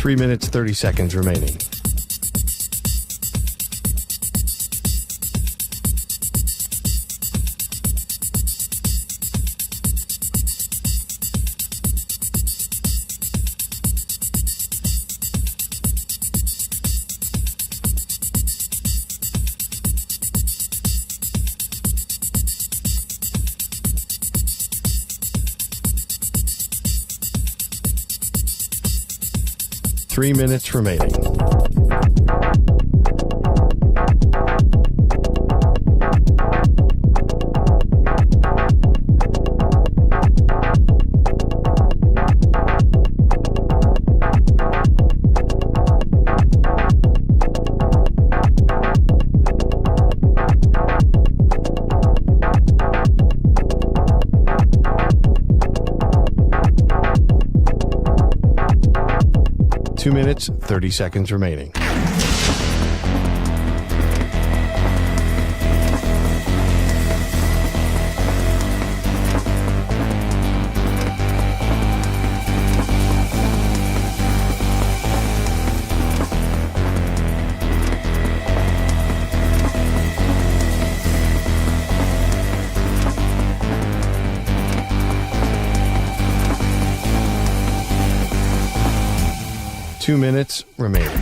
3 minutes, 30 seconds remaining. Three minutes remaining. Two minutes, 30 seconds remaining. Two minutes remaining.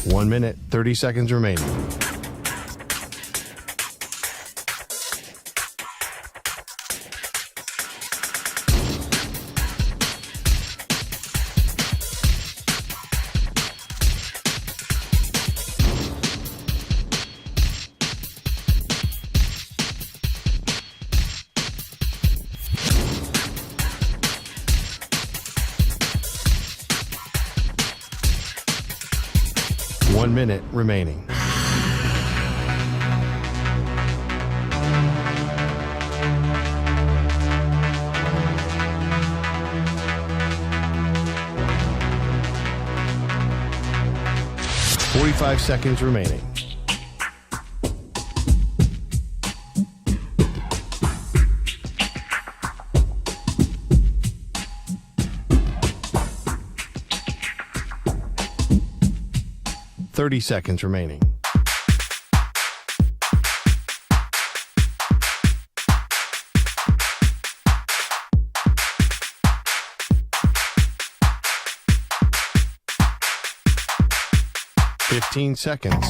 One minute, 30 seconds remaining. One minute remaining. Forty-five seconds remaining. Thirty seconds remaining. Fifteen seconds.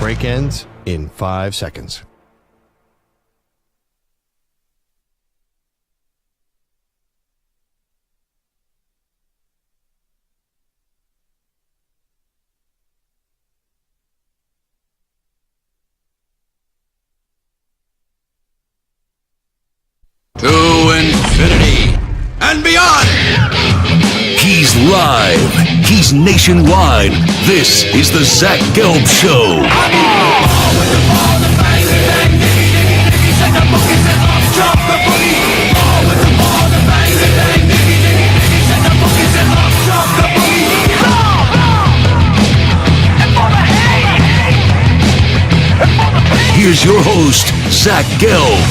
Break ends in 5 seconds. To infinity and beyond. He's live. He's nationwide. This is the Zach Gelb Show. Here's your host, Zach Gelb.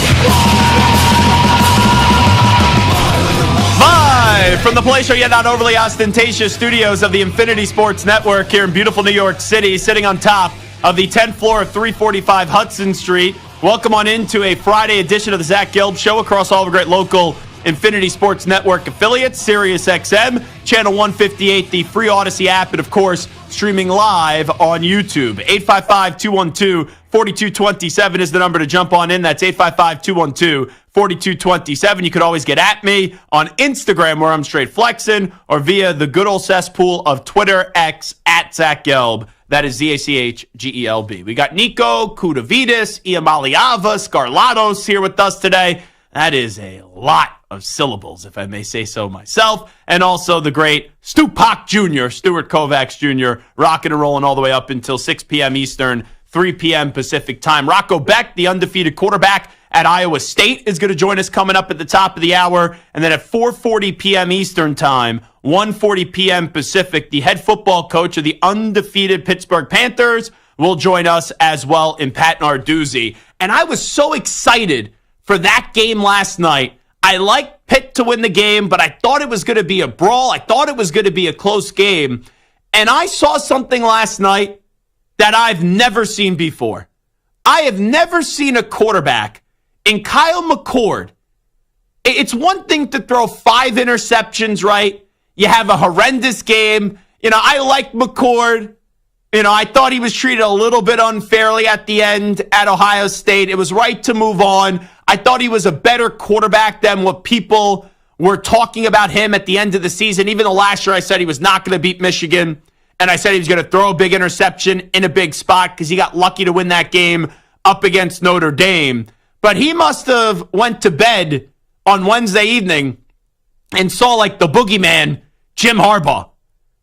Live from the place yet not overly ostentatious studios of the Infinity Sports Network here in beautiful New York City, sitting on top of the 10th floor of 345 Hudson Street. Welcome on into a Friday edition of the Zach Gelb Show across all the great local Infinity Sports Network affiliates, Sirius XM, Channel 158, the free Odyssey app, and of course, streaming live on YouTube. 855-212-4227 is the number to jump on in. That's 855-212-4227. You could always get at me on Instagram, where I'm straight flexing, or via the good old cesspool of Twitter, X, at Zach Gelb. That is ZACHGELB. We got Nico, Kudavidis, Iamaliava, Scarlatos here with us today. That is a lot of syllables, if I may say so myself, and also the great Stupak Jr., Stuart Kovacs Jr., rocking and rolling all the way up until 6 p.m. Eastern, 3 p.m. Pacific time. Rocco Becht, the undefeated quarterback at Iowa State, is going to join us coming up at the top of the hour. And then at 4:40 p.m. Eastern time, 1:40 p.m. Pacific, the head football coach of the undefeated Pittsburgh Panthers will join us as well in Pat Narduzzi. And I was so excited for that game last night. I liked Pitt to win the game, but I thought it was going to be a brawl. I thought it was going to be a close game. And I saw something last night that I've never seen before. I have never seen a quarterback in Kyle McCord. It's one thing to throw 5 interceptions, right? You have a horrendous game. I like McCord. I thought he was treated a little bit unfairly at the end at Ohio State. It was right to move on. I thought he was a better quarterback than what people were talking about him at the end of the season. Even the last year, I said he was not going to beat Michigan. And I said he was going to throw a big interception in a big spot because he got lucky to win that game up against Notre Dame. But he must have went to bed on Wednesday evening and saw like the boogeyman, Jim Harbaugh.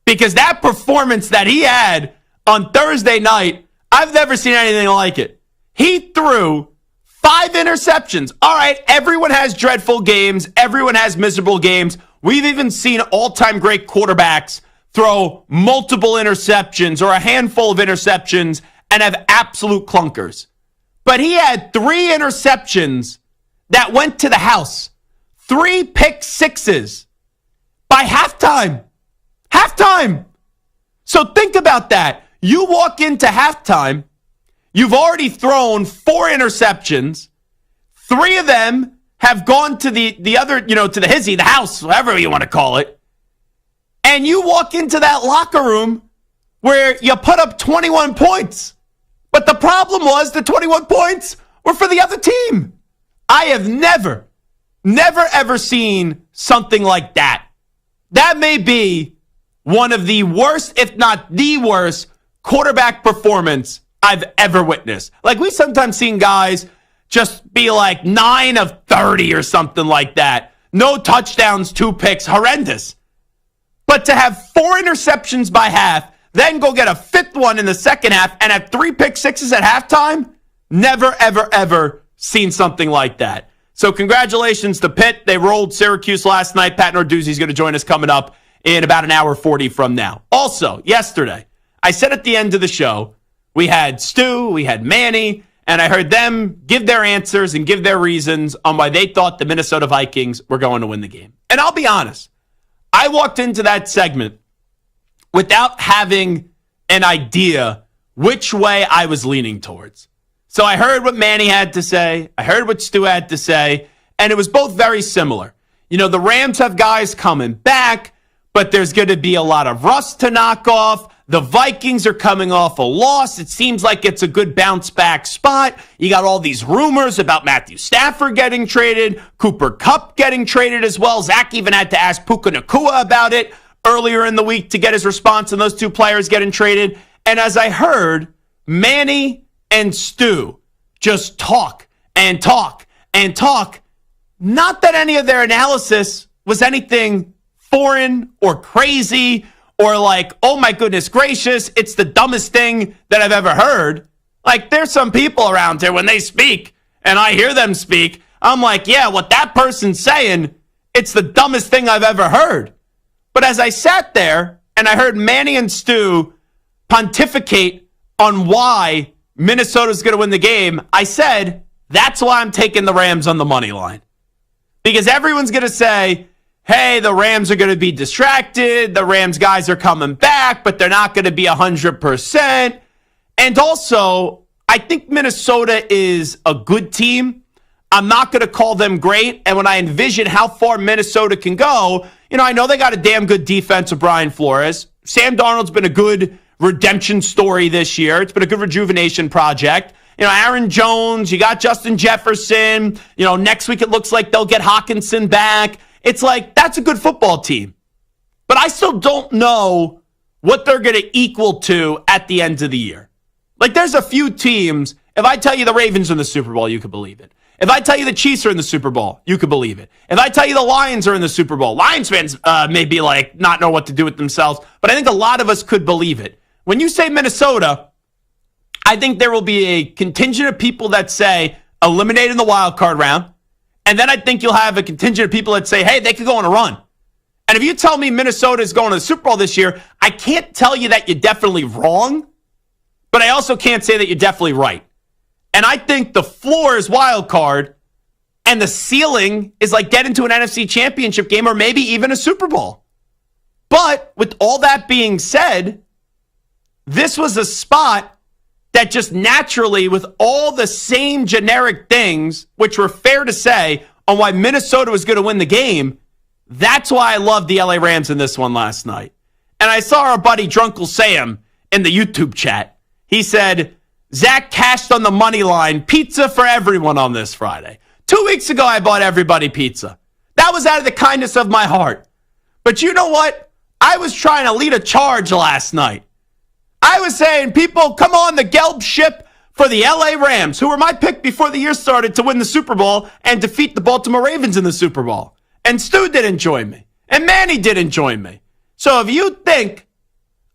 Because that performance that he had on Thursday night, I've never seen anything like it. He threw 5 interceptions. All right, everyone has dreadful games. Everyone has miserable games. We've even seen all-time great quarterbacks throw multiple interceptions or a handful of interceptions and have absolute clunkers. But he had 3 interceptions that went to the house. 3 pick sixes by halftime. Halftime. So think about that. You walk into halftime, you've already thrown 4 interceptions. 3 of them have gone to the other, to the hizzy, the house, whatever you want to call it. And you walk into that locker room where you put up 21 points. But the problem was the 21 points were for the other team. I have never, ever seen something like that. That may be one of the worst, if not the worst, quarterback performance I've ever witnessed. Like, we've sometimes seen guys just be like 9 of 30 or something like that. No touchdowns, 2 picks, horrendous. But to have 4 interceptions by half, then go get a 5th one in the second half and have 3 pick sixes at halftime, never, ever, ever seen something like that. So congratulations to Pitt. They rolled Syracuse last night. Pat Narduzzi is going to join us coming up in about an hour 40 from now. Also, yesterday, I said at the end of the show, we had Stu, we had Manny, and I heard them give their answers and give their reasons on why they thought the Minnesota Vikings were going to win the game. And I'll be honest, I walked into that segment without having an idea which way I was leaning towards. So I heard what Manny had to say, I heard what Stu had to say, and it was both very similar. The Rams have guys coming back, but there's going to be a lot of rust to knock off. The Vikings are coming off a loss. It seems like it's a good bounce back spot. You got all these rumors about Matthew Stafford getting traded, Cooper Kupp getting traded as well. Zach even had to ask Puka Nacua about it earlier in the week to get his response on those 2 players getting traded. And as I heard, Manny and Stu just talk and talk and talk. Not that any of their analysis was anything foreign or crazy or like, oh my goodness gracious, it's the dumbest thing that I've ever heard. Like, there's some people around here, when they speak and I hear them speak, I'm like, yeah, what that person's saying, it's the dumbest thing I've ever heard. But as I sat there and I heard Manny and Stu pontificate on why Minnesota's going to win the game, I said, that's why I'm taking the Rams on the money line. Because everyone's going to say, hey, the Rams are going to be distracted. The Rams guys are coming back, but they're not going to be 100%. And also, I think Minnesota is a good team. I'm not going to call them great. And when I envision how far Minnesota can go, I know they got a damn good defense of Brian Flores. Sam Darnold's been a good redemption story this year. It's been a good rejuvenation project. Aaron Jones, you got Justin Jefferson. Next week it looks like they'll get Hawkinson back. It's like, that's a good football team. But I still don't know what they're going to equal to at the end of the year. Like, there's a few teams, if I tell you the Ravens in the Super Bowl, you could believe it. If I tell you the Chiefs are in the Super Bowl, you could believe it. If I tell you the Lions are in the Super Bowl, Lions fans may be like, not know what to do with themselves, but I think a lot of us could believe it. When you say Minnesota, I think there will be a contingent of people that say eliminate in the wild card round. And then I think you'll have a contingent of people that say, hey, they could go on a run. And if you tell me Minnesota is going to the Super Bowl this year, I can't tell you that you're definitely wrong, but I also can't say that you're definitely right. And I think the floor is wild card, and the ceiling is like get into an NFC championship game or maybe even a Super Bowl. But with all that being said, this was a spot that just naturally, with all the same generic things, which were fair to say on why Minnesota was going to win the game, that's why I loved the LA Rams in this one last night. And I saw our buddy Drunkle Sam in the YouTube chat. He said, Zach cashed on the money line, pizza for everyone on this Friday. 2 weeks ago, I bought everybody pizza. That was out of the kindness of my heart. But you know what? I was trying to lead a charge last night. I was saying, people, come on the Gelb ship for the LA Rams, who were my pick before the year started to win the Super Bowl and defeat the Baltimore Ravens in the Super Bowl. And Stu didn't join me. And Manny didn't join me. So if you think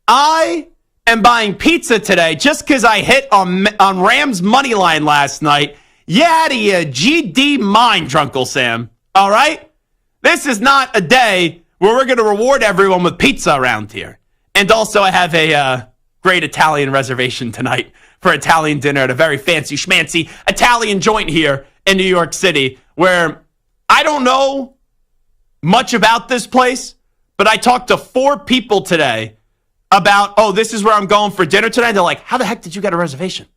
I am buying pizza today just because I hit on Rams money line last night, you out of your GD mind, Drunkle Sam. All right? This is not a day where we're going to reward everyone with pizza around here. And also, I have a great Italian reservation tonight for Italian dinner at a very fancy schmancy Italian joint here in New York City, where I don't know much about this place, but I talked to 4 people today about, oh, this is where I'm going for dinner tonight. They're like, how the heck did you get a reservation?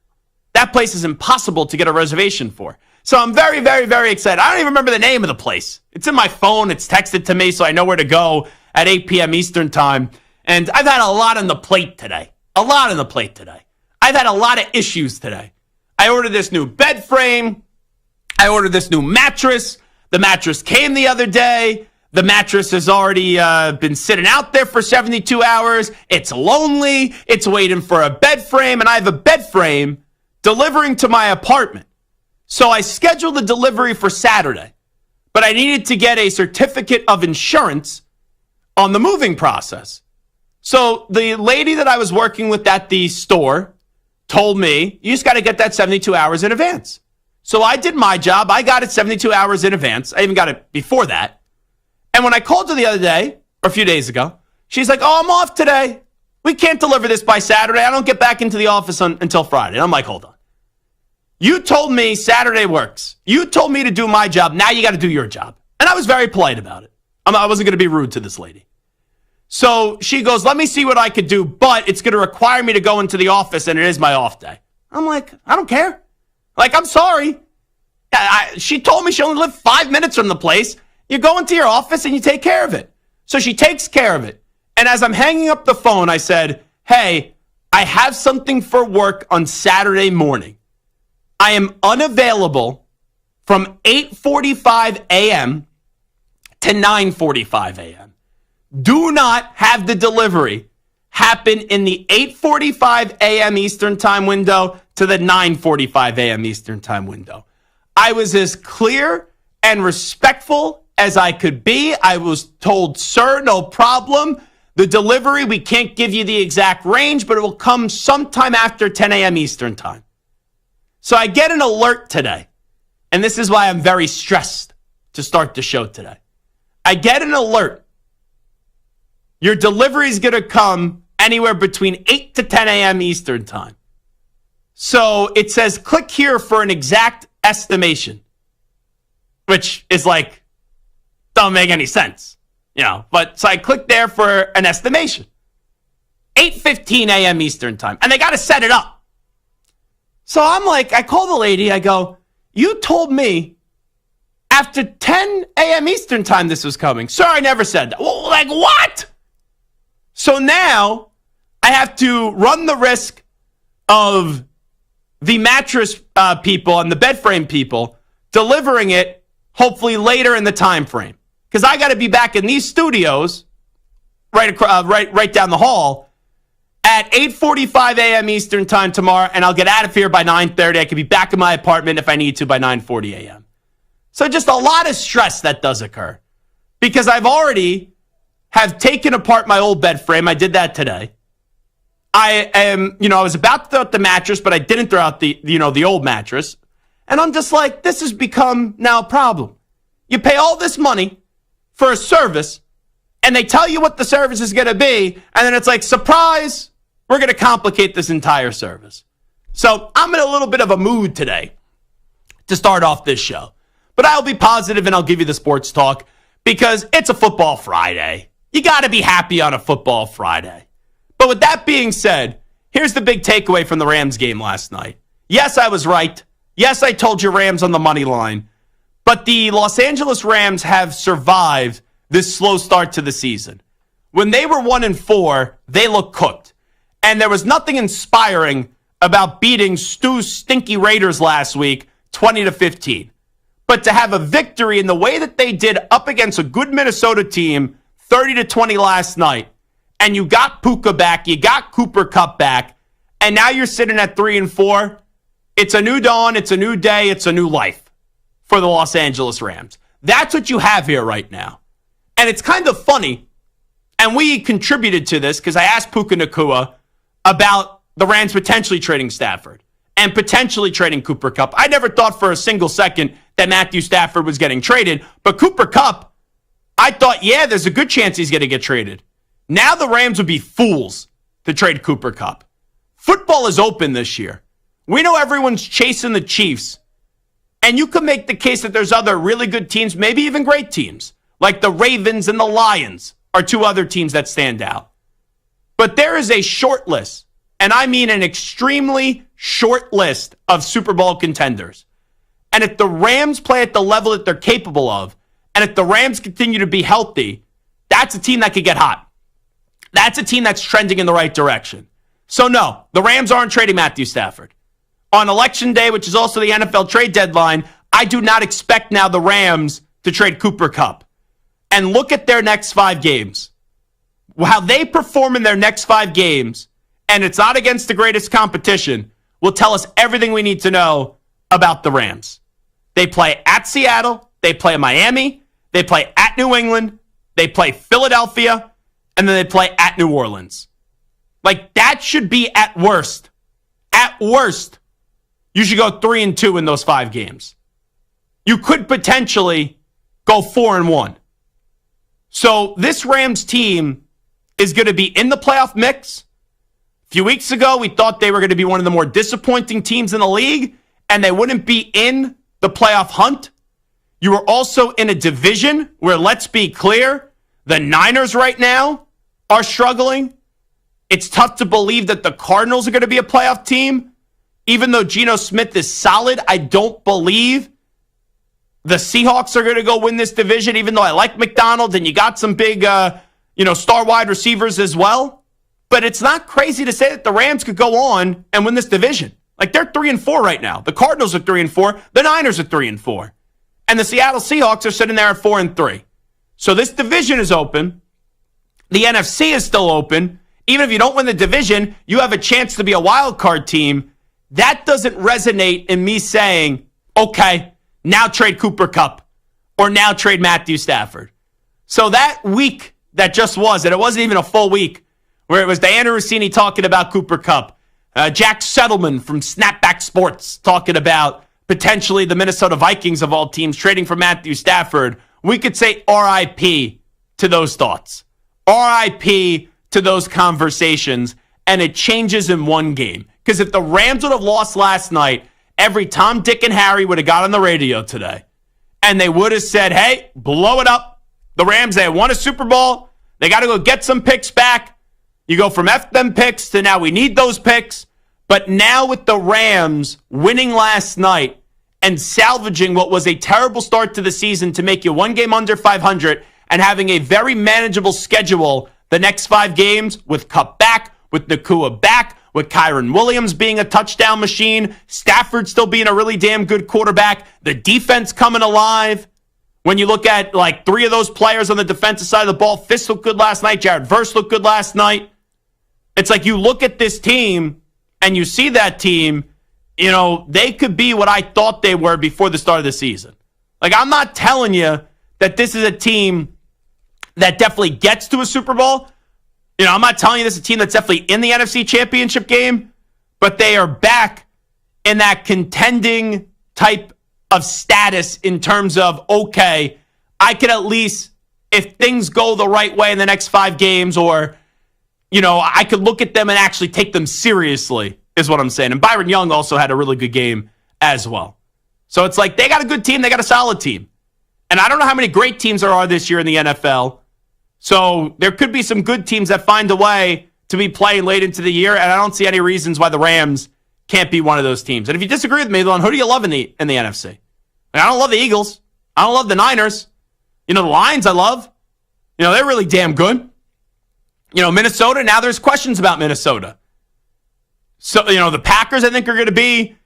That place is impossible to get a reservation for. So I'm very, very, very excited. I don't even remember the name of the place. It's in my phone. It's texted to me, so I know where to go at 8 p.m. Eastern time. And I've had a lot on the plate today. I've had a lot of issues today. I ordered this new bed frame. I ordered this new mattress. The mattress came the other day. The mattress has already been sitting out there for 72 hours. It's lonely. It's waiting for a bed frame. And I have a bed frame delivering to my apartment. So I scheduled the delivery for Saturday. But I needed to get a certificate of insurance on the moving process. So the lady that I was working with at the store told me, you just got to get that 72 hours in advance. So I did my job. I got it 72 hours in advance. I even got it before that. And when I called her the other day, or a few days ago, she's like, oh, I'm off today. We can't deliver this by Saturday. I don't get back into the office until Friday. And I'm like, hold on. You told me Saturday works. You told me to do my job. Now you got to do your job. And I was very polite about it. I wasn't going to be rude to this lady. So she goes, let me see what I could do, but it's going to require me to go into the office, and it is my off day. I'm like, I don't care. Like, I'm sorry. She told me she only lived 5 minutes from the place. You go into your office and you take care of it. So she takes care of it. And as I'm hanging up the phone, I said, hey, I have something for work on Saturday morning. I am unavailable from 8:45 a.m. to 9:45 a.m. Do not have the delivery happen in the 8:45 a.m. Eastern time window to the 9:45 a.m. Eastern time window. I was as clear and respectful as I could be. I was told, sir, no problem. The delivery, we can't give you the exact range, but it will come sometime after 10 a.m. Eastern time. So I get an alert today, and this is why I'm very stressed to start the show today. I get an alert. Your delivery is going to come anywhere between 8 to 10 a.m. Eastern time. So it says, click here for an exact estimation, which is like, don't make any sense, But so I clicked there for an estimation. 8:15 a.m. Eastern time. And they got to set it up. So I'm like, I call the lady. I go, you told me after 10 a.m. Eastern time this was coming. Sir, I never said that. Well, like, what? So now I have to run the risk of the mattress people and the bed frame people delivering it hopefully later in the time frame. Because I got to be back in these studios right down the hall at 8:45 a.m. Eastern time tomorrow, and I'll get out of here by 9:30. I could be back in my apartment if I need to by 9:40 a.m. So just a lot of stress that does occur because I've already have taken apart my old bed frame. I did that today. I was about to throw out the mattress, but I didn't throw out the old mattress. And I'm just like, this has become now a problem. You pay all this money for a service, and they tell you what the service is going to be, and then it's like, surprise, we're going to complicate this entire service. So I'm in a little bit of a mood today to start off this show. But I'll be positive and I'll give you the sports talk because it's a football Friday. You got to be happy on a football Friday. But with that being said, here's the big takeaway from the Rams game last night. Yes, I was right. Yes, I told you Rams on the money line. But the Los Angeles Rams have survived this slow start to the season. When they were 1-4, they looked cooked. And there was nothing inspiring about beating Stu's stinky Raiders last week, 20-15. But to have a victory in the way that they did up against a good Minnesota team, 30-20 last night, and you got Puka back, you got Cooper Kupp back, and now you're sitting at 3-4, it's a new dawn, it's a new day, it's a new life for the Los Angeles Rams. That's what you have here right now. And it's kind of funny, and we contributed to this because I asked Puka Nacua about the Rams potentially trading Stafford and potentially trading Cooper Kupp. I never thought for a single second that Matthew Stafford was getting traded, but Cooper Kupp, I thought, yeah, there's a good chance he's going to get traded. Now the Rams would be fools to trade Cooper Kupp. Football is open this year. We know everyone's chasing the Chiefs, and you could make the case that there's other really good teams, maybe even great teams, like the Ravens and the Lions are two other teams that stand out. But there is a short list, and I mean an extremely short list of Super Bowl contenders. And if the Rams play at the level that they're capable of, and if the Rams continue to be healthy, that's a team that could get hot. That's a team that's trending in the right direction. So no, the Rams aren't trading Matthew Stafford. On Election Day, which is also the NFL trade deadline, I do not expect now the Rams to trade Cooper Kupp. And look at their next 5 games. How they perform in their next 5 games, and it's not against the greatest competition, will tell us everything we need to know about the Rams. They play at Seattle, they play Miami, they play at New England, they play Philadelphia, and then they play at New Orleans. Like, that should be at worst. At worst, you should go 3-2 in those 5 games. You could potentially go 4-1. So this Rams team is going to be in the playoff mix. A few weeks ago, we thought they were going to be one of the more disappointing teams in the league, and they wouldn't be in the playoff hunt. You are also in a division where, let's be clear, the Niners right now are struggling. It's tough to believe that the Cardinals are going to be a playoff team. Even though Geno Smith is solid, I don't believe the Seahawks are going to go win this division, even though I like McDonald and you got some big, star wide receivers as well. But it's not crazy to say that the Rams could go on and win this division. Like, they're 3-4 right now. The Cardinals are 3-4. The Niners are 3-4. And the Seattle Seahawks are sitting there at 4-3. So this division is open. The NFC is still open. Even if you don't win the division, you have a chance to be a wild card team. That doesn't resonate in me saying, okay, now trade Cooper Kupp or now trade Matthew Stafford. So that week that just was, and it wasn't even a full week, where it was Diana Rossini talking about Cooper Kupp, Jack Settleman from Snapback Sports talking about potentially the Minnesota Vikings of all teams trading for Matthew Stafford, we could say RIP to those thoughts. RIP to those conversations, and it changes in one game. Because if the Rams would have lost last night, every Tom, Dick, and Harry would have got on the radio today. And they would have said, hey, blow it up. The Rams, they won a Super Bowl. They got to go get some picks back. You go from F them picks to now we need those picks. But now with the Rams winning last night and salvaging what was a terrible start to the season to make you one game under 500 and having a very manageable schedule the next 5 games with Kupp back, with Nacua back, with Kyron Williams being a touchdown machine, Stafford still being a really damn good quarterback, the defense coming alive. When you look at like 3 of those players on the defensive side of the ball, Fisk looked good last night, Jared Verse looked good last night. It's like you look at this team and you see that team, they could be what I thought they were before the start of the season. Like, I'm not telling you that this is a team that definitely gets to a Super Bowl. I'm not telling you this is a team that's definitely in the NFC Championship game, but they are back in that contending type of status in terms of, okay, I could at least, if things go the right way in the next 5 games, or, I could look at them and actually take them seriously, is what I'm saying. And Byron Young also had a really good game as well. So it's like they got a good team, they got a solid team. And I don't know how many great teams there are this year in the NFL. So there could be some good teams that find a way to be playing late into the year, and I don't see any reasons why the Rams can't be one of those teams. And if you disagree with me, then who do you love in the NFC? Like, I don't love the Eagles. I don't love the Niners. The Lions I love. They're really damn good. Minnesota, now there's questions about Minnesota. So, the Packers I think are going to be,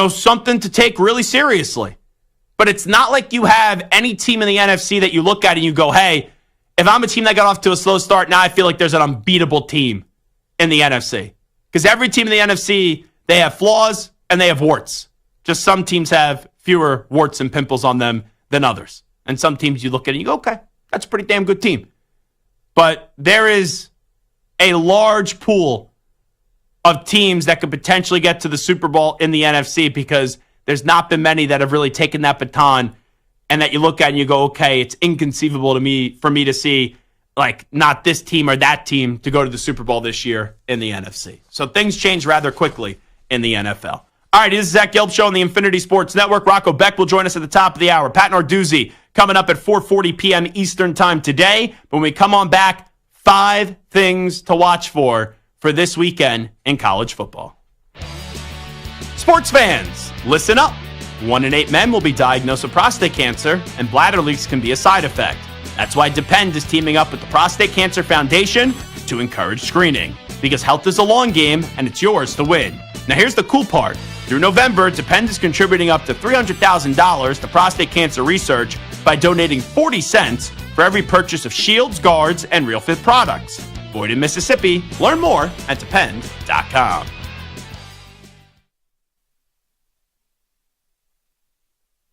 something to take really seriously. But it's not like you have any team in the NFC that you look at and you go, hey, if I'm a team that got off to a slow start, now I feel like there's an unbeatable team in the NFC. Because every team in the NFC, they have flaws and they have warts. Just some teams have fewer warts and pimples on them than others. And some teams you look at and you go, okay, that's a pretty damn good team. But there is a large pool of teams that could potentially get to the Super Bowl in the NFC because there's not been many that have really taken that baton and that you look at and you go, okay, it's inconceivable for me to see, like, not this team or that team to go to the Super Bowl this year in the NFC. So things change rather quickly in the NFL. All right, this is Zach Gelb Show on the Infinity Sports Network. Rocco Becht will join us at the top of the hour. Pat Narduzzi coming up at 4:40 p.m. Eastern Time today. When we come on back, 5 things to watch for this weekend in college football. Sports fans, listen up. 1 in 8 men will be diagnosed with prostate cancer, and bladder leaks can be a side effect. That's why Depend is teaming up with the Prostate Cancer Foundation to encourage screening. Because health is a long game, and it's yours to win. Now here's the cool part. Through November, Depend is contributing up to $300,000 to prostate cancer research by donating 40 cents for every purchase of shields, guards, and Real Fit products. Void in Mississippi. Learn more at Depend.com.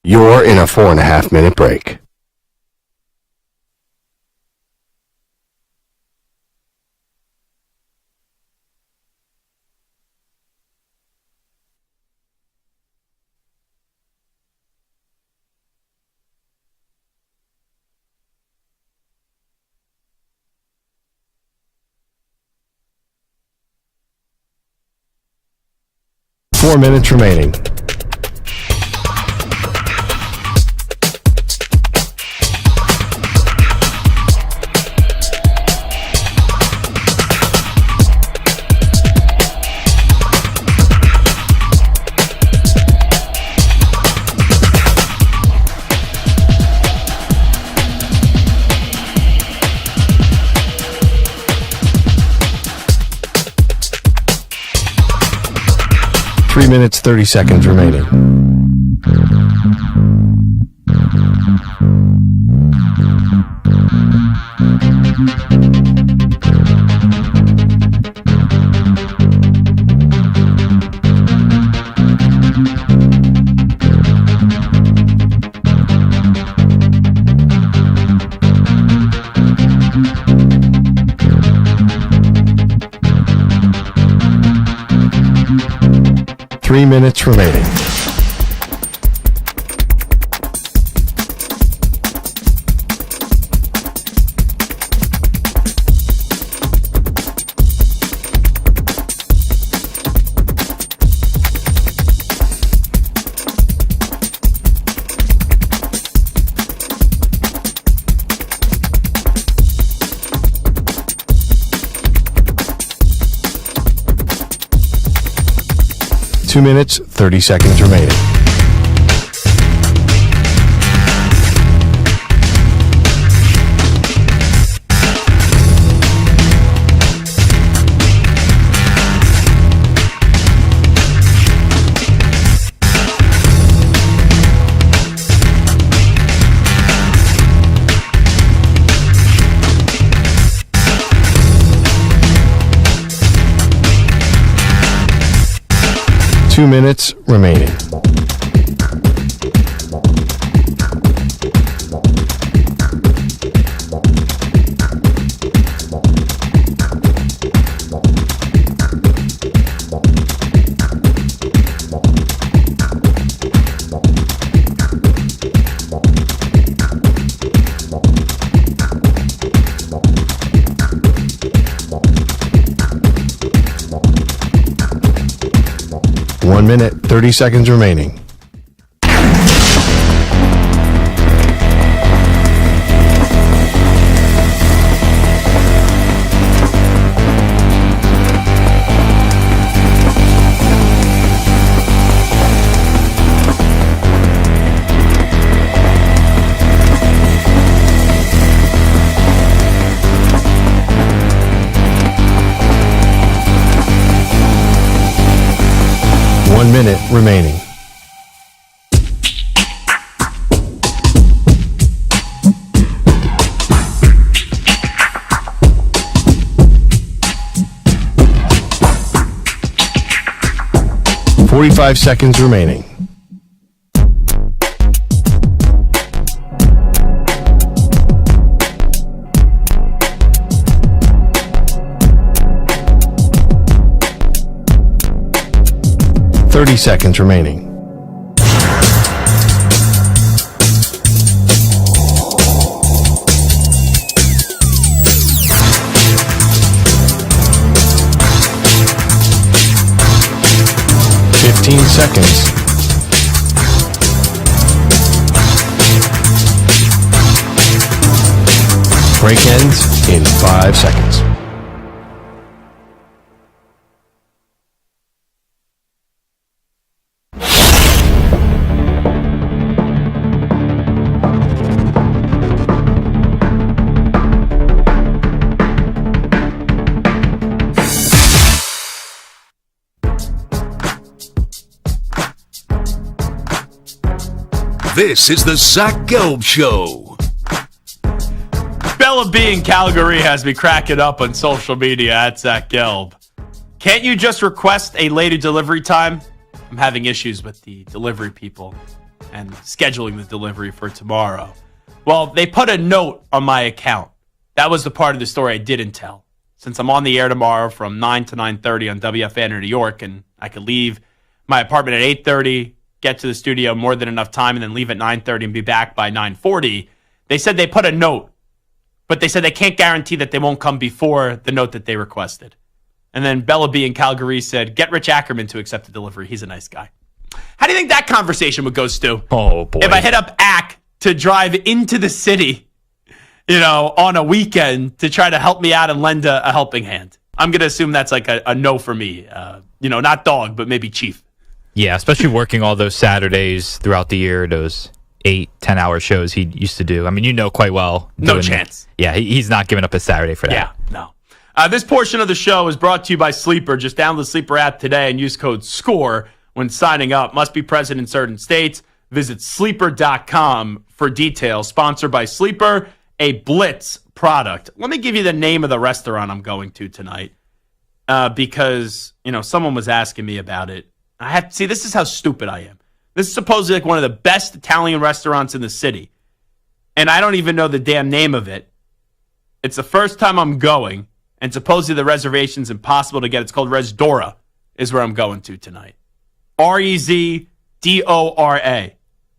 You're in a 4.5-minute break. Four minutes remaining. Three minutes, 30 seconds remaining. Three minutes remaining. Two minutes, 30 seconds remaining. 2 minutes remaining. One minute, 30 seconds remaining. One minute remaining. Forty-five seconds remaining. Seconds remaining. Seconds. Break ends in 5 seconds. This is the Zach Gelb Show. Bella B in Calgary has me cracking up on social media at Zach Gelb. Can't you just request a later delivery time? I'm having issues with the delivery people and scheduling the delivery for tomorrow. Well, they put a note on my account. That was the part of the story I didn't tell. Since I'm on the air tomorrow from 9 to 9:30 on WFAN in New York, and I could leave my apartment at 8:30, get to the studio more than enough time, and then leave at 9:30 and be back by 9:40. They said they put a note, but they said they can't guarantee that they won't come before the note that they requested. And then Bella B in Calgary said, get Rich Ackerman to accept the delivery. He's a nice guy. How do you think that conversation would go, Stu? Oh, boy. If I hit up Ack to drive into the city, on a weekend to try to help me out and lend a helping hand. I'm going to assume that's like a no for me. Not dog, but maybe chief. Yeah, especially working all those Saturdays throughout the year, those 8-10 hour shows he used to do. I mean, quite well. No chance. Yeah, he's not giving up his Saturday for that. Yeah, no. This portion of the show is brought to you by Sleeper. Just download the Sleeper app today and use code SCORE when signing up. Must be present in certain states. Visit sleeper.com for details. Sponsored by Sleeper, a Blitz product. Let me give you the name of the restaurant I'm going to tonight because, someone was asking me about it. This is how stupid I am. This is supposedly like one of the best Italian restaurants in the city. And I don't even know the damn name of it. It's the first time I'm going. And supposedly the reservation's impossible to get. It's called Rezdora is where I'm going to tonight. Rezdora.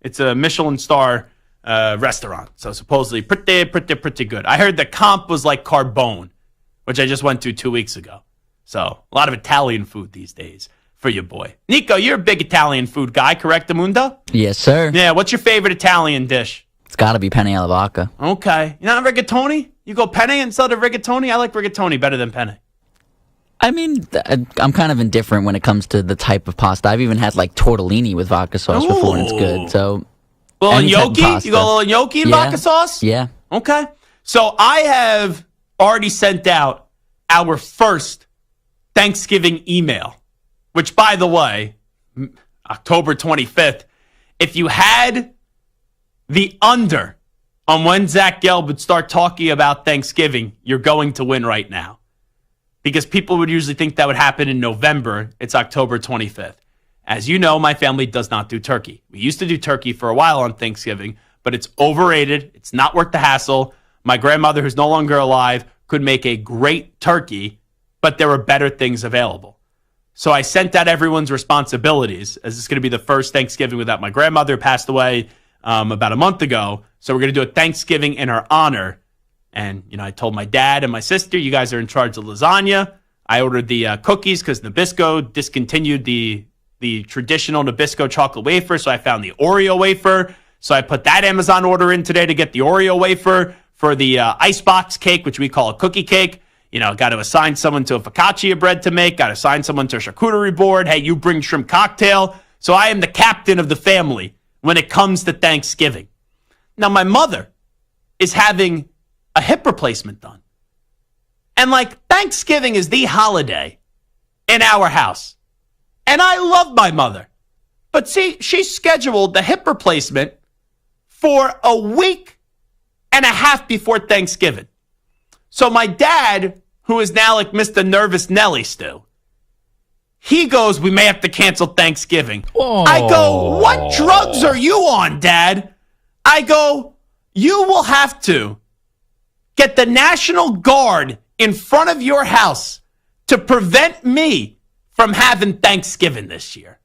It's a Michelin star restaurant. So supposedly pretty good. I heard the comp was like Carbone, which I just went to 2 weeks ago. So a lot of Italian food these days for your boy. Nico, you're a big Italian food guy, correct, Amundo? Yes, sir. Yeah, what's your favorite Italian dish? It's got to be penne alla vodka. Okay. You're not rigatoni? You go penne instead of rigatoni? I like rigatoni better than penne. I mean, I'm kind of indifferent when it comes to the type of pasta. I've even had like tortellini with vodka sauce before, and it's good. So, little gnocchi? You go a little gnocchi in vodka sauce? Yeah. Okay. So I have already sent out our first Thanksgiving email, which, by the way, October 25th, if you had the under on when Zach Gelb would start talking about Thanksgiving, you're going to win right now. Because people would usually think that would happen in November. It's October 25th. As you know, my family does not do turkey. We used to do turkey for a while on Thanksgiving, but it's overrated. It's not worth the hassle. My grandmother, who's no longer alive, could make a great turkey, but there were better things available. So I sent out everyone's responsibilities, as it's going to be the first Thanksgiving without my grandmother, who passed away about a month ago. So we're going to do a Thanksgiving in her honor. And, I told my dad and my sister, you guys are in charge of lasagna. I ordered the cookies because Nabisco discontinued the traditional Nabisco chocolate wafer. So I found the Oreo wafer. So I put that Amazon order in today to get the Oreo wafer for the icebox cake, which we call a cookie cake. Got to assign someone to a focaccia bread to make. Got to assign someone to a charcuterie board. Hey, you bring shrimp cocktail. So I am the captain of the family when it comes to Thanksgiving. Now, my mother is having a hip replacement done. And Thanksgiving is the holiday in our house. And I love my mother. But see, she scheduled the hip replacement for a week and a half before Thanksgiving. So my dad, who is now Mr. Nervous Nelly Stew, he goes, we may have to cancel Thanksgiving. Oh. I go, what drugs are you on, Dad? I go, you will have to get the National Guard in front of your house to prevent me from having Thanksgiving this year.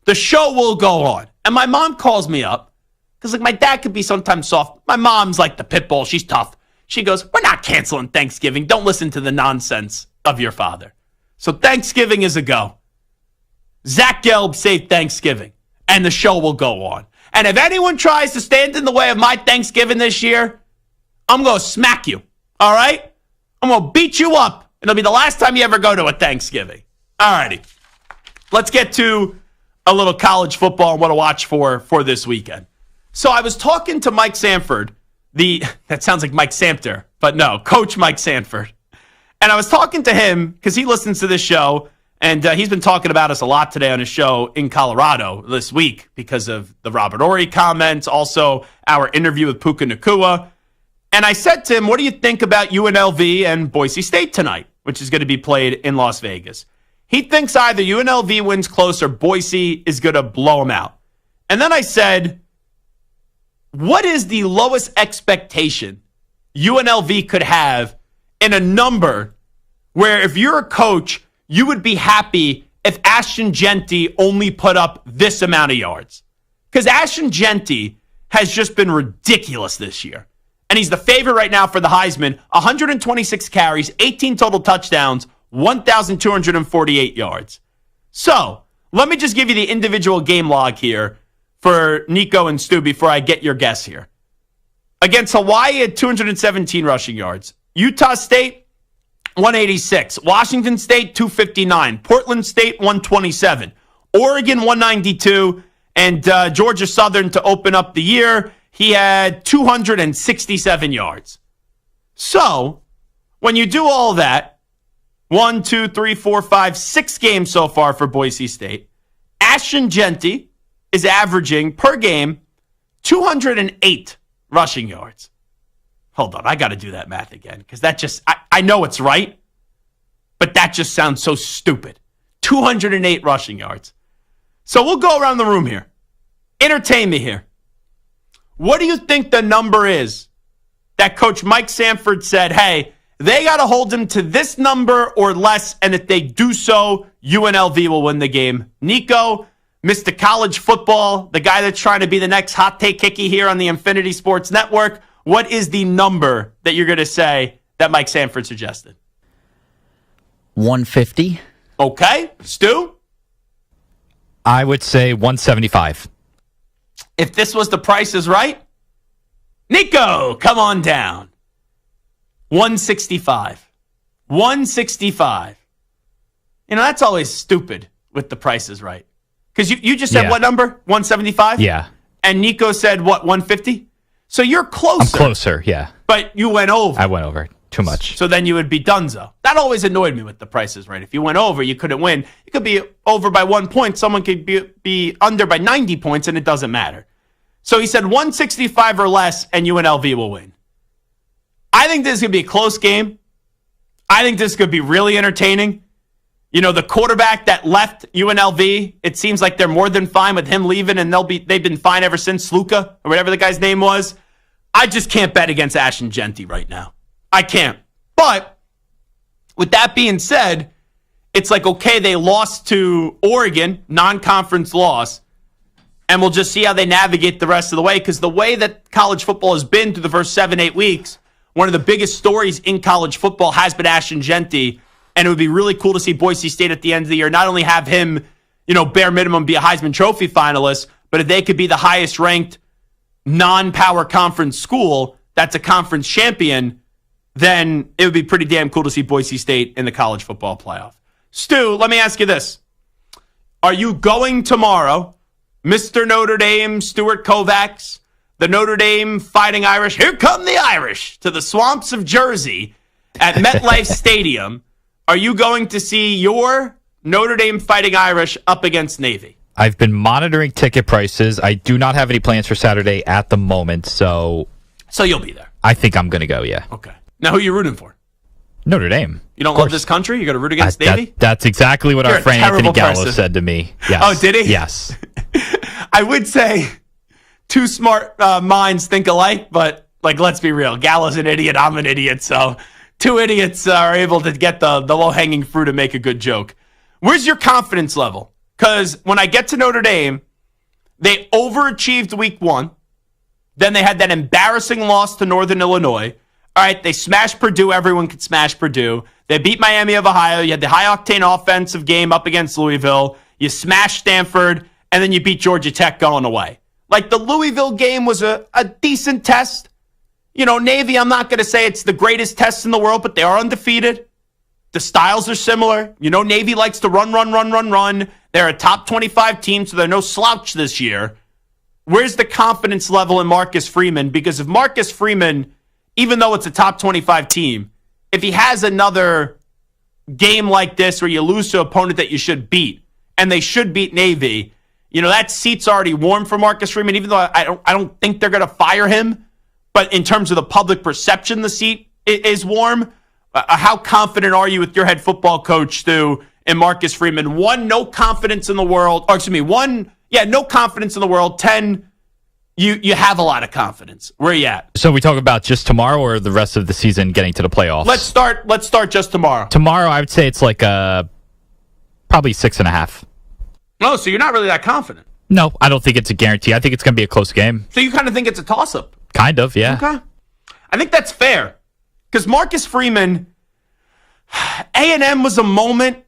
The show will go on. And my mom calls me up because my dad could be sometimes soft. My mom's like the pit bull. She's tough. She goes, we're not canceling Thanksgiving. Don't listen to the nonsense of your father. So Thanksgiving is a go. Zach Gelb saved Thanksgiving, and the show will go on. And if anyone tries to stand in the way of my Thanksgiving this year, I'm going to smack you, all right? I'm going to beat you up. It'll be the last time you ever go to a Thanksgiving. All righty. Let's get to a little college football and what to watch for this weekend. So I was talking to Mike Sanford, that sounds like Mike Samter, but no, Coach Mike Sanford. And I was talking to him because he listens to this show, and he's been talking about us a lot today on his show in Colorado this week because of the Robert Horry comments, also our interview with Puka Nacua. And I said to him, what do you think about UNLV and Boise State tonight, which is going to be played in Las Vegas? He thinks either UNLV wins close or Boise is going to blow them out. And then I said, what is the lowest expectation UNLV could have in a number where if you're a coach, you would be happy if Ashton Jeanty only put up this amount of yards? Because Ashton Jeanty has just been ridiculous this year. And he's the favorite right now for the Heisman. 126 carries, 18 total touchdowns, 1,248 yards. So, let me just give you the individual game log here for Nico and Stu before I get your guess here. Against Hawaii, had 217 rushing yards. Utah State, 186. Washington State, 259. Portland State, 127. Oregon, 192. And Georgia Southern to open up the year, he had 267 yards. So, when you do all that, 1, 2, 3, 4, 5, 6 games so far for Boise State, Ashton Jeanty is averaging per game 208 rushing yards. Hold on, I got to do that math again because that just, I know it's right, but that just sounds so stupid. 208 rushing yards. So we'll go around the room here. Entertain me here. What do you think the number is that Coach Mike Sanford said, hey, they got to hold him to this number or less, and if they do so, UNLV will win the game? Nico, Mr. College Football, the guy that's trying to be the next hot take kicky here on the Infinity Sports Network, what is the number that you're going to say that Mike Sanford suggested? 150. Okay. Stu? I would say 175. If this was The Price is Right, Nico, come on down. 165. 165. That's always stupid with The Price is Right. Because you just said what number? 175? Yeah. And Nico said what, 150? So you're closer. I'm closer, yeah. But you went over. I went over. Too much. So then you would be donezo. That always annoyed me with The Price is Right. If you went over, you couldn't win. You could be over by 1 point. Someone could be under by 90 points, and it doesn't matter. So he said 165 or less, and UNLV will win. I think this is going to be a close game. I think this could be really entertaining. The quarterback that left UNLV, it seems like they're more than fine with him leaving, and they've been fine ever since, Luca, or whatever the guy's name was. I just can't bet against Ashton Jeanty right now. I can't. But with that being said, it's like, okay, they lost to Oregon, non-conference loss, and we'll just see how they navigate the rest of the way, because the way that college football has been through the first 7-8 weeks, one of the biggest stories in college football has been Ashton Jeanty, and it would be really cool to see Boise State at the end of the year not only have him, bare minimum be a Heisman Trophy finalist, but if they could be the highest ranked non-power conference school that's a conference champion, then it would be pretty damn cool to see Boise State in the college football playoff. Stu, let me ask you this. Are you going tomorrow, Mr. Notre Dame, Stuart Kovacs, the Notre Dame Fighting Irish, here come the Irish, to the swamps of Jersey at MetLife Stadium? Are you going to see your Notre Dame Fighting Irish up against Navy? I've been monitoring ticket prices. I do not have any plans for Saturday at the moment, so you'll be there. I think I'm going to go, yeah. Okay. Now, who are you rooting for? Notre Dame. You don't love this country? You're going to root against Navy? That's exactly what You're our friend Anthony Gallo person. said to me. Yes. Oh, did he? Yes. I would say two smart minds think alike, but let's be real. Gallo's an idiot. I'm an idiot. So two idiots are able to get the low-hanging fruit and make a good joke. Where's your confidence level? Because when I get to Notre Dame, they overachieved week 1. Then they had that embarrassing loss to Northern Illinois. All right, they smashed Purdue. Everyone could smash Purdue. They beat Miami of Ohio. You had the high-octane offensive game up against Louisville. You smashed Stanford, and then you beat Georgia Tech going away. The Louisville game was a decent test. Navy, I'm not going to say it's the greatest test in the world, but they are undefeated. The styles are similar. Navy likes to run. They're a top 25 team, so they're no slouch this year. Where's the confidence level in Marcus Freeman? Because if Marcus Freeman, even though it's a top 25 team, if he has another game like this where you lose to an opponent that you should beat, and they should beat Navy, that seat's already warm for Marcus Freeman, even though I don't think they're going to fire him. But in terms of the public perception, the seat is warm. How confident are you with your head football coach, Stu, and Marcus Freeman? 1, no confidence in the world. Or excuse me, 1, no confidence in the world. 10, you have a lot of confidence. Where are you at? So we talk about just tomorrow or the rest of the season getting to the playoffs? Let's start just tomorrow. Tomorrow, I would say it's probably 6.5. No, so you're not really that confident. No, I don't think it's a guarantee. I think it's going to be a close game. So you kind of think it's a toss-up? Kind of, yeah. Okay. I think that's fair. Because Marcus Freeman, A&M was a moment,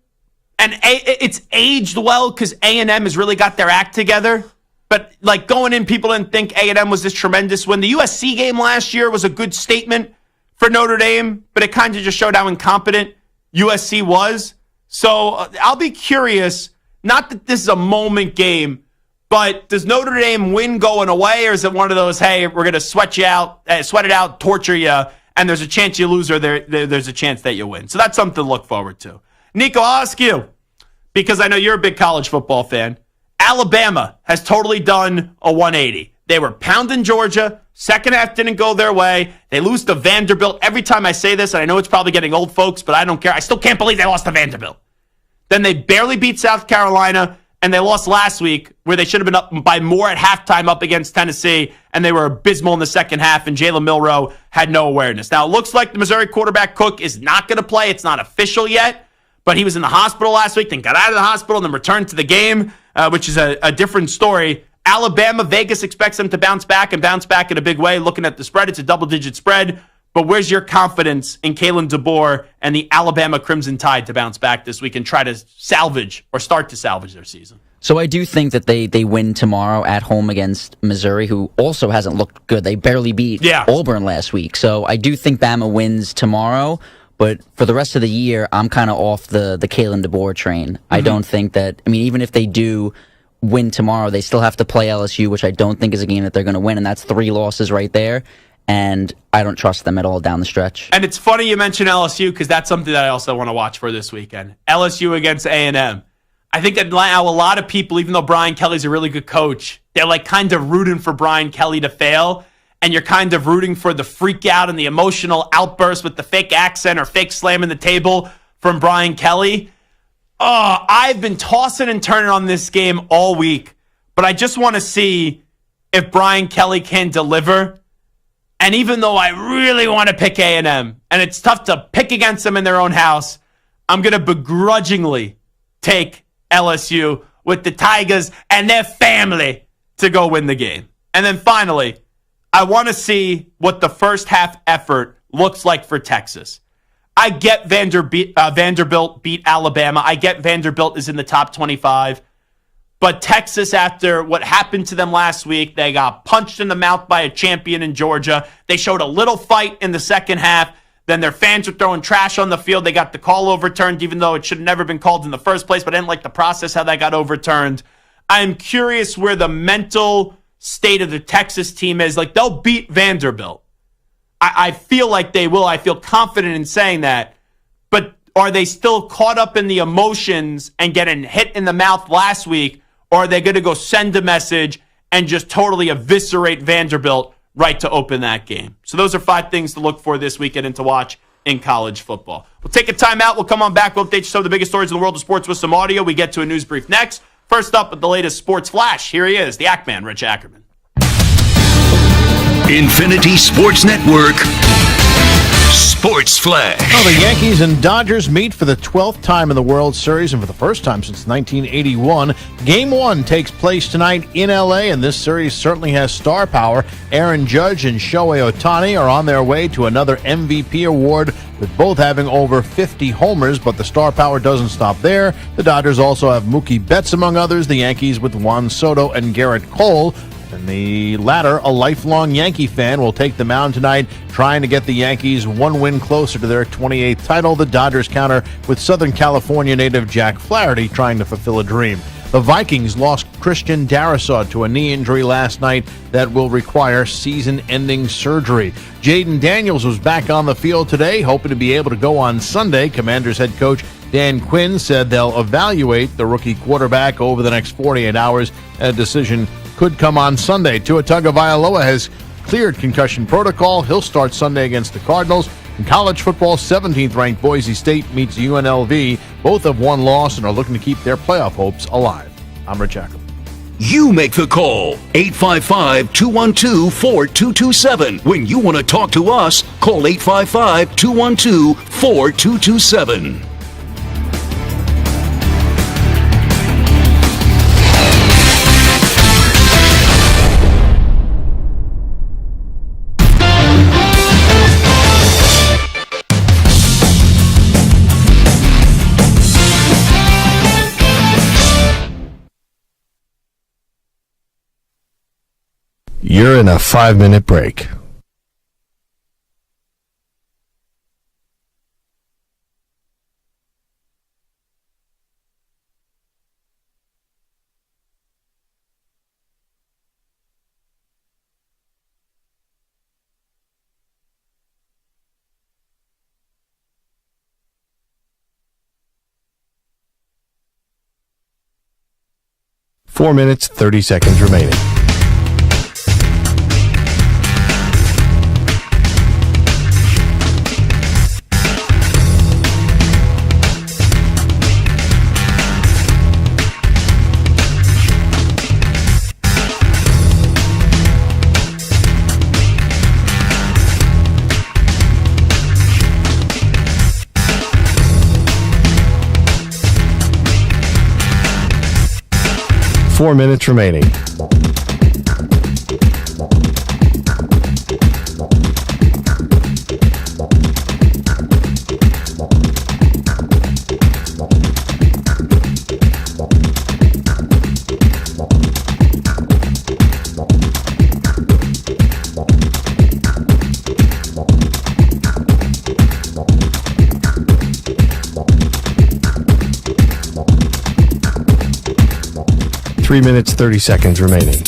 and it's aged well because A&M has really got their act together. But going in, people didn't think A&M was this tremendous win. The USC game last year was a good statement for Notre Dame, but it kind of just showed how incompetent USC was. So I'll be curious, not that this is a moment game, but does Notre Dame win going away, or is it one of those, hey, we're going to sweat it out, torture you, and there's a chance you lose or there's a chance that you win? So that's something to look forward to. Nico, I'll ask you, because I know you're a big college football fan. Alabama has totally done a 180. They were pounding Georgia. Second half didn't go their way. They lose to Vanderbilt. Every time I say this, and I know it's probably getting old, folks, but I don't care. I still can't believe they lost to Vanderbilt. Then they barely beat South Carolina, and they lost last week where they should have been up by more at halftime up against Tennessee, and they were abysmal in the second half, and Jalen Milroe had no awareness. Now, it looks like the Missouri quarterback Cook is not going to play. It's not official yet, but he was in the hospital last week, then got out of the hospital, and then returned to the game, which is a different story. Alabama, Vegas expects them to bounce back in a big way. Looking at the spread, it's a double-digit spread. But where's your confidence in Kalen DeBoer and the Alabama Crimson Tide to bounce back this week and try to start to salvage their season? So I do think that they win tomorrow at home against Missouri, who also hasn't looked good. They barely beat Auburn last week. So I do think Bama wins tomorrow. But for the rest of the year, I'm kind of off the Kalen DeBoer train. I don't think that, even if they do win tomorrow, they still have to play LSU, which I don't think is a game that they're going to win. And that's 3 losses right there. And I don't trust them at all down the stretch. And it's funny you mention LSU because that's something that I also want to watch for this weekend. LSU against A&M. I think that now a lot of people, even though Brian Kelly's a really good coach, they're kind of rooting for Brian Kelly to fail. And you're kind of rooting for the freak out and the emotional outburst with the fake accent or fake slamming the table from Brian Kelly. I've been tossing and turning on this game all week, but I just want to see if Brian Kelly can deliver. And even though I really want to pick A&M, and it's tough to pick against them in their own house, I'm going to begrudgingly take LSU with the Tigers and their family to go win the game. And then finally, I want to see what the first half effort looks like for Texas. I get Vanderbilt beat Alabama. I get Vanderbilt is in the top 25. But Texas, after what happened to them last week, they got punched in the mouth by a champion in Georgia. They showed a little fight in the second half. Then their fans were throwing trash on the field. They got the call overturned, even though it should have never been called in the first place. But I didn't like the process, how that got overturned. I'm curious where the mental state of the Texas team is. Like, they'll beat Vanderbilt. I feel like they will. I feel confident in saying that. But are they still caught up in the emotions and getting hit in the mouth last week? Or are they going to go send a message and just totally eviscerate Vanderbilt right to open that game? So those are 5 things to look for this weekend and to watch in college football. We'll take a timeout. We'll come on back. We'll update you some of the biggest stories in the world of sports with some audio. We get to a news brief next. First up with the latest sports flash. Here he is, the Ackman, Rich Ackerman. Infinity Sports Network Sports Flash. Well, the Yankees and Dodgers meet for the 12th time in the World Series, and for the first time since 1981. Game 1 takes place tonight in L.A., and this series certainly has star power. Aaron Judge and Shohei Ohtani are on their way to another MVP award, with both having over 50 homers, but the star power doesn't stop there. The Dodgers also have Mookie Betts, among others. The Yankees with Juan Soto and Garrett Cole. And the latter, a lifelong Yankee fan, will take the mound tonight, trying to get the Yankees one win closer to their 28th title. The Dodgers counter with Southern California native Jack Flaherty trying to fulfill a dream. The Vikings lost Christian Darrisaw to a knee injury last night that will require season-ending surgery. Jaden Daniels was back on the field today, hoping to be able to go on Sunday. Commanders head coach Dan Quinn said they'll evaluate the rookie quarterback over the next 48 hours. A decision could come on Sunday. Tua Tagovailoa has cleared concussion protocol. He'll start Sunday against the Cardinals. In college football, 17th-ranked Boise State meets UNLV. Both have one loss and are looking to keep their playoff hopes alive. I'm Rich Ackerman. You make the call. 855-212-4227. When you want to talk to us, call 855-212-4227. You're in a 5-minute break. Four minutes, 30 seconds remaining. Four minutes remaining. Three minutes, 30 seconds remaining.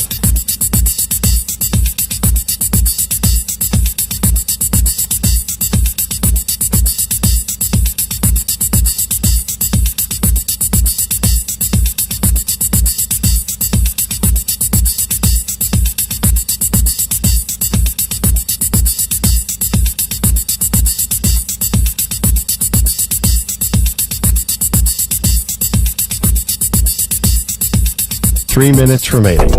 3 minutes remaining.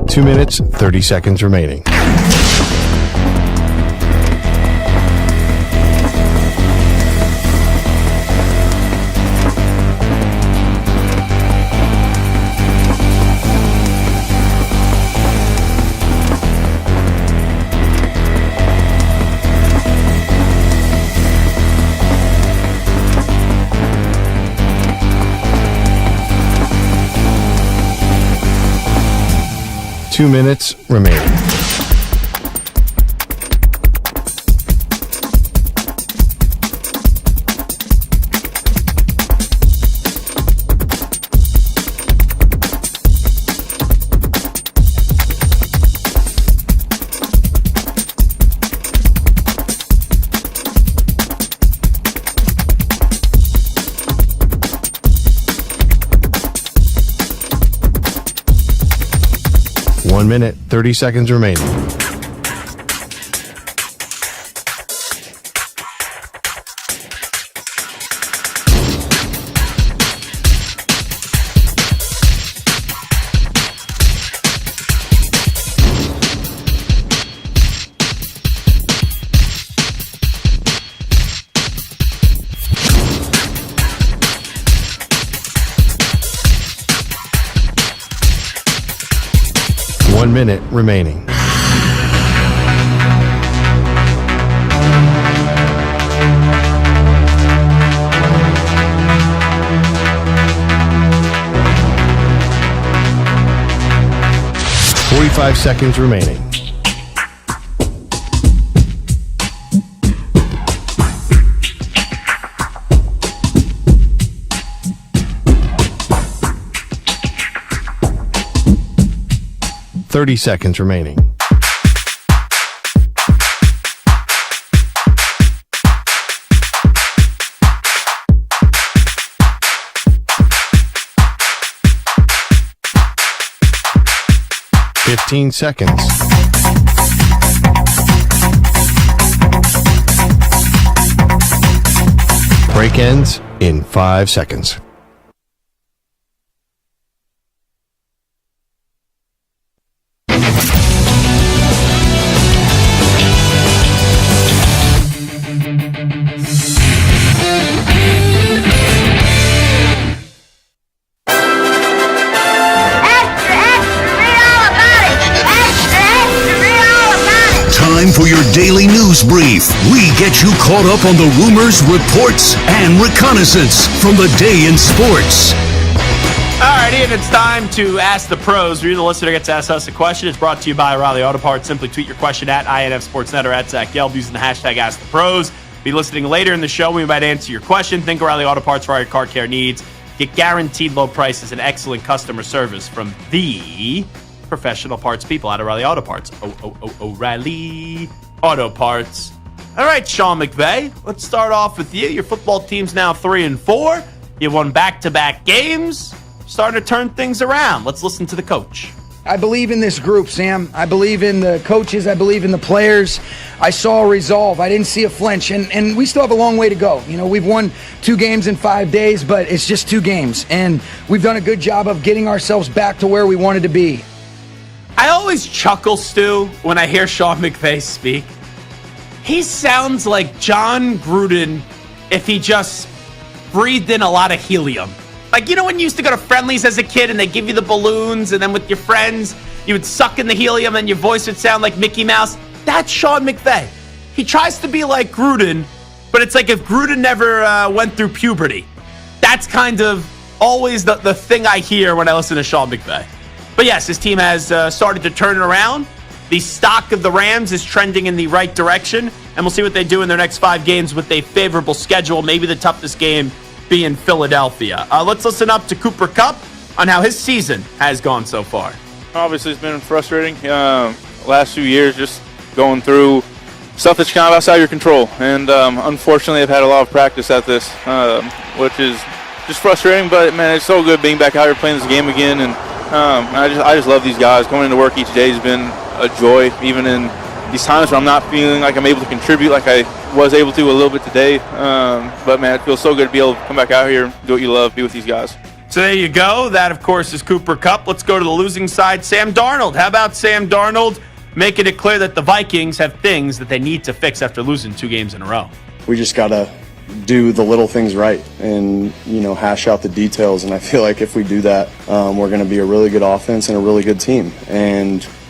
Two minutes, 30 seconds remaining. Two minutes remaining. One minute, 30 seconds remaining. One minute remaining. Five seconds remaining. Thirty seconds remaining. Fifteen seconds. Break ends in 5 seconds. Time for your daily news brief. We get you caught up on the rumors, reports, and reconnaissance from the day in sports. All right, Ian, it's time to Ask the Pros. Where you, the listener, gets to ask us a question. It's brought to you by O'Reilly Auto Parts. Simply tweet your question at INF Sportsnet or at Zach Gelb using the hashtag Ask the Pros. Be listening later in the show. We might answer your question. Think O'Reilly Auto Parts for all your car care needs. Get guaranteed low prices and excellent customer service from the professional parts people at O'Reilly Auto Parts. O'Reilly Auto Parts. All right, Sean McVay, let's start off with you. Your football team's now 3-4. You won back-to-back games. Starting to turn things around. Let's listen to the coach. I believe in this group, Sam. I believe in the coaches. I believe in the players. I saw a resolve. I didn't see a flinch. And we still have a long way to go. You know, we've won 2 games in 5 days, but it's just 2 games. And we've done a good job of getting ourselves back to where we wanted to be. I always chuckle, Stu, when I hear Sean McVay speak. He sounds like John Gruden if he just breathed in a lot of helium. Like, you know when you used to go to Friendlies as a kid and they give you the balloons and then with your friends, you would suck in the helium and your voice would sound like Mickey Mouse? That's Sean McVay. He tries to be like Gruden, but it's like if Gruden never went through puberty. That's kind of always the thing I hear when I listen to Sean McVay. But yes, his team has started to turn it around. The stock of the Rams is trending in the right direction, and we'll see what they do in their next 5 games with a favorable schedule, maybe the toughest game being Philadelphia. Let's listen up to Cooper Kupp on how his season has gone so far. Obviously, it's been frustrating. Last few years, just going through stuff that's kind of outside your control. And unfortunately, I've had a lot of practice at this, which is just frustrating. But, man, it's so good being back out here playing this game again. And I just love these guys. Coming into work each day has been a joy, even in these times where I'm not feeling like I'm able to contribute like I was able to a little bit today. But, man, it feels so good to be able to come back out here, do what you love, be with these guys. So there you go. That, of course, is Cooper Kupp. Let's go to the losing side. Sam Darnold. How about Sam Darnold making it clear that the Vikings have things that they need to fix after losing 2 games in a row? We just got to do the little things right and, hash out the details. And I feel like if we do that, we're going to be a really good offense and a really good team.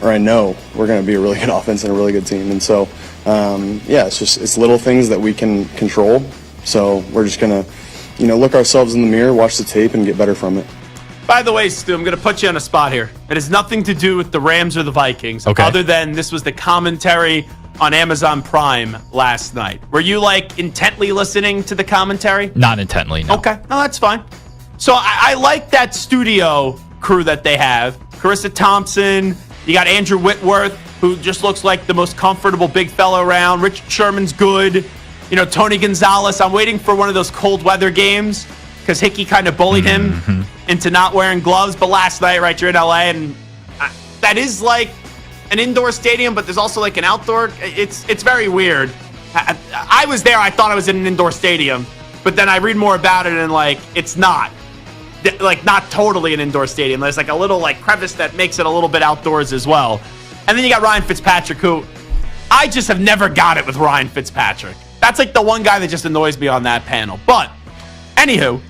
Or I know we're going to be a really good offense and a really good team. And so, it's little things that we can control. So we're just going to, look ourselves in the mirror, watch the tape, and get better from it. By the way, Stu, I'm going to put you on a spot here. It has nothing to do with the Rams or the Vikings, other than this was the commentary on Amazon Prime last night. Were you, intently listening to the commentary? Not intently, no. Okay, no, that's fine. So I like that studio crew that they have. Carissa Thompson, you got Andrew Whitworth, who just looks like the most comfortable big fella around. Richard Sherman's good. Tony Gonzalez. I'm waiting for one of those cold weather games because Hickey kind of bullied him into not wearing gloves. But last night, right, you're in LA, and that is like an indoor stadium, but there's also like an outdoor. It's very weird. I was there. I thought I was in an indoor stadium, but then I read more about it, and it's not. Not totally an indoor stadium. There's a little crevice that makes it a little bit outdoors as well. And then you got Ryan Fitzpatrick, who I just have never got it with Ryan Fitzpatrick. That's the one guy that just annoys me on that panel. But, anywho,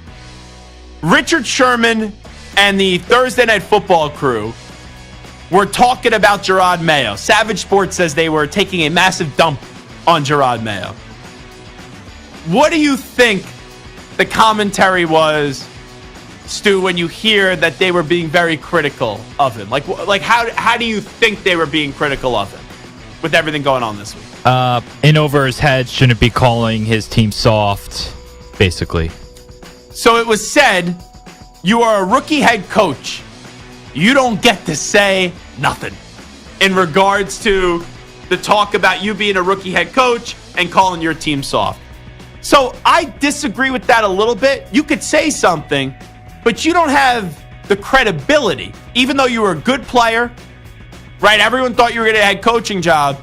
Richard Sherman and the Thursday Night Football crew were talking about Gerard Mayo. Savage Sports says they were taking a massive dump on Gerard Mayo. What do you think the commentary was, Stu, when you hear that they were being very critical of him? How do you think they were being critical of him with everything going on this week? In over his head, shouldn't be calling his team soft, basically. So it was said, you are a rookie head coach. You don't get to say nothing in regards to the talk about you being a rookie head coach and calling your team soft. So I disagree with that a little bit. You could say something, but you don't have the credibility. Even though you were a good player, right? Everyone thought you were going to get a head coaching job.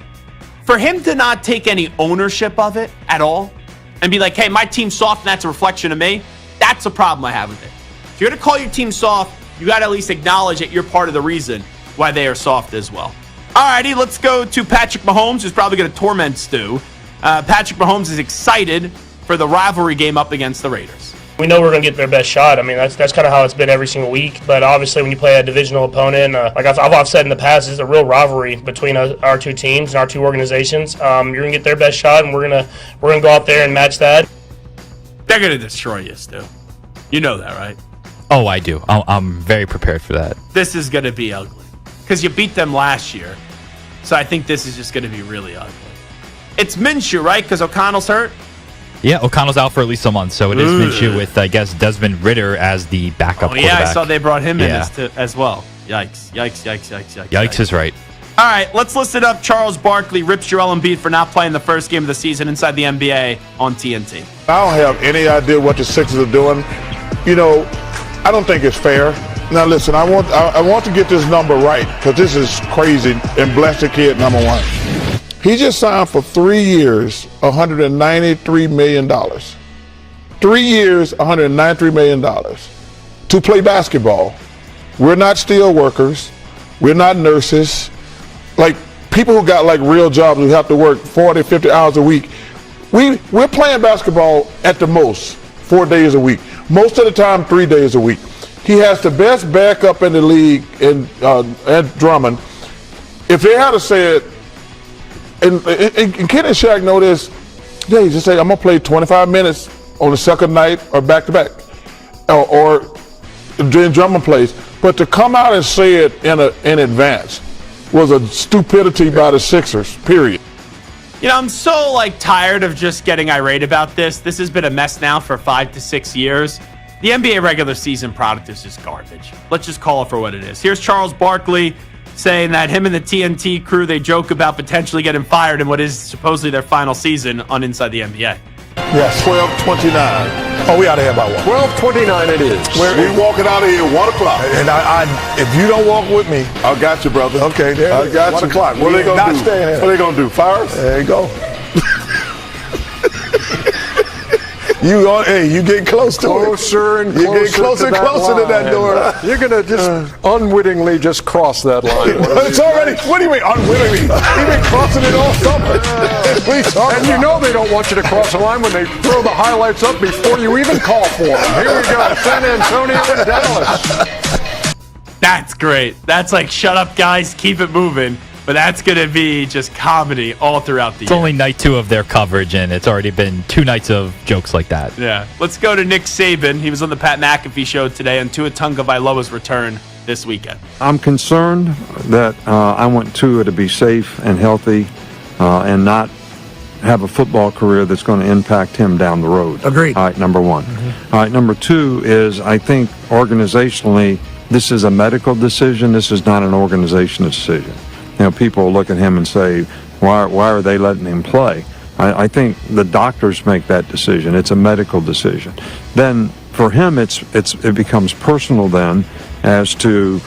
For him to not take any ownership of it at all and be like, hey, my team's soft and that's a reflection of me, that's a problem I have with it. If you're going to call your team soft, you got to at least acknowledge that you're part of the reason why they are soft as well. All righty, let's go to Patrick Mahomes, who's probably going to torment Stu. Patrick Mahomes is excited for the rivalry game up against the Raiders. We know we're going to get their best shot. I mean, that's kind of how it's been every single week. But obviously, when you play a divisional opponent, like I've said in the past, it's a real rivalry between our two teams and our two organizations. You're going to get their best shot, and we're gonna go out there and match that. They're going to destroy you, Stu. You know that, right? Oh, I do. I'm very prepared for that. This is going to be ugly because you beat them last year. So I think this is just going to be really ugly. It's Minshew, right? Because O'Connell's hurt? Yeah, O'Connell's out for at least a month, so it is Minshew with, I guess, Desmond Ritter as the backup quarterback. Yeah, I saw they brought him in as well. Yikes. Yikes is right. All right, let's listen up. Charles Barkley rips Joel Embiid for not playing the first game of the season inside the NBA on TNT. I don't have any idea what the Sixers are doing. I don't think it's fair. Now, listen, I want to get this number right because this is crazy, and bless the kid, number one. He just signed for 3 years, $193 million. 3 years, $193 million to play basketball. We're not steel workers. We're not nurses. Like people who got real jobs who have to work 40, 50 hours a week. We're playing basketball at the most 4 days a week. Most of the time, 3 days a week. He has the best backup in the league in Drummond. If they had to say it, and Ken and Shaq know this, they just say, I'm going to play 25 minutes on the second night or back-to-back. Or during Drummond plays. But to come out and say it in advance was a stupidity by the Sixers, period. I'm so tired of just getting irate about this. This has been a mess now for 5 to 6 years. the NBA regular season product is just garbage. Let's just call it for what it is. Here's Charles Barkley saying that him and the TNT crew, they joke about potentially getting fired in what is supposedly their final season on Inside the NBA. Yes, 12:29. Oh, we out of here by what? 12:29 it is. We walking out of here at 1 o'clock. And if you don't walk with me, I got you, brother. Okay, there I got 1 you. o'clock. What are they gonna do? What are they gonna do? Fire us? There you go. You get close to closer it. and closer. You get closer and closer to that door. You're gonna just unwittingly just cross that line. It's already. What do you mean unwittingly? You've been crossing it all summer. And you know they don't want you to cross the line when they throw the highlights up before you even call for them. Here we go, San Antonio and Dallas. That's great. That's like, shut up, guys, keep it moving. But that's going to be just comedy all throughout the year. It's only night 2 of their coverage, and it's already been 2 nights of jokes like that. Yeah. Let's go to Nick Saban. He was on the Pat McAfee show today on Tua Tagovailoa's return this weekend. I'm concerned that I want Tua to be safe and healthy and not have a football career that's going to impact him down the road. Agreed. All right, number one. All right, number 2 is I think organizationally this is a medical decision. This is not an organizational decision. You know, people look at him and say, why are they letting him play? I think the doctors make that decision. It's a medical decision. Then for him, it becomes personal then as to,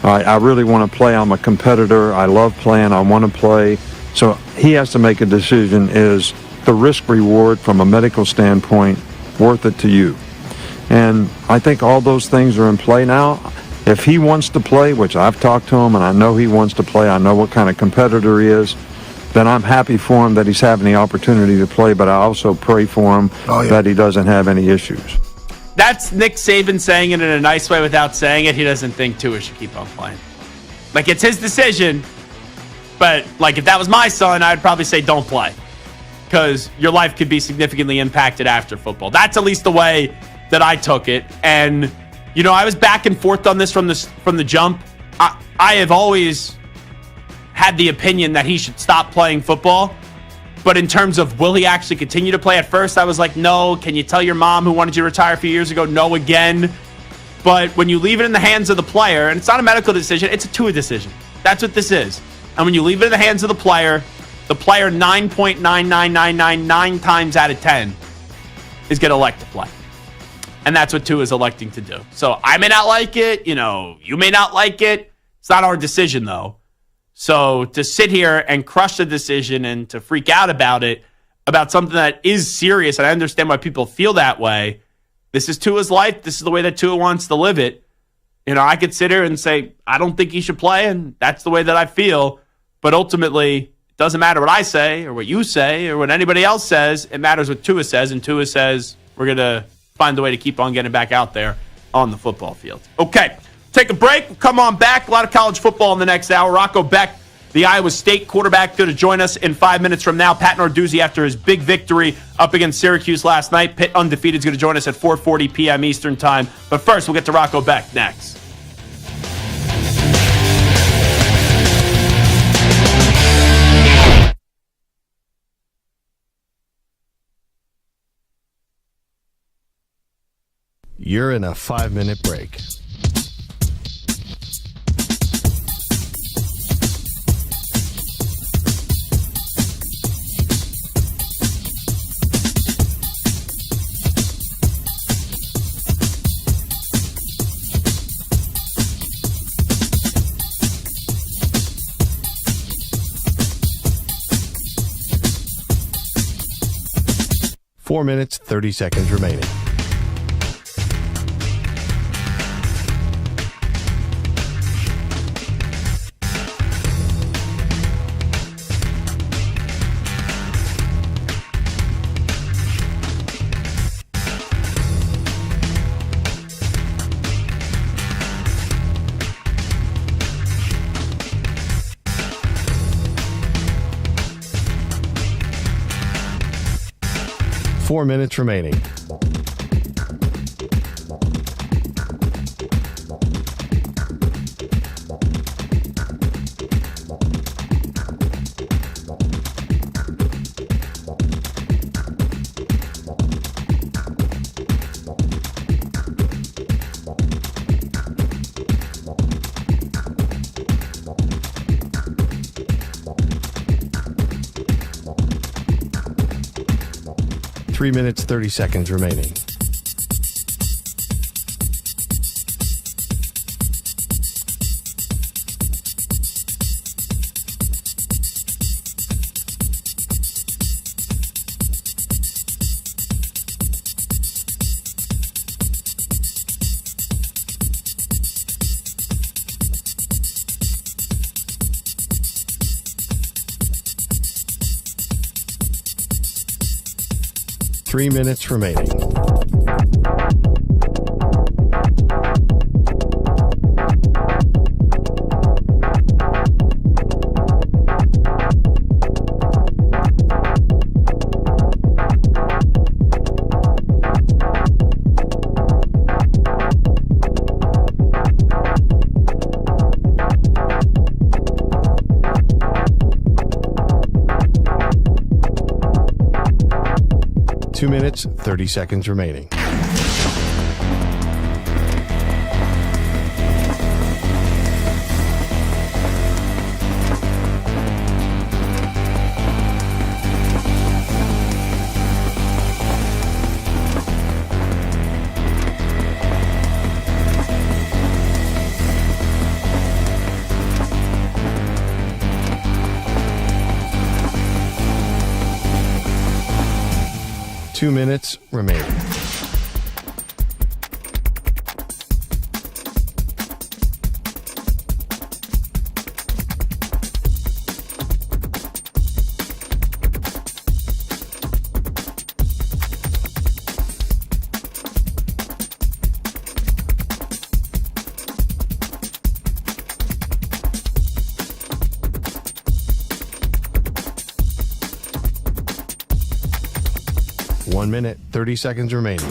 I really want to play. I'm a competitor. I love playing. I want to play. So he has to make a decision. Is the risk reward from a medical standpoint worth it to you? And I think all those things are in play now. If he wants to play, which I've talked to him and I know he wants to play, I know what kind of competitor he is, then I'm happy for him that he's having the opportunity to play, but I also pray for him that he doesn't have any issues. That's Nick Saban saying it in a nice way without saying it. He doesn't think Tua should keep on playing. Like, it's his decision, but like if that was my son, I'd probably say don't play because your life could be significantly impacted after football. That's at least the way that I took it. And you know, I was back and forth on this from the jump. I have always had the opinion that he should stop playing football. But in terms of will he actually continue to play, at first I was like, no. Can you tell your mom who wanted you to retire a few years ago? No again. But when you leave it in the hands of the player, and it's not a medical decision, it's a Tua decision. That's what this is. And when you leave it in the hands of the player 9.99999 times out of 10 is going to elect to play. And that's what Tua is electing to do. So I may not like it. You know, you may not like it. It's not our decision, though. So to sit here and crush the decision and to freak out about it, about something that is serious, and I understand why people feel that way, this is Tua's life. This is the way that Tua wants to live it. You know, I could sit here and say, I don't think he should play, and that's the way that I feel. But ultimately, it doesn't matter what I say or what you say or what anybody else says. It matters what Tua says, and Tua says we're going to find a way to keep on getting back out there on the football field. Okay, take a break. We'll come on back. A lot of college football in the next hour. Rocco Becht, the Iowa State quarterback, going to join us in 5 minutes from now. Pat Narduzzi, after his big victory up against Syracuse last night. Pitt undefeated, is going to join us at 4:40 p.m. Eastern time. But first, we'll get to Rocco Becht next. You're in a 5-minute break. Four minutes, 30 seconds remaining. Four minutes remaining. 3 minutes, 30 seconds remaining. Three minutes remaining. Two minutes, 30 seconds remaining. Two minutes remaining. One minute, 30 seconds remaining.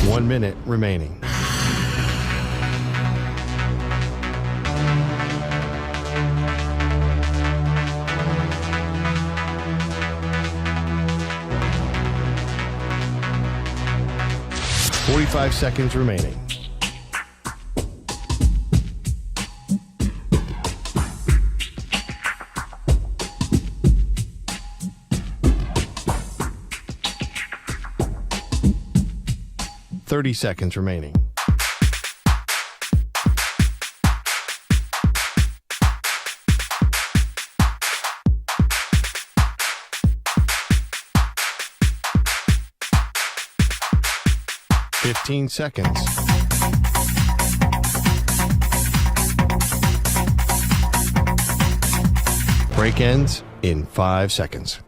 One minute remaining. Forty-five seconds remaining. Thirty seconds remaining. Fifteen seconds. Break ends in 5 seconds.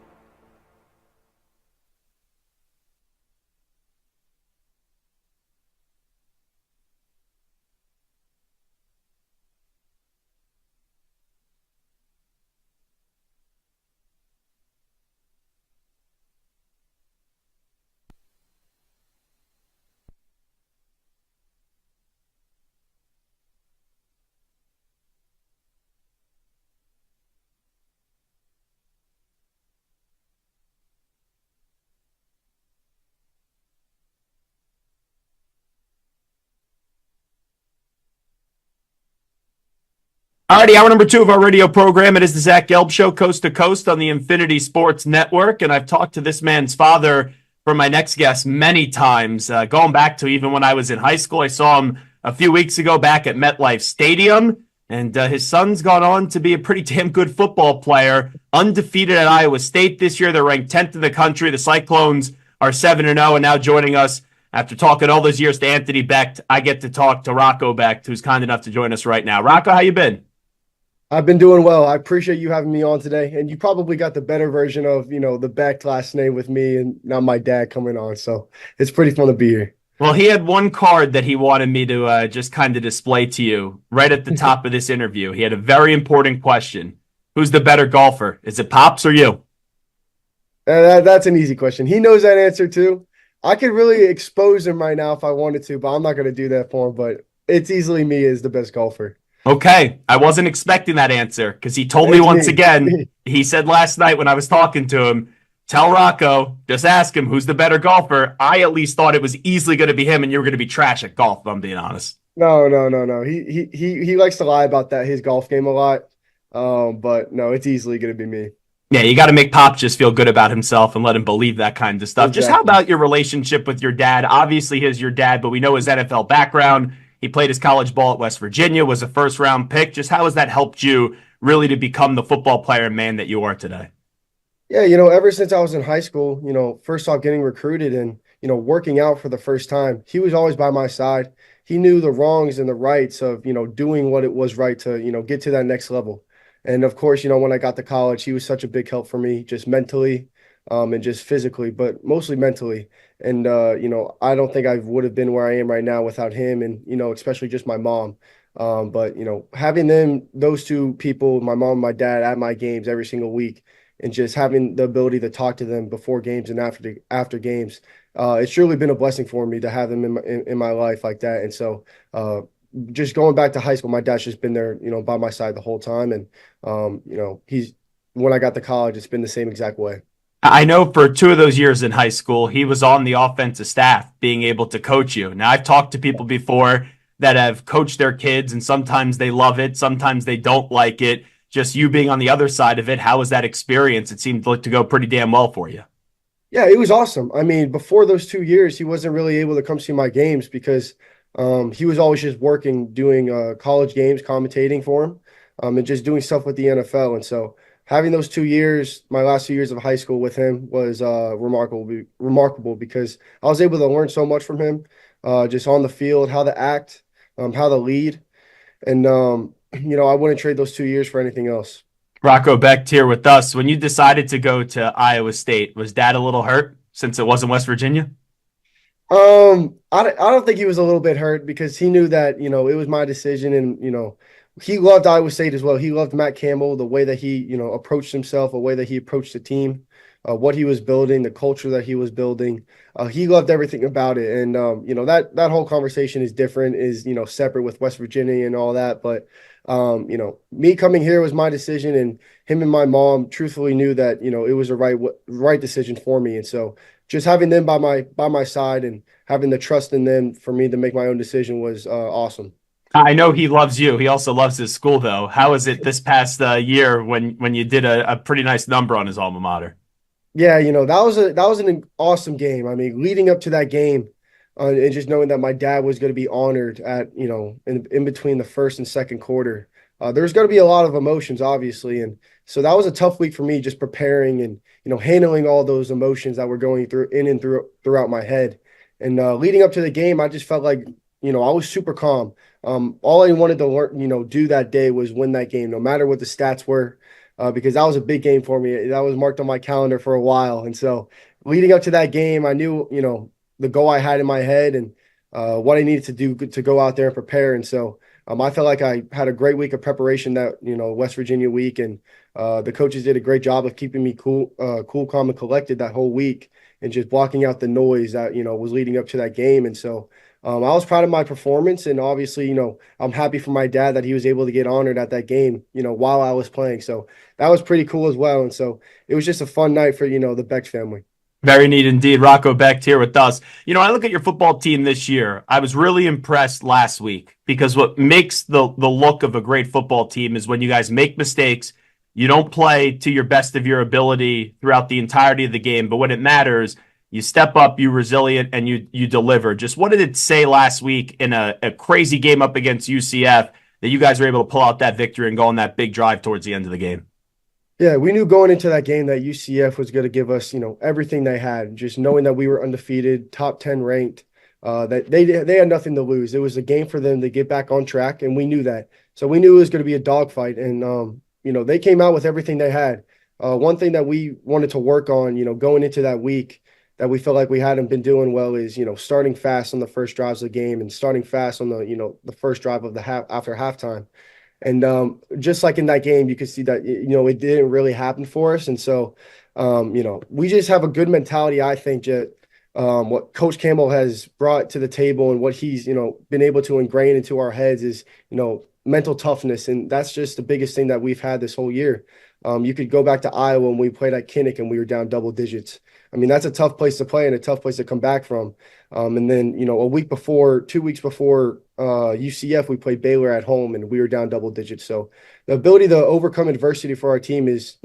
Alrighty, hour number 2 of our radio program. It is the Zach Gelb Show, coast to coast on the Infinity Sports Network. And I've talked to this man's father for my next guest many times, going back to even when I was in high school. I saw him a few weeks ago back at MetLife Stadium. And his son's gone on to be a pretty damn good football player, undefeated at Iowa State this year. They're ranked 10th in the country. The Cyclones are 7-0, and now joining us after talking all those years to Anthony Becht, I get to talk to Rocco Becht, who's kind enough to join us right now. Rocco, how you been? I've been doing well. I appreciate you having me on today. And you probably got the better version of, the Becht last name with me and now my dad coming on. So it's pretty fun to be here. Well, he had one card that he wanted me to just kind of display to you right at the top of this interview. He had a very important question. Who's the better golfer? Is it Pops or you? That's an easy question. He knows that answer too. I could really expose him right now if I wanted to, but I'm not going to do that for him. But it's easily me as the best golfer. Okay, I wasn't expecting that answer because he told me It's once me. again, he said last night when I was talking to him, tell Rocco, just ask him who's the better golfer. I at least thought it was easily going to be him and you were going to be trash at golf, if I'm being honest. No. He likes to lie about that, his golf game a lot. But no, it's easily going to be me. Yeah, you got to make Pop just feel good about himself and let him believe that kind of stuff. Just how about your relationship with your dad? Obviously, he's your dad, but we know his NFL background. He played his college ball at West Virginia, was a first-round pick. Just how has that helped you really to become the football player and man that you are today? Yeah, ever since I was in high school, first off getting recruited and, working out for the first time, he was always by my side. He knew the wrongs and the rights of, doing what it was right to, get to that next level. And of course, when I got to college, he was such a big help for me, just mentally, and just physically, but mostly mentally. And, I don't think I would have been where I am right now without him and, especially just my mom. But, having those two people, my mom and my dad at my games every single week and just having the ability to talk to them before games and after games, it's truly been a blessing for me to have them in my life like that. And so, just going back to high school, my dad's just been there, by my side the whole time. And, when I got to college, it's been the same exact way. I know for 2 of those years in high school, he was on the offensive staff being able to coach you. Now, I've talked to people before that have coached their kids, and sometimes they love it, sometimes they don't like it. Just you being on the other side of it, how was that experience? It seemed to go pretty damn well for you. Yeah, it was awesome. I mean, before those 2 years, he wasn't really able to come see my games because he was always just working, doing college games, commentating for him, and just doing stuff with the NFL. And so having those 2 years, my last 2 years of high school with him was remarkable because I was able to learn so much from him, just on the field, how to act, how to lead. And, I wouldn't trade those 2 years for anything else. Rocco Becht here with us. When you decided to go to Iowa State, was Dad a little hurt since it wasn't West Virginia? I don't think he was a little bit hurt because he knew that, it was my decision and, he loved Iowa State as well. He loved Matt Campbell, the way that he, approached himself, the way that he approached the team, what he was building, the culture that he was building. He loved everything about it. And, that whole conversation is different, is, separate with West Virginia and all that. But, me coming here was my decision, and him and my mom truthfully knew that, it was the right decision for me. And so just having them by my side and having the trust in them for me to make my own decision was awesome. I know he loves you. He also loves his school, though. How was it this past year when you did a pretty nice number on his alma mater? Yeah, that was an awesome game. I mean, leading up to that game, and just knowing that my dad was going to be honored at in between the first and second quarter, there's going to be a lot of emotions, obviously, and so that was a tough week for me, just preparing and handling all those emotions that were going throughout my head. And leading up to the game, I just felt like I was super calm. All I wanted to learn, do that day was win that game, no matter what the stats were, because that was a big game for me. That was marked on my calendar for a while. And so leading up to that game, I knew, the goal I had in my head and what I needed to do to go out there and prepare. And so I felt like I had a great week of preparation that, West Virginia week. And the coaches did a great job of keeping me cool, calm, and collected that whole week and just blocking out the noise that, was leading up to that game. And so I was proud of my performance, and obviously, I'm happy for my dad that he was able to get honored at that game, while I was playing. So that was pretty cool as well. And so it was just a fun night for, the Becht family. Very neat indeed. Rocco Becht here with us. I look at your football team this year. I was really impressed last week because what makes the look of a great football team is when you guys make mistakes, you don't play to your best of your ability throughout the entirety of the game, but when it matters, you step up, you're resilient, and you deliver. Just what did it say last week in a crazy game up against UCF that you guys were able to pull out that victory and go on that big drive towards the end of the game? Yeah, we knew going into that game that UCF was going to give us, everything they had. Just knowing that we were undefeated, top 10 ranked, that they had nothing to lose. It was a game for them to get back on track, and we knew that. So we knew it was going to be a dogfight, and they came out with everything they had. One thing that we wanted to work on, going into that week that we felt like we hadn't been doing well is, starting fast on the first drives of the game and starting fast on the, the first drive of the after halftime. And just like in that game, you could see that, it didn't really happen for us. And so, we just have a good mentality, I think, what Coach Campbell has brought to the table and what he's, been able to ingrain into our heads is, mental toughness. And that's just the biggest thing that we've had this whole year. You could go back to Iowa when we played at Kinnick and we were down double digits. I mean, that's a tough place to play and a tough place to come back from. And then, 2 weeks before UCF, we played Baylor at home and we were down double digits. So the ability to overcome adversity for our team is,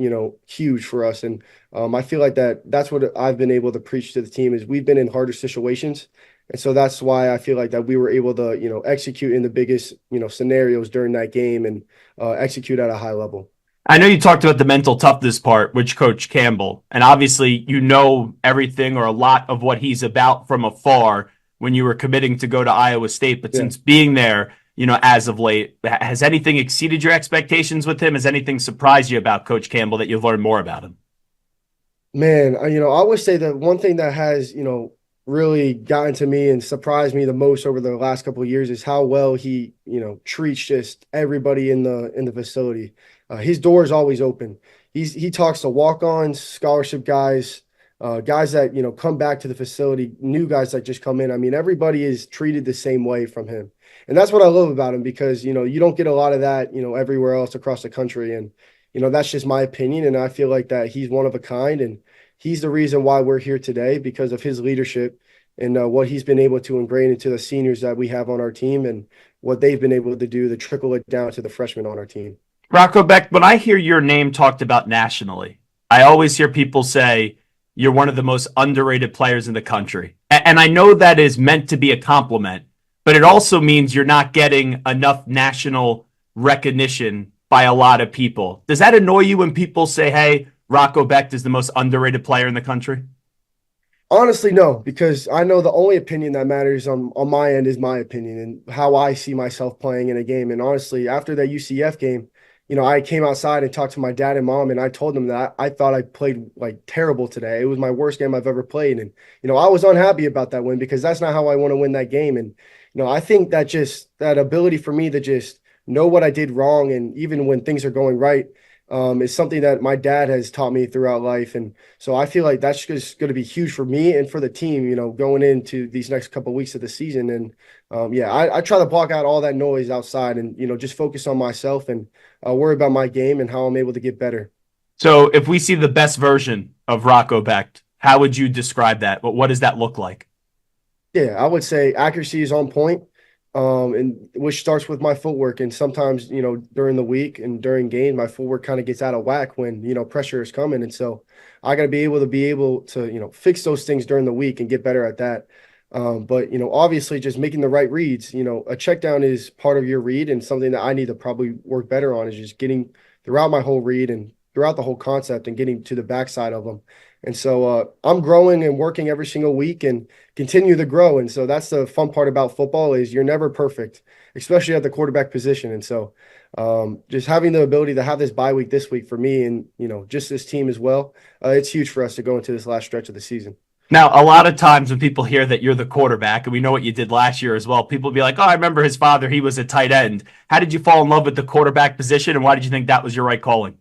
huge for us. And I feel like that's what I've been able to preach to the team is we've been in harder situations. And so that's why I feel like that we were able to, execute in the biggest, scenarios during that game and execute at a high level. I know you talked about the mental toughness part, which Coach Campbell, and obviously you know everything or a lot of what he's about from afar when you were committing to go to Iowa State. But since being there, as of late, has anything exceeded your expectations with him? Has anything surprised you about Coach Campbell that you've learned more about him? Man, I would say that one thing that has, really gotten to me and surprised me the most over the last couple of years is how well he, treats just everybody in the facility. His door is always open. He talks to walk-ons, scholarship guys, guys that, come back to the facility, new guys that just come in. I mean, everybody is treated the same way from him. And that's what I love about him because, you don't get a lot of that, everywhere else across the country. And, that's just my opinion. And I feel like that he's one of a kind. And he's the reason why we're here today because of his leadership and what he's been able to ingrain into the seniors that we have on our team and what they've been able to do to trickle it down to the freshmen on our team. Rocco Becht, when I hear your name talked about nationally, I always hear people say you're one of the most underrated players in the country. And I know that is meant to be a compliment, but it also means you're not getting enough national recognition by a lot of people. Does that annoy you when people say, hey, Rocco Becht is the most underrated player in the country? Honestly, no, because I know the only opinion that matters on my end is my opinion and how I see myself playing in a game. And honestly, after that UCF game, I came outside and talked to my dad and mom, and I told them that I thought I played like terrible today. It was my worst game I've ever played. And, I was unhappy about that win because that's not how I want to win that game. And, I think that just that ability for me to just know what I did wrong and even when things are going right, is something that my dad has taught me throughout life. And so I feel like that's just going to be huge for me and for the team, going into these next couple of weeks of the season. And I try to block out all that noise outside and, just focus on myself and worry about my game and how I'm able to get better. So if we see the best version of Rocco Becht, how would you describe that? What does that look like? Yeah, I would say accuracy is on point. And which starts with my footwork. And sometimes, during the week and during games, my footwork kind of gets out of whack when, pressure is coming. And so I got to be able to, fix those things during the week and get better at that. But, obviously just making the right reads, a check down is part of your read and something that I need to probably work better on is just getting throughout my whole read and throughout the whole concept and getting to the backside of them. And so I'm growing and working every single week and continue to grow. And so that's the fun part about football is you're never perfect, especially at the quarterback position. And so just having the ability to have this bye week this week for me and, just this team as well, it's huge for us to go into this last stretch of the season. Now, a lot of times when people hear that you're the quarterback, and we know what you did last year as well, people be like, oh, I remember his father, he was a tight end. How did you fall in love with the quarterback position, and why did you think that was your right calling?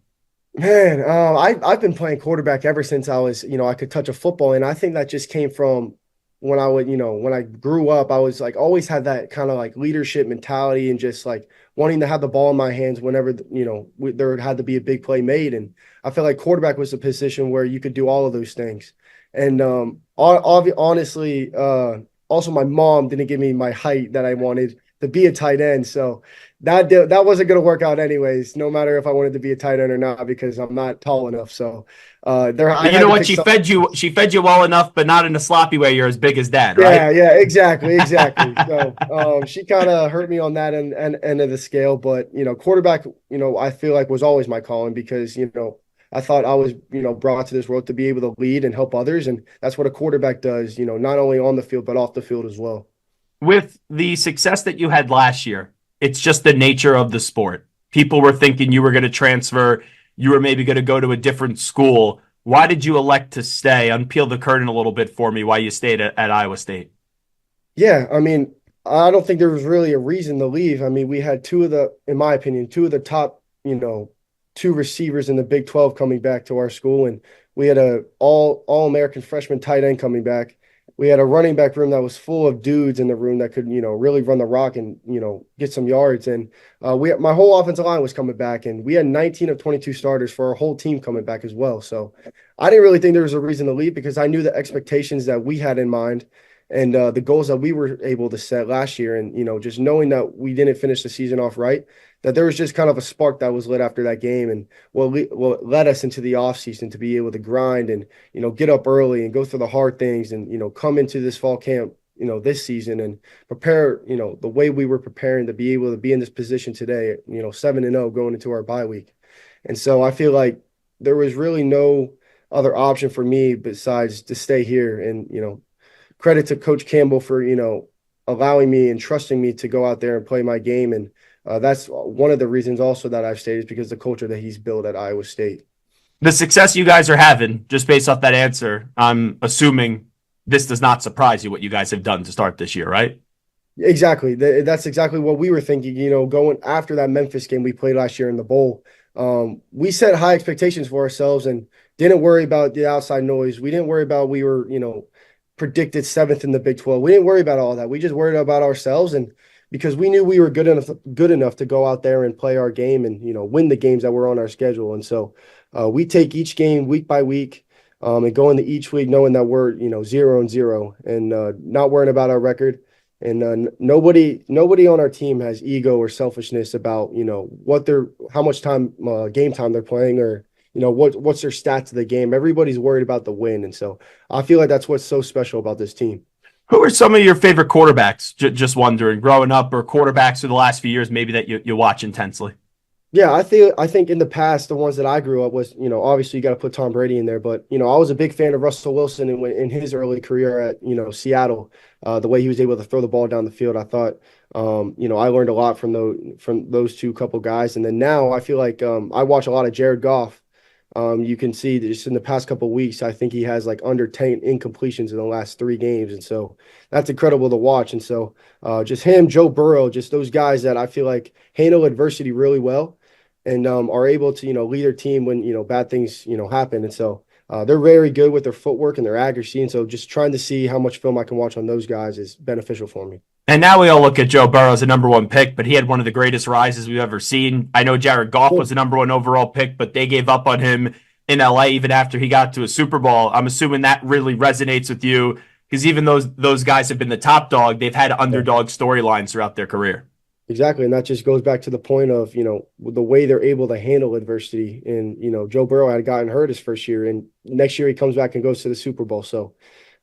Man, I've been playing quarterback ever since I was, I could touch a football. And I think that just came from when I would, when I grew up, I was like, always had that kind of like leadership mentality and just like wanting to have the ball in my hands whenever, there had to be a big play made. And I feel like quarterback was a position where you could do all of those things. And honestly, also my mom didn't give me my height that I wanted to be a tight end. So that wasn't going to work out anyways, no matter if I wanted to be a tight end or not, because I'm not tall enough. So she fed you well enough, but not in a sloppy way. You're as big as dad, right? Yeah, exactly. So she kind of hurt me on that end of the scale. But, quarterback, I feel like was always my calling because, I thought I was, brought to this world to be able to lead and help others. And that's what a quarterback does, not only on the field, but off the field as well. With the success that you had last year, it's just the nature of the sport. People were thinking you were going to transfer. You were maybe going to go to a different school. Why did you elect to stay? Unpeel the curtain a little bit for me why you stayed at Iowa State. Yeah, I mean, I don't think there was really a reason to leave. I mean, we had in my opinion, two of the top, two receivers in the Big 12 coming back to our school. And we had a all-American freshman tight end coming back. we had a running back room that was full of dudes in the room that could, really run the rock and, get some yards. And my whole offensive line was coming back, and we had 19 of 22 starters for our whole team coming back as well. So I didn't really think there was a reason to leave because I knew the expectations that we had in mind and the goals that we were able to set last year. And, just knowing that we didn't finish the season off right, that there was just kind of a spark that was lit after that game, and what led us into the offseason to be able to grind and, get up early and go through the hard things and, come into this fall camp, this season and prepare, the way we were preparing to be able to be in this position today, 7-0 going into our bye week. And so I feel like there was really no other option for me besides to stay here. And, credit to Coach Campbell for, allowing me and trusting me to go out there and play my game. And that's one of the reasons also that I've stayed is because the culture that he's built at Iowa State. The success you guys are having, just based off that answer, I'm assuming this does not surprise you what you guys have done to start this year, right? Exactly. That's exactly what we were thinking, going after that Memphis game we played last year in the bowl. We set high expectations for ourselves and didn't worry about the outside noise. We didn't worry about we were, predicted 7th in the Big 12. We didn't worry about all that. We just worried about ourselves, and because we knew we were good enough to go out there and play our game and, win the games that were on our schedule. And so we take each game week by week and go into each week knowing that we're, 0-0 and not worrying about our record. And nobody on our team has ego or selfishness about, how much time, game time they're playing or, what's their stats of the game. Everybody's worried about the win. And so I feel like that's what's so special about this team. Who are some of your favorite quarterbacks? Just wondering, growing up, or quarterbacks for the last few years, maybe that you watch intensely. Yeah, I think in the past, the ones that I grew up was, obviously you got to put Tom Brady in there, but, I was a big fan of Russell Wilson in his early career at, Seattle, the way he was able to throw the ball down the field. I thought, I learned a lot from those two couple guys. And then now I feel like I watch a lot of Jared Goff. You can see that just in the past couple of weeks, I think he has like under 10 incompletions in the last 3 games. And so that's incredible to watch. And so just him, Joe Burrow, just those guys that I feel like handle adversity really well and are able to, lead their team when, bad things, happen. And so they're very good with their footwork and their accuracy. And so just trying to see how much film I can watch on those guys is beneficial for me. And now we all look at Joe Burrow as a number 1 pick, but he had one of the greatest rises we've ever seen. I know Jared Goff was the number 1 overall pick, but they gave up on him in LA even after he got to a Super Bowl. I'm assuming that really resonates with you because even those guys have been the top dog. They've had underdog storylines throughout their career. Exactly. And that just goes back to the point of, the way they're able to handle adversity. And, Joe Burrow had gotten hurt his first year, and next year he comes back and goes to the Super Bowl. So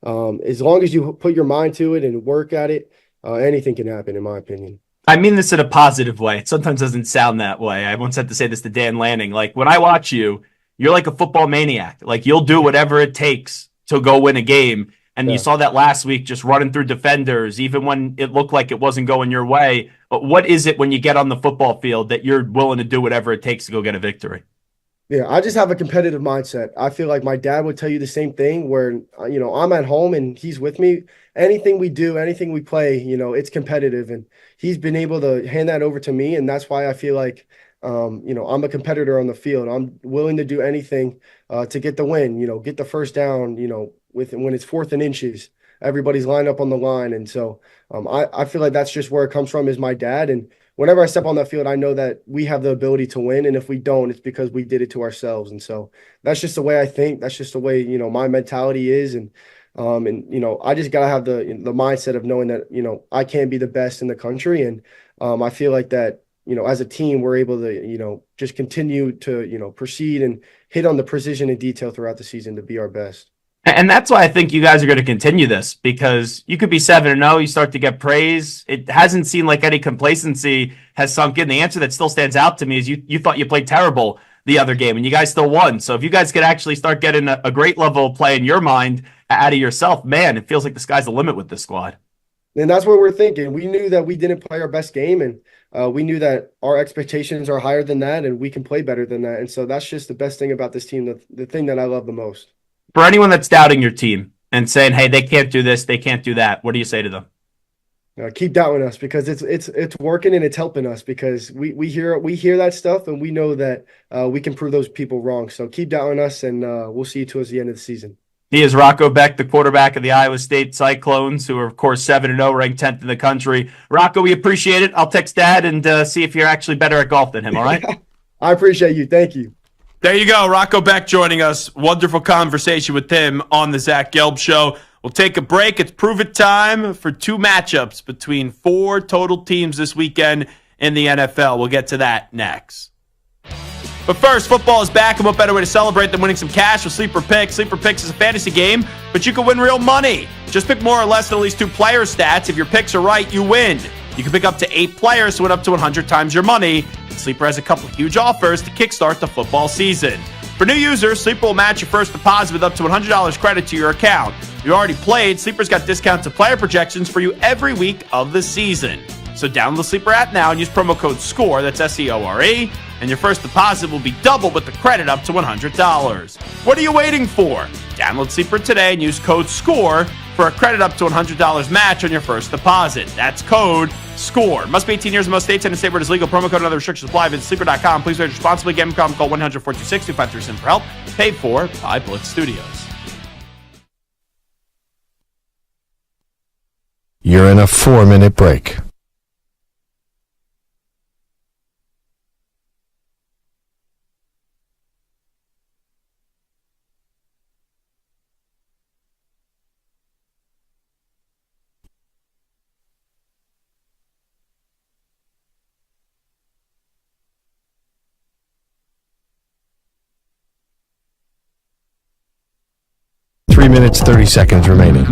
as long as you put your mind to it and work at it, anything can happen, in my opinion. I mean this in a positive way. It sometimes doesn't sound that way. I once had to say this to Dan Lanning. Like, when I watch you, you're like a football maniac. Like, you'll do whatever it takes to go win a game. And you saw that last week, just running through defenders, even when it looked like it wasn't going your way. But what is it when you get on the football field that you're willing to do whatever it takes to go get a victory? Yeah, I just have a competitive mindset. I feel like my dad would tell you the same thing where, I'm at home and he's with me. Anything we do, anything we play, it's competitive. And he's been able to hand that over to me. And that's why I feel like, I'm a competitor on the field. I'm willing to do anything to get the win, get the first down, when it's 4th and inches, everybody's lined up on the line. And so I feel like that's just where it comes from is my dad. And whenever I step on that field, I know that we have the ability to win. And if we don't, it's because we did it to ourselves. And so that's just the way I think. That's just the way, my mentality is. And I just got to have the mindset of knowing that, I can be the best in the country. And I feel like that, as a team, we're able to, just continue to, proceed and hit on the precision and detail throughout the season to be our best. And that's why I think you guys are going to continue this, because you could be 7-0, you start to get praise. It hasn't seemed like any complacency has sunk in. The answer that still stands out to me is you thought you played terrible the other game, and you guys still won. So if you guys could actually start getting a great level of play in your mind out of yourself, man, it feels like the sky's the limit with this squad. And that's what we're thinking. We knew that we didn't play our best game, and we knew that our expectations are higher than that, and we can play better than that. And so that's just the best thing about this team, the thing that I love the most. For anyone that's doubting your team and saying, hey, they can't do this, they can't do that, what do you say to them? Keep doubting us, because it's working and it's helping us, because we hear that stuff and we know that we can prove those people wrong. So keep doubting us, and we'll see you towards the end of the season. He is Rocco Becht, the quarterback of the Iowa State Cyclones, who are, of course, 7-0, ranked 10th in the country. Rocco, we appreciate it. I'll text Dad and see if you're actually better at golf than him, all right? I appreciate you. Thank you. There you go. Rocco Becht joining us. Wonderful conversation with him on the Zach Gelb Show. We'll take a break. It's prove it time for 2 matchups between 4 total teams this weekend in the NFL. We'll get to that next. But first, football is back, and what better way to celebrate than winning some cash with Sleeper Picks? Sleeper Picks is a fantasy game, but you can win real money. Just pick more or less than at least 2 player stats. If your picks are right, you win. You can pick up to 8 players to win up to 100 times your money. And Sleeper has a couple huge offers to kickstart the football season. For new users, Sleeper will match your first deposit with up to $100 credit to your account. If you already played, Sleeper's got discounts to player projections for you every week of the season. So download the Sleeper app now and use promo code SCORE, that's SCORE, and your first deposit will be doubled with the credit up to $100. What are you waiting for? Download Sleeper today and use code SCORE for a credit up to $100 match on your first deposit. That's code SCORE. Must be 18 years in most states and a state where it is legal. Promo code and other restrictions apply. Visit sleeper.com. Please rate responsibly. Game call 1-426-253-SIM for help. Paid for by Blitz Studios. You're in a 4-minute break. Three minutes, 30 seconds remaining.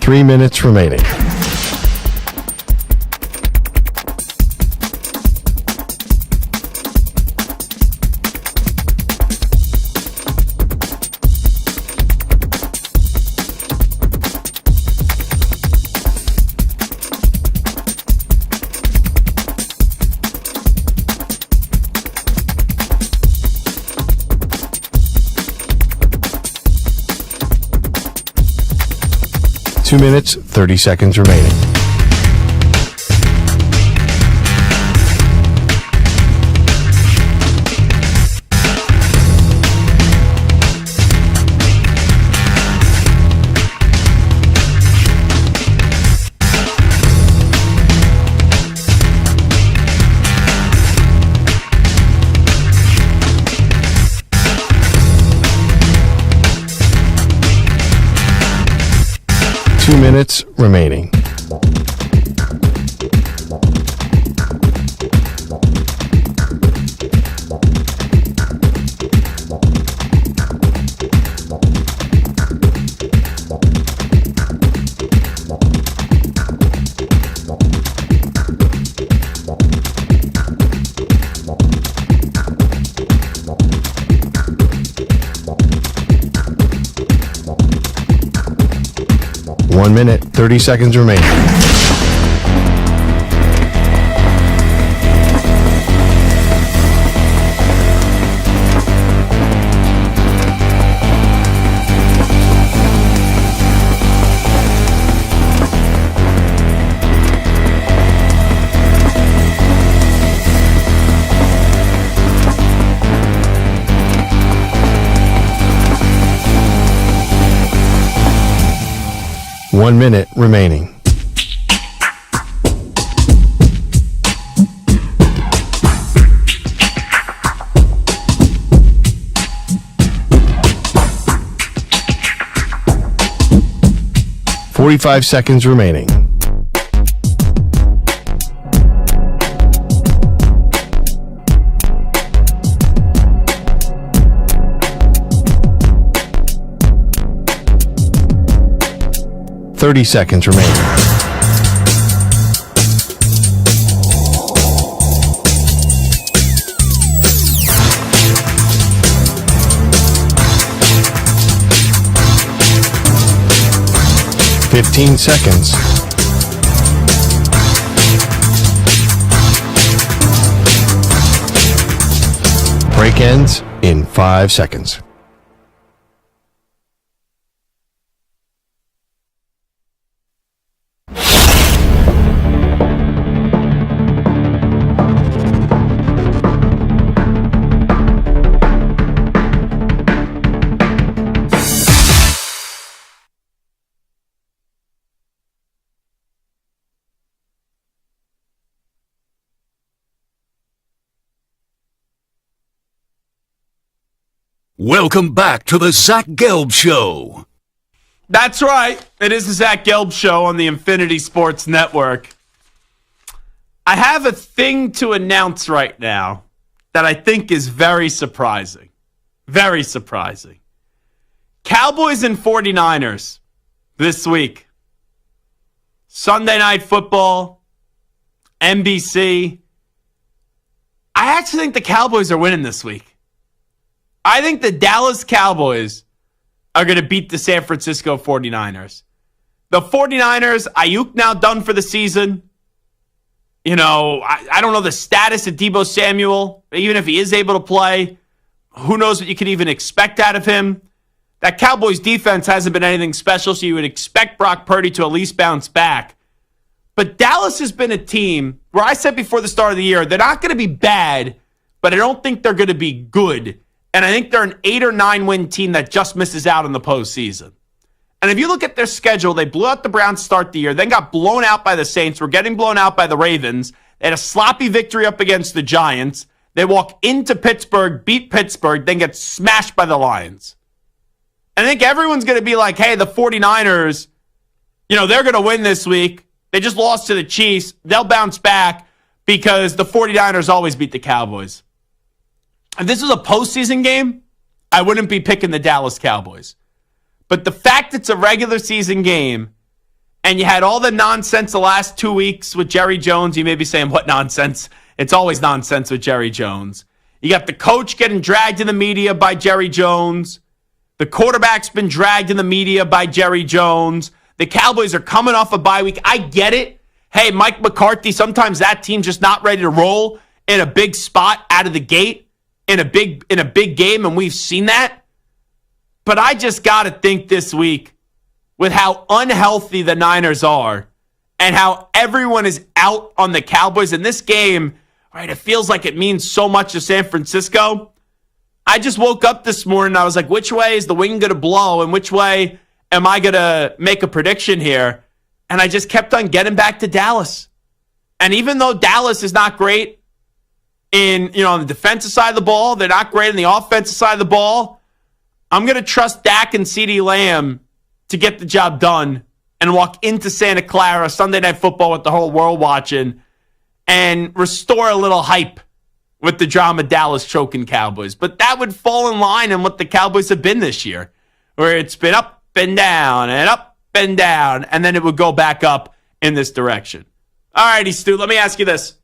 Three minutes remaining. Two minutes, 30 seconds remaining. Two minutes remaining. One minute, 30 seconds remaining. One minute remaining. Forty-five seconds remaining. Thirty seconds remaining. 15 seconds. Break ends in 5 seconds. Welcome back to the Zach Gelb Show. That's right. It is the Zach Gelb Show on the Infinity Sports Network. I have a thing to announce right now that I think is very surprising. Very surprising. Cowboys and 49ers this week. Sunday Night Football, NBC. I actually think the Cowboys are winning this week. I think the Dallas Cowboys are going to beat the San Francisco 49ers. The 49ers, Ayuk now done for the season. You know, I don't know the status of Deebo Samuel. Even if he is able to play, who knows what you could even expect out of him. That Cowboys defense hasn't been anything special, so you would expect Brock Purdy to at least bounce back. But Dallas has been a team where I said before the start of the year, they're not going to be bad, but I don't think they're going to be good. And I think they're an 8 or 9 win team that just misses out in the postseason. And if you look at their schedule, they blew out the Browns to start the year, then got blown out by the Saints, were getting blown out by the Ravens. They had a sloppy victory up against the Giants. They walk into Pittsburgh, beat Pittsburgh, then get smashed by the Lions. And I think everyone's going to be like, hey, the 49ers, you know, they're going to win this week. They just lost to the Chiefs. They'll bounce back because the 49ers always beat the Cowboys. If this was a postseason game, I wouldn't be picking the Dallas Cowboys. But the fact it's a regular season game, and you had all the nonsense the last 2 weeks with Jerry Jones, you may be saying, what nonsense? It's always nonsense with Jerry Jones. You got the coach getting dragged in the media by Jerry Jones. The quarterback's been dragged in the media by Jerry Jones. The Cowboys are coming off a bye week. I get it. Hey, Mike McCarthy, sometimes that team's just not ready to roll in a big spot out of the gate. In a big game, and we've seen that. But I just got to think this week, with how unhealthy the Niners are and how everyone is out on the Cowboys in this game, right? It feels like it means so much to San Francisco. I just woke up this morning and I was like, which way is the wind going to blow and which way am I going to make a prediction here? And I just kept on getting back to Dallas. And even though Dallas is not great on the defensive side of the ball, they're not great on the offensive side of the ball, I'm going to trust Dak and CeeDee Lamb to get the job done and walk into Santa Clara, Sunday Night Football with the whole world watching, and restore a little hype with the drama Dallas choking Cowboys. But that would fall in line in what the Cowboys have been this year, where it's been up and down and up and down, and then it would go back up in this direction. All righty, Stu, let me ask you this,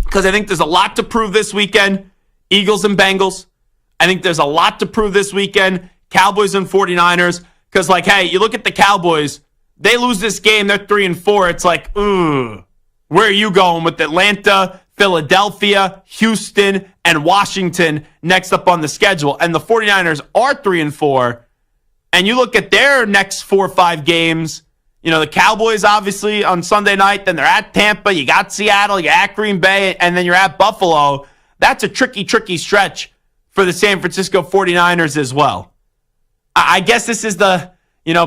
because I think there's a lot to prove this weekend, Eagles and Bengals. I think there's a lot to prove this weekend, Cowboys and 49ers, because, like, hey, you look at the Cowboys, they lose this game, they're 3-4. It's like, where are you going with Atlanta, Philadelphia, Houston, and Washington next up on the schedule? And the 49ers are 3-4. And you look at their next 4 or 5 games, you know, the Cowboys, obviously, on Sunday night, then they're at Tampa, you got Seattle, you're at Green Bay, and then you're at Buffalo. That's a tricky stretch for the San Francisco 49ers as well. I guess this is the,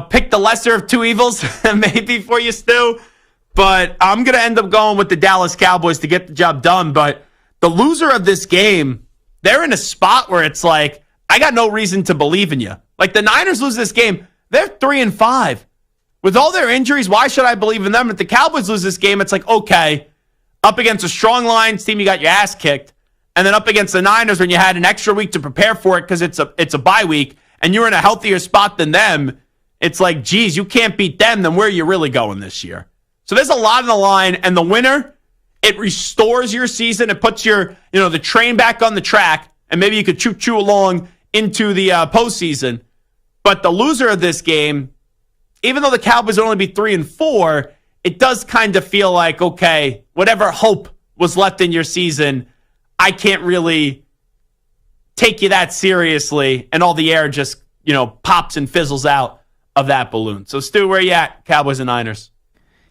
pick the lesser of two evils, maybe for you, Stu. But I'm going to end up going with the Dallas Cowboys to get the job done. But the loser of this game, they're in a spot where it's like, I got no reason to believe in you. Like, the Niners lose this game, they're 3-5. With all their injuries, why should I believe in them? If the Cowboys lose this game, it's like, okay, up against a strong Lions team, you got your ass kicked. And then up against the Niners when you had an extra week to prepare for it because it's a bye week and you're in a healthier spot than them, it's like, geez, you can't beat them, then where are you really going this year? So there's a lot on the line, and the winner, it restores your season. It puts your, the train back on the track, and maybe you could choo-choo along into the postseason. But the loser of this game, even though the Cowboys would only be 3-4, it does kind of feel like, okay, whatever hope was left in your season, I can't really take you that seriously, and all the air just, pops and fizzles out of that balloon. So, Stu, where you at, Cowboys and Niners?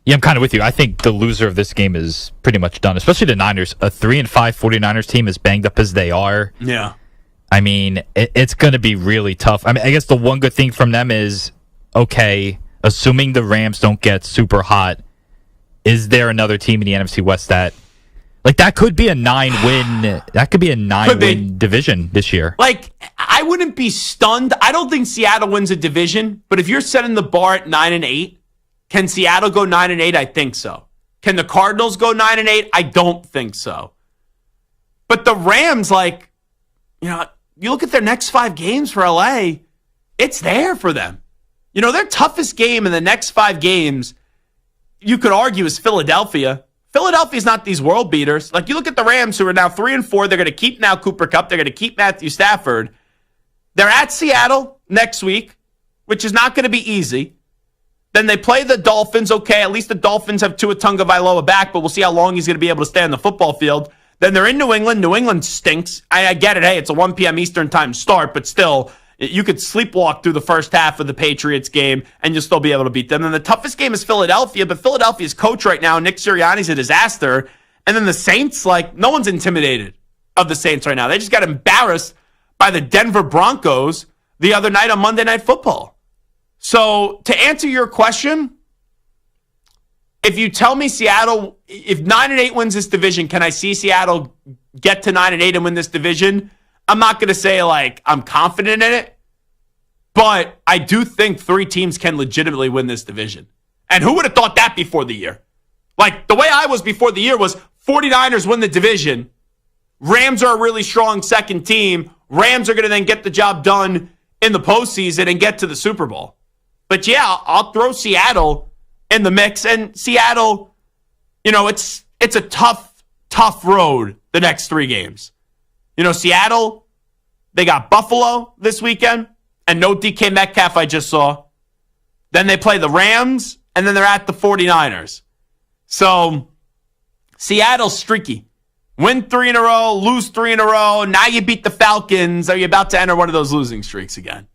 Yeah, I'm kind of with you. I think the loser of this game is pretty much done, especially the Niners. A 3-5 49ers team, as banged up as they are. Yeah. I mean, it's going to be really tough. I mean, I guess the one good thing from them is, okay, assuming the Rams don't get super hot, is there another team in the NFC West that could be a 9-win division this year? I wouldn't be stunned. I don't think Seattle wins a division, but if you're setting the bar at 9-8, can Seattle go 9-8? I think so. Can the Cardinals go 9-8? I don't think so. But the Rams, you look at their next 5 games for LA, it's there for them. Their toughest game in the next 5 games, you could argue, is Philadelphia. Philadelphia's not these world beaters. You look at the Rams, who are now 3-4. They're going to keep now Cooper Kupp. They're going to keep Matthew Stafford. They're at Seattle next week, which is not going to be easy. Then they play the Dolphins. Okay, at least the Dolphins have Tua Tagovailoa back, but we'll see how long he's going to be able to stay on the football field. Then they're in New England. New England stinks. I get it. Hey, it's a 1 p.m. Eastern time start, but still, you could sleepwalk through the first half of the Patriots game and you'll still be able to beat them. And the toughest game is Philadelphia, but Philadelphia's coach right now, Nick Sirianni's a disaster. And then the Saints, no one's intimidated of the Saints right now. They just got embarrassed by the Denver Broncos the other night on Monday Night Football. So to answer your question, if you tell me Seattle, if 9-8 wins this division, can I see Seattle get to 9-8 and win this division? I'm not going to say I'm confident in it, but I do think 3 teams can legitimately win this division. And who would have thought that before the year? The way I was before the year was 49ers win the division. Rams are a really strong second team. Rams are going to then get the job done in the postseason and get to the Super Bowl. But yeah, I'll throw Seattle in the mix. And Seattle, it's a tough road the next 3 games. Seattle, they got Buffalo this weekend, and no DK Metcalf I just saw. Then they play the Rams, and then they're at the 49ers. So, Seattle's streaky. Win 3 in a row, lose 3 in a row. Now you beat the Falcons. Are you about to enter one of those losing streaks again?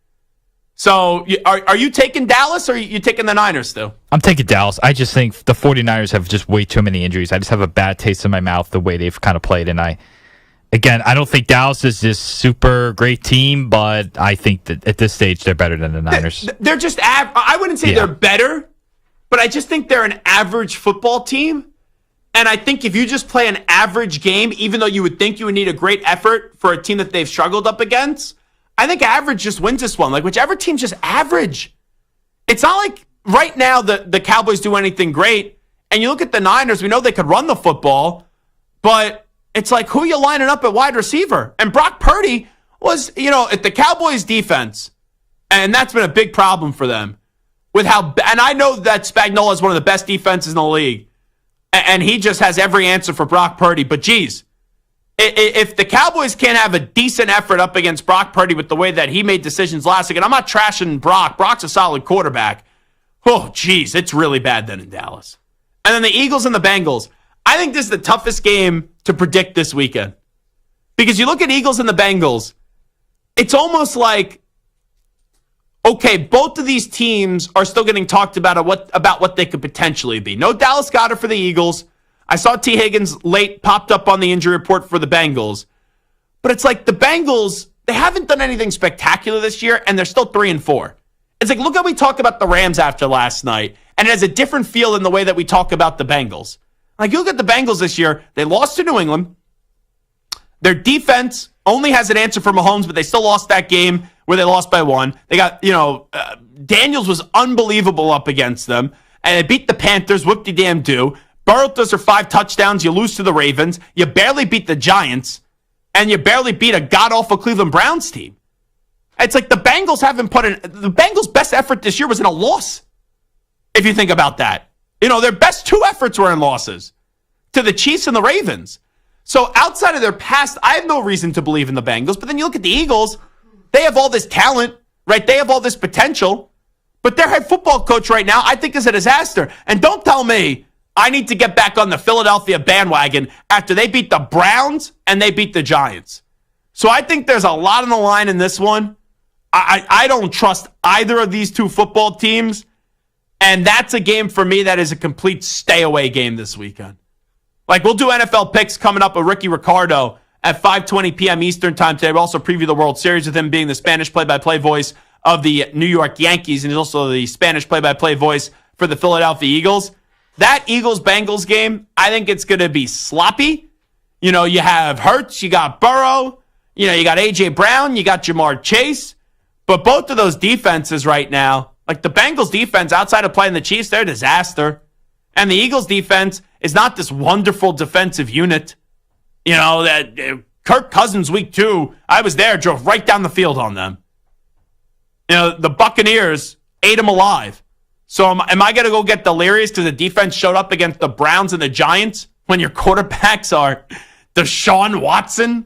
So, are you taking Dallas, or are you taking the Niners still? I'm taking Dallas. I just think the 49ers have just way too many injuries. I just have a bad taste in my mouth the way they've kind of played, and I don't think Dallas is this super great team, but I think that at this stage they're better than the Niners. They're just I wouldn't say they're better, but I just think they're an average football team. And I think if you just play an average game, even though you would think you would need a great effort for a team that they've struggled up against, I think average just wins this one. Whichever team's just average. It's not like right now the Cowboys do anything great. And you look at the Niners, we know they could run the football, but it's who are you lining up at wide receiver? And Brock Purdy was, at the Cowboys defense, and that's been a big problem for them. And I know that Spagnuolo is one of the best defenses in the league, and he just has every answer for Brock Purdy. But geez, if the Cowboys can't have a decent effort up against Brock Purdy with the way that he made decisions last week, and I'm not trashing Brock. Brock's a solid quarterback. Oh, geez, it's really bad then in Dallas. And then the Eagles and the Bengals. I think this is the toughest game to predict this weekend. Because you look at Eagles and the Bengals, it's almost like, okay, both of these teams are still getting talked about what they could potentially be. No Dallas Goedert for the Eagles. I saw T. Higgins late popped up on the injury report for the Bengals. But it's the Bengals, they haven't done anything spectacular this year, and they're still 3-4. It's look how we talk about the Rams after last night, and it has a different feel than the way that we talk about the Bengals. You look at the Bengals this year, they lost to New England. Their defense only has an answer for Mahomes, but they still lost that game where they lost by 1. They got, Daniels was unbelievable up against them, and they beat the Panthers, whoop-de-damn-do. Burrow throws for 5 touchdowns, you lose to the Ravens, you barely beat the Giants, and you barely beat a god-awful Cleveland Browns team. It's the Bengals haven't the Bengals' best effort this year was in a loss, if you think about that. Their best 2 efforts were in losses to the Chiefs and the Ravens. So outside of their past, I have no reason to believe in the Bengals. But then you look at the Eagles, they have all this talent, right? They have all this potential. But their head football coach right now, I think, is a disaster. And don't tell me I need to get back on the Philadelphia bandwagon after they beat the Browns and they beat the Giants. So I think there's a lot on the line in this one. I don't trust either of these two football teams. And that's a game for me that is a complete stay-away game this weekend. Like, we'll do NFL picks coming up with Rickie Ricardo at 5:20 p.m. Eastern time today. We'll also preview the World Series with him being the Spanish play-by-play voice of the New York Yankees, and he's also the Spanish play-by-play voice for the Philadelphia Eagles. That Eagles-Bengals game, I think it's going to be sloppy. You know, you have Hurts, you got Burrow, you know, you got A.J. Brown, you got Jamar Chase. But both of those defenses right now, like the Bengals defense outside of playing the Chiefs, they're a disaster. And the Eagles defense is not this wonderful defensive unit. You know, that Kirk Cousins week 2, I was there, drove right down the field on them. You know, the Buccaneers ate them alive. So am I going to go get delirious because the defense showed up against the Browns and the Giants when your quarterbacks are Deshaun Watson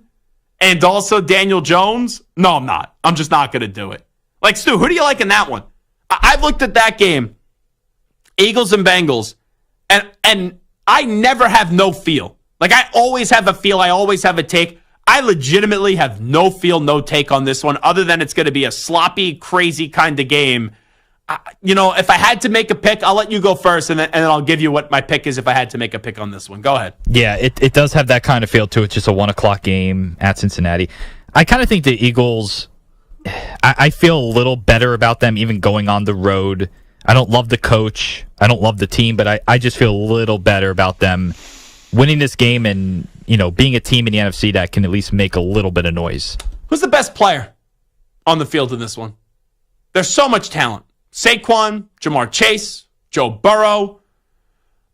and also Daniel Jones? No, I'm not. I'm just not going to do it. Like, Stu, who do you like in that one? I've looked at that game, Eagles and Bengals, and I never have no feel. Like, I always have a feel. I always have a take. I legitimately have no feel, no take on this one, other than it's going to be a sloppy, crazy kind of game. You know, if I had to make a pick, I'll let you go first, and then I'll give you what my pick is if I had to make a pick on this one. Go ahead. Yeah, it does have that kind of feel to it, just a 1 o'clock game at Cincinnati. I kind of think the Eagles, I feel a little better about them even going on the road. I don't love the coach. I don't love the team, but I just feel a little better about them winning this game and, you know, being a team in the NFC that can at least make a little bit of noise. Who's the best player on the field in this one? There's so much talent. Saquon, Jamar Chase, Joe Burrow,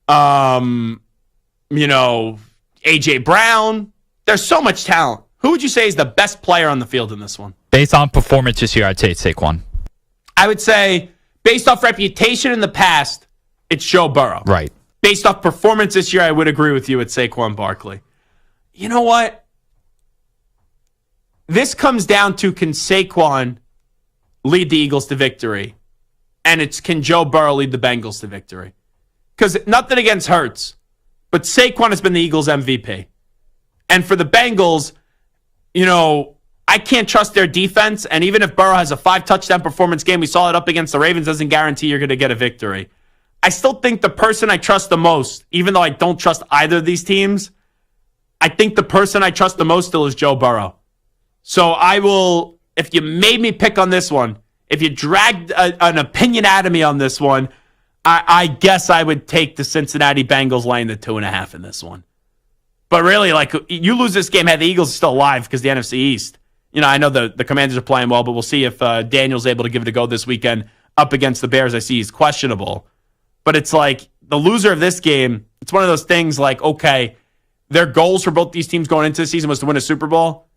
you know, A.J. Brown. There's so much talent. Who would you say is the best player on the field in this one? Based on performance this year, I'd say it's Saquon. I would say, based off reputation in the past, it's Joe Burrow. Right. Based off performance this year, I would agree with you at Saquon Barkley. You know what? This comes down to, can Saquon lead the Eagles to victory? And it's, can Joe Burrow lead the Bengals to victory? Because nothing against Hurts, but Saquon has been the Eagles' MVP. And for the Bengals, you know, I can't trust their defense. And even if Burrow has a 5-touchdown performance game, we saw it up against the Ravens, doesn't guarantee you're going to get a victory. I still think the person I trust the most, even though I don't trust either of these teams, I think the person I trust the most still is Joe Burrow. So I will, if you made me pick on this one, if you dragged an opinion out of me on this one, I guess I would take the Cincinnati Bengals laying the 2.5 in this one. But really, like, you lose this game, had the Eagles still alive because the NFC East. You know, I know the Commanders are playing well, but we'll see if Daniel's able to give it a go this weekend up against the Bears. I see he's questionable. But it's like, the loser of this game, it's one of those things like, okay, their goals for both these teams going into the season was to win a Super Bowl.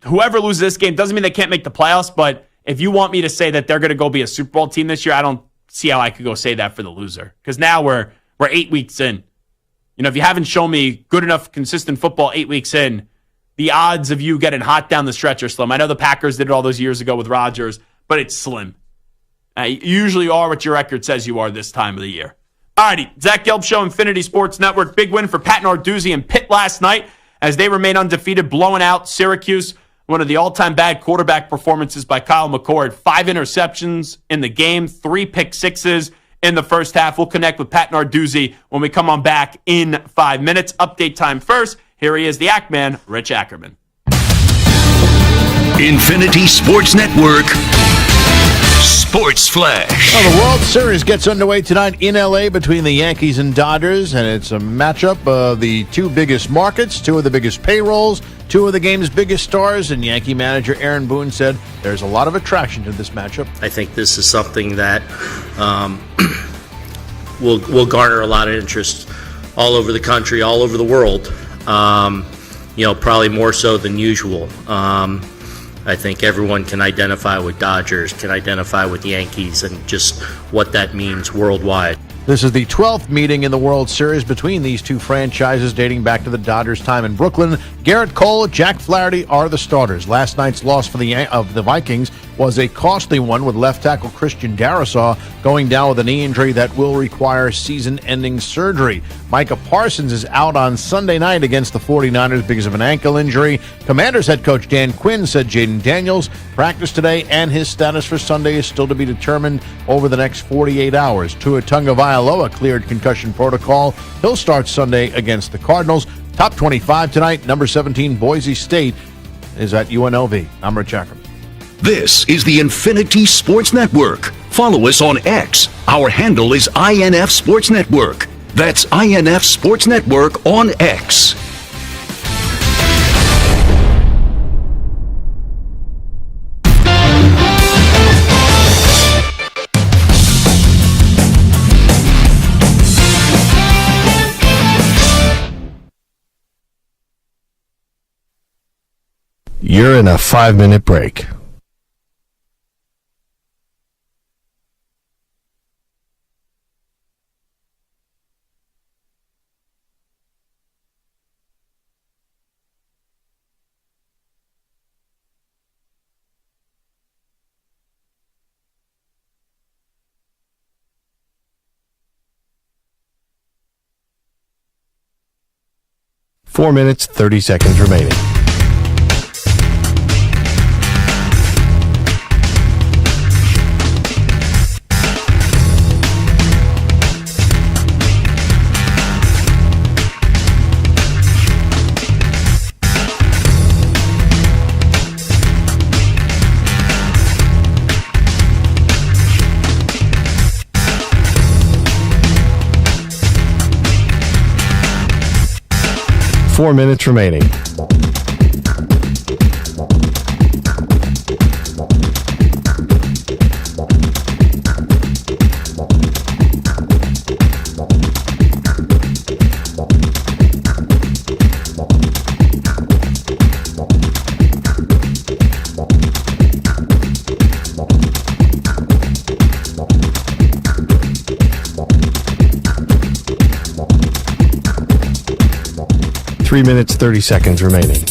Whoever loses this game doesn't mean they can't make the playoffs, but if you want me to say that they're going to go be a Super Bowl team this year, I don't see how I could go say that for the loser. Because now we're 8 weeks in. You know, if you haven't shown me good enough, consistent football 8 weeks in, the odds of you getting hot down the stretch are slim. I know the Packers did it all those years ago with Rodgers, but it's slim. You usually are what your record says you are this time of the year. All righty, Zach Gelb Show, Infinity Sports Network. Big win for Pat Narduzzi and Pitt last night as they remain undefeated, blowing out Syracuse. One of the all-time bad quarterback performances by Kyle McCord. 5 interceptions in the game, 3 pick sixes in the first half. We'll connect with Pat Narduzzi when we come on back in 5 minutes. Update time first. Here he is, the Act Man, Rich Ackerman. Infinity Sports Network. Sports Flash. Well, the World Series gets underway tonight in L.A. between the Yankees and Dodgers, and it's a matchup of the two biggest markets, two of the biggest payrolls, two of the game's biggest stars, and Yankee manager Aaron Boone said there's a lot of attraction to this matchup. I think this is something that will garner a lot of interest all over the country, all over the world, probably more so than usual. I think everyone can identify with Dodgers, can identify with Yankees, and just what that means worldwide. This is the 12th meeting in the World Series between these two franchises dating back to the Dodgers' time in Brooklyn. Garrett Cole, Jack Flaherty are the starters. Last night's loss for the Vikings was a costly one, with left tackle Christian Darrisaw going down with a knee injury that will require season-ending surgery. Micah Parsons is out on Sunday night against the 49ers because of an ankle injury. Commanders head coach Dan Quinn said Jaden Daniels practiced today and his status for Sunday is still to be determined over the next 48 hours. Tua Tagovailoa cleared concussion protocol. He'll start Sunday against the Cardinals. Top 25 tonight, number 17 Boise State is at UNLV. I'm Rich Ackerman. This is the Infinity Sports Network. Follow us on X. Our handle is INF Sports Network. That's INF Sports Network on X. You're in a 5-minute break. Four minutes, 30 seconds remaining. Four minutes remaining. Three minutes, 30 seconds remaining.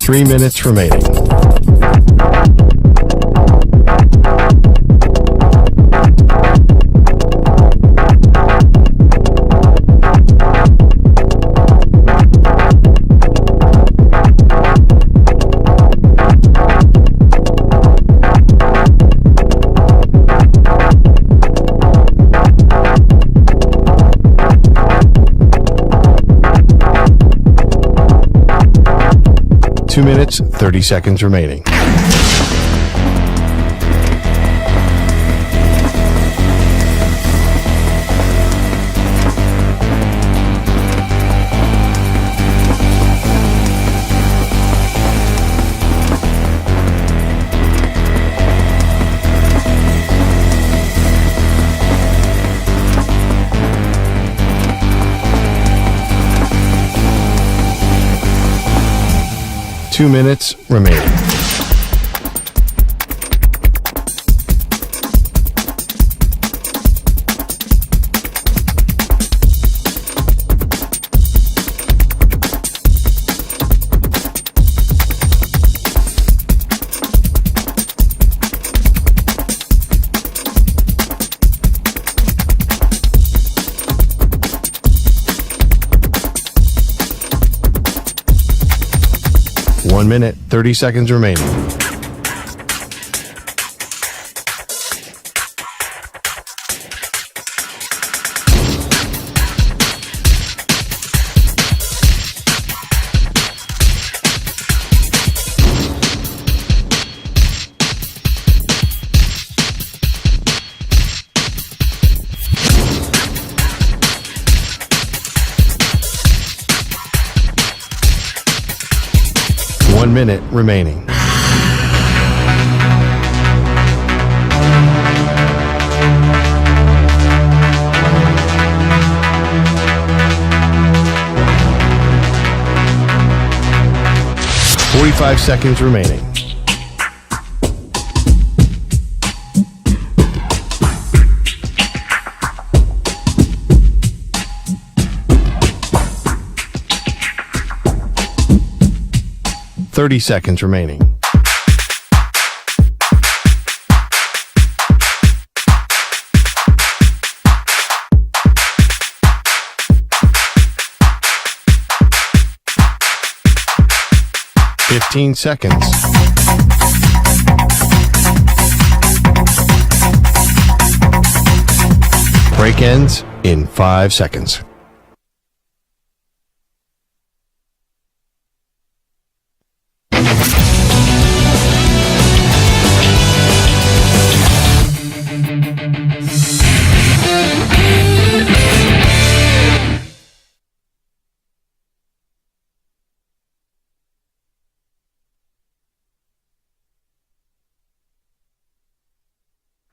Three minutes remaining. Two minutes, 30 seconds remaining. Two minutes remaining. One minute, 30 seconds remaining. One minute remaining. 45 seconds remaining. Seconds remaining. Seconds. Break ends in 5 seconds.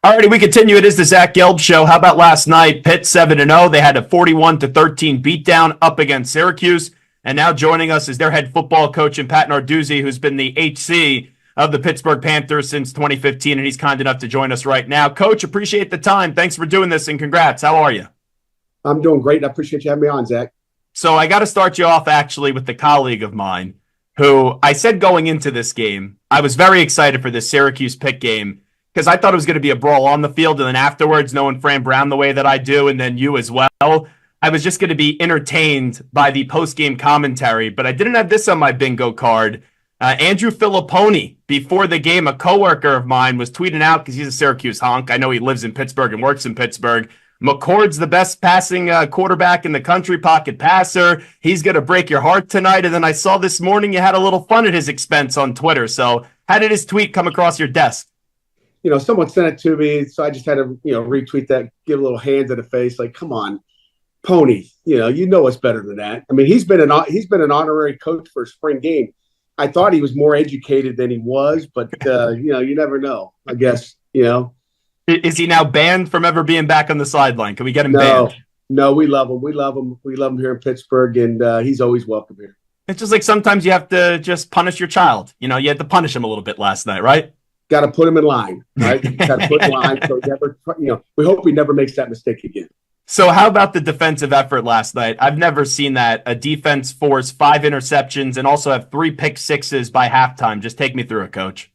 Alrighty, we continue. It is the Zach Gelb Show. How about last night? Pitt 7-0. They had a 41-13 beatdown up against Syracuse. And now joining us is their head football coach, and Pat Narduzzi, who's been the HC of the Pittsburgh Panthers since 2015, and he's kind enough to join us right now. Coach, appreciate the time. Thanks for doing this, and congrats. How are you? I'm doing great. I appreciate you having me on, Zach. So I got to start you off, actually, with the colleague of mine, who I said going into this game, I was very excited for this Syracuse-Pitt game, because I thought it was going to be a brawl on the field, and then afterwards, knowing Fran Brown the way that I do, and then you as well, I was just going to be entertained by the post-game commentary. But I didn't have this on my bingo card. Andrew Filipponi, before the game, a coworker of mine was tweeting out, because he's a Syracuse honk. I know he lives in Pittsburgh and works in Pittsburgh. McCord's the best passing quarterback in the country, pocket passer. He's going to break your heart tonight. And then I saw this morning you had a little fun at his expense on Twitter. So how did his tweet come across your desk? Someone sent it to me, so I just had to, retweet that, give a little hand to the face, like, come on, Pony, you know us better than that. I mean, he's been an honorary coach for a spring game. I thought he was more educated than he was, but you never know. I guess Is he now banned from ever being back on the sideline? Can we get him banned? No, we love him. We love him. We love him here in Pittsburgh, and he's always welcome here. It's just like sometimes you have to just punish your child. You had to punish him a little bit last night, right? Got to put him in line, right? Got to put him in line. So we hope he never makes that mistake again. So how about the defensive effort last night? I've never seen that. A defense force 5 interceptions and also have 3 pick sixes by halftime. Just take me through it, Coach.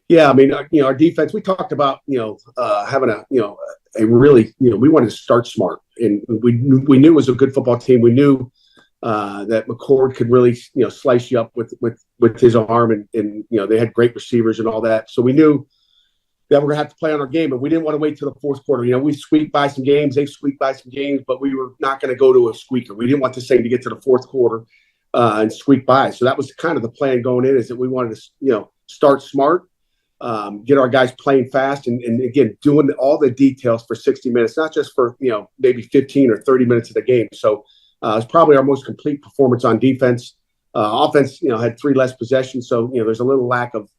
Yeah, I mean, our defense, we talked about, having a really, we wanted to start smart. And we knew it was a good football team. We knew that McCord could really, slice you up with his arm, and they had great receivers and all that. So we knew that we're going to have to play on our game, but we didn't want to wait till the fourth quarter. We squeaked by some games, they squeaked by some games, but we were not going to go to a squeaker. We didn't want this thing to get to the fourth quarter and squeak by. So that was kind of the plan going in, is that we wanted to, start smart, get our guys playing fast, and again, doing all the details for 60 minutes, not just for, maybe 15 or 30 minutes of the game. So it's probably our most complete performance on defense. Offense, had 3 less possessions. So, there's a little lack of,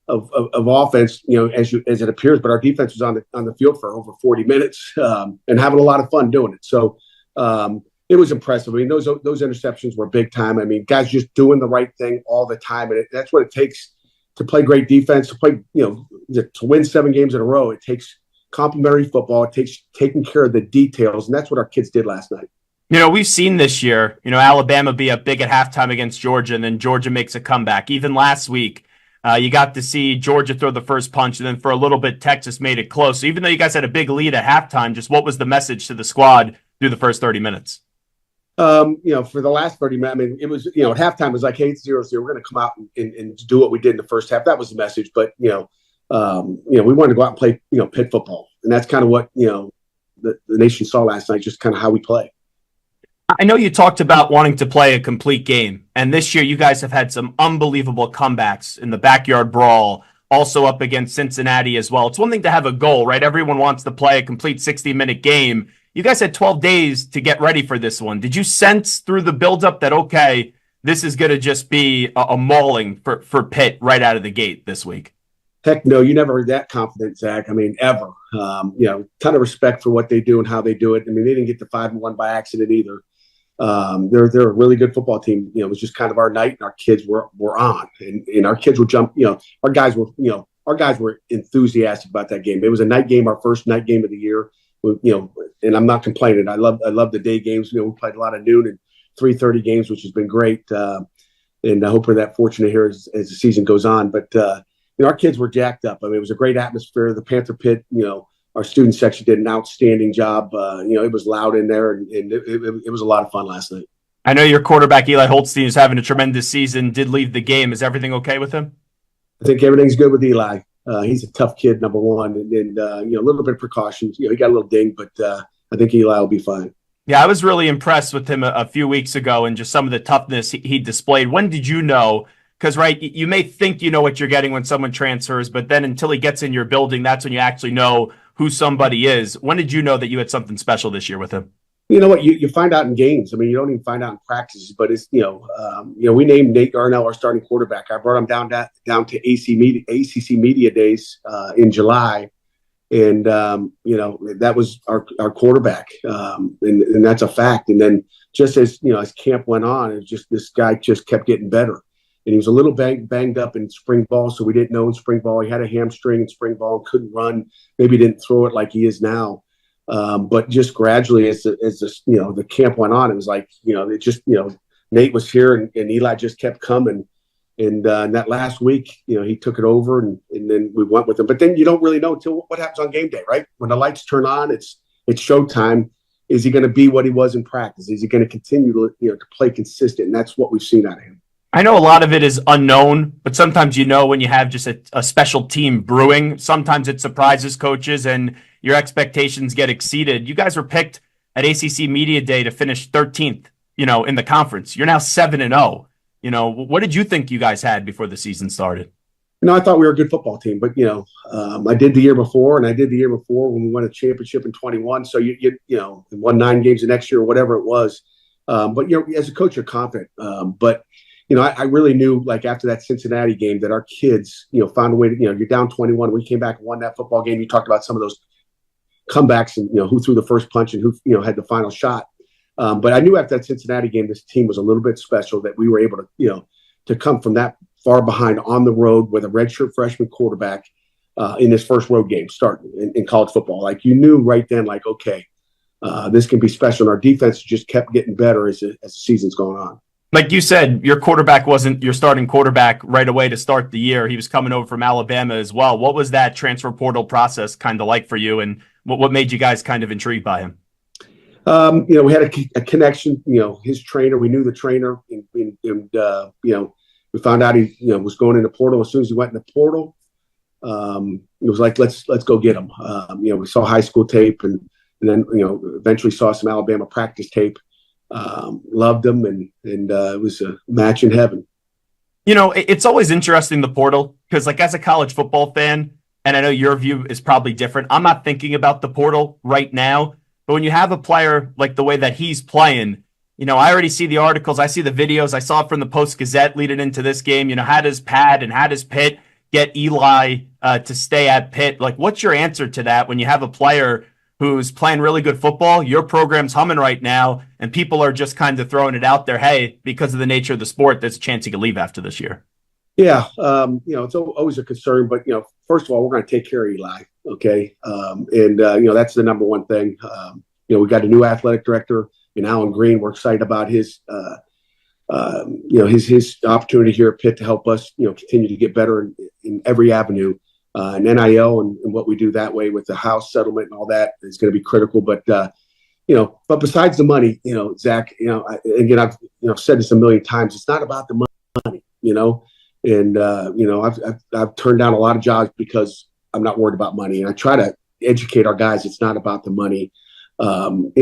of offense, as it appears, but our defense was on the field for over 40 minutes and having a lot of fun doing it. So it was impressive. I mean, those interceptions were big time. I mean, guys just doing the right thing all the time. And that's what it takes to play great defense, to play, to win 7 games in a row. It takes complimentary football. It takes taking care of the details. And that's what our kids did last night. We've seen this year, Alabama be up big at halftime against Georgia, and then Georgia makes a comeback. Even last week, you got to see Georgia throw the first punch, and then for a little bit, Texas made it close. So even though you guys had a big lead at halftime, just what was the message to the squad through the first 30 minutes? For the last 30 minutes, I mean, it was, at halftime, it was like, hey, 0-0. We're going to come out and do what we did in the first half. That was the message. But, we wanted to go out and play, Pitt football. And that's kind of what, the nation saw last night, just kind of how we play. I know you talked about wanting to play a complete game, and this year you guys have had some unbelievable comebacks in the backyard brawl, also up against Cincinnati as well. It's one thing to have a goal, right? Everyone wants to play a complete 60-minute game. You guys had 12 days to get ready for this one. Did you sense through the buildup that, okay, this is going to just be a mauling for Pitt right out of the gate this week? Heck no, you never heard that confident, Zach. I mean, ever. Ton of respect for what they do and how they do it. I mean, they didn't get to 5-1 by accident either. they're a really good football team. It was just kind of our night, and our kids were on, and our kids would jump. Our guys were enthusiastic about that game. It was a night game, our first night game of the year. And I'm not complaining. I love the day games. We played a lot of noon and 3:30 games, which has been great. And I hope we're that fortunate here as the season goes on. But our kids were jacked up. I mean, it was a great atmosphere. The Panther Pit, our student section did an outstanding job. It was loud in there, and it was a lot of fun last night. I know your quarterback, Eli Holstein, is having a tremendous season, did leave the game. Is everything okay with him? I think everything's good with Eli. He's a tough kid, number one, and a little bit of precautions. He got a little ding, but I think Eli will be fine. Yeah, I was really impressed with him a few weeks ago and just some of the toughness he displayed. When did you know? Because, right, you may think you know what you're getting when someone transfers, but then until he gets in your building, that's when you actually know who somebody is. When did you know that you had something special this year with him? You know what? You find out in games. I mean, you don't even find out in practices. But it's we named Nate Darnell our starting quarterback. I brought him down to ACC Media Days in July, and that was our quarterback, and that's a fact. And then just as camp went on, it just this guy just kept getting better. And he was a little banged up in spring ball, so we didn't know in spring ball. He had a hamstring in spring ball and couldn't run. Maybe didn't throw it like he is now. But just gradually, as the camp went on, it was like Nate was here and Eli just kept coming. And that last week, he took it over and then we went with him. But then you don't really know until what happens on game day, right? When the lights turn on, it's showtime. Is he going to be what he was in practice? Is he going to continue to play consistent? And that's what we've seen out of him. I know a lot of it is unknown, but sometimes when you have just a special team brewing, sometimes it surprises coaches and your expectations get exceeded. You guys were picked at ACC Media Day to finish 13th, in the conference. You're now 7-0. What did you think you guys had before the season started? I thought we were a good football team, but I did the year before, and I did the year before when we won a championship in 21. So you won 9 games the next year or whatever it was. But as a coach, you're confident. But I really knew, like, after that Cincinnati game that our kids, found a way to, you're down 21. We came back and won that football game. You talked about some of those comebacks and, who threw the first punch and who, had the final shot. But I knew after that Cincinnati game, this team was a little bit special, that we were able to, to come from that far behind on the road with a redshirt freshman quarterback in this first road game starting in college football. Like, you knew right then, like, okay, this can be special. And our defense just kept getting better as the season's going on. Like you said, your quarterback wasn't your starting quarterback right away to start the year. He was coming over from Alabama as well. What was that transfer portal process kind of like for you, and what made you guys kind of intrigued by him? We had a connection. His trainer. We knew the trainer, and we found out he was going in the portal. As soon as he went in the portal, it was like let's go get him. We saw high school tape, and then eventually saw some Alabama practice tape. Loved him, and it was a match in heaven. It's always interesting, the portal, because like as a college football fan, and I know your view is probably different, I'm not thinking about the portal right now, but when you have a player like the way that he's playing, I already see the articles, I see the videos, I saw it from the Post-Gazette leading into this game, how does Pat and how does Pitt get Eli to stay at Pitt? Like, what's your answer to that when you have a player who's playing really good football, your program's humming right now, and people are just kind of throwing it out there, hey, because of the nature of the sport, there's a chance he could leave after this year? Yeah, it's always a concern, but, first of all, we're going to take care of Eli, okay? That's the number one thing. We got a new athletic director in Alan Green. We're excited about his opportunity here at Pitt to help us, continue to get better in every avenue. And NIL and what we do that way with the house settlement and all that is going to be critical. But, but besides the money, Zach, again, I've said this a million times, it's not about the money, and, I've turned down a lot of jobs because I'm not worried about money. And I try to educate our guys. It's not about the money, and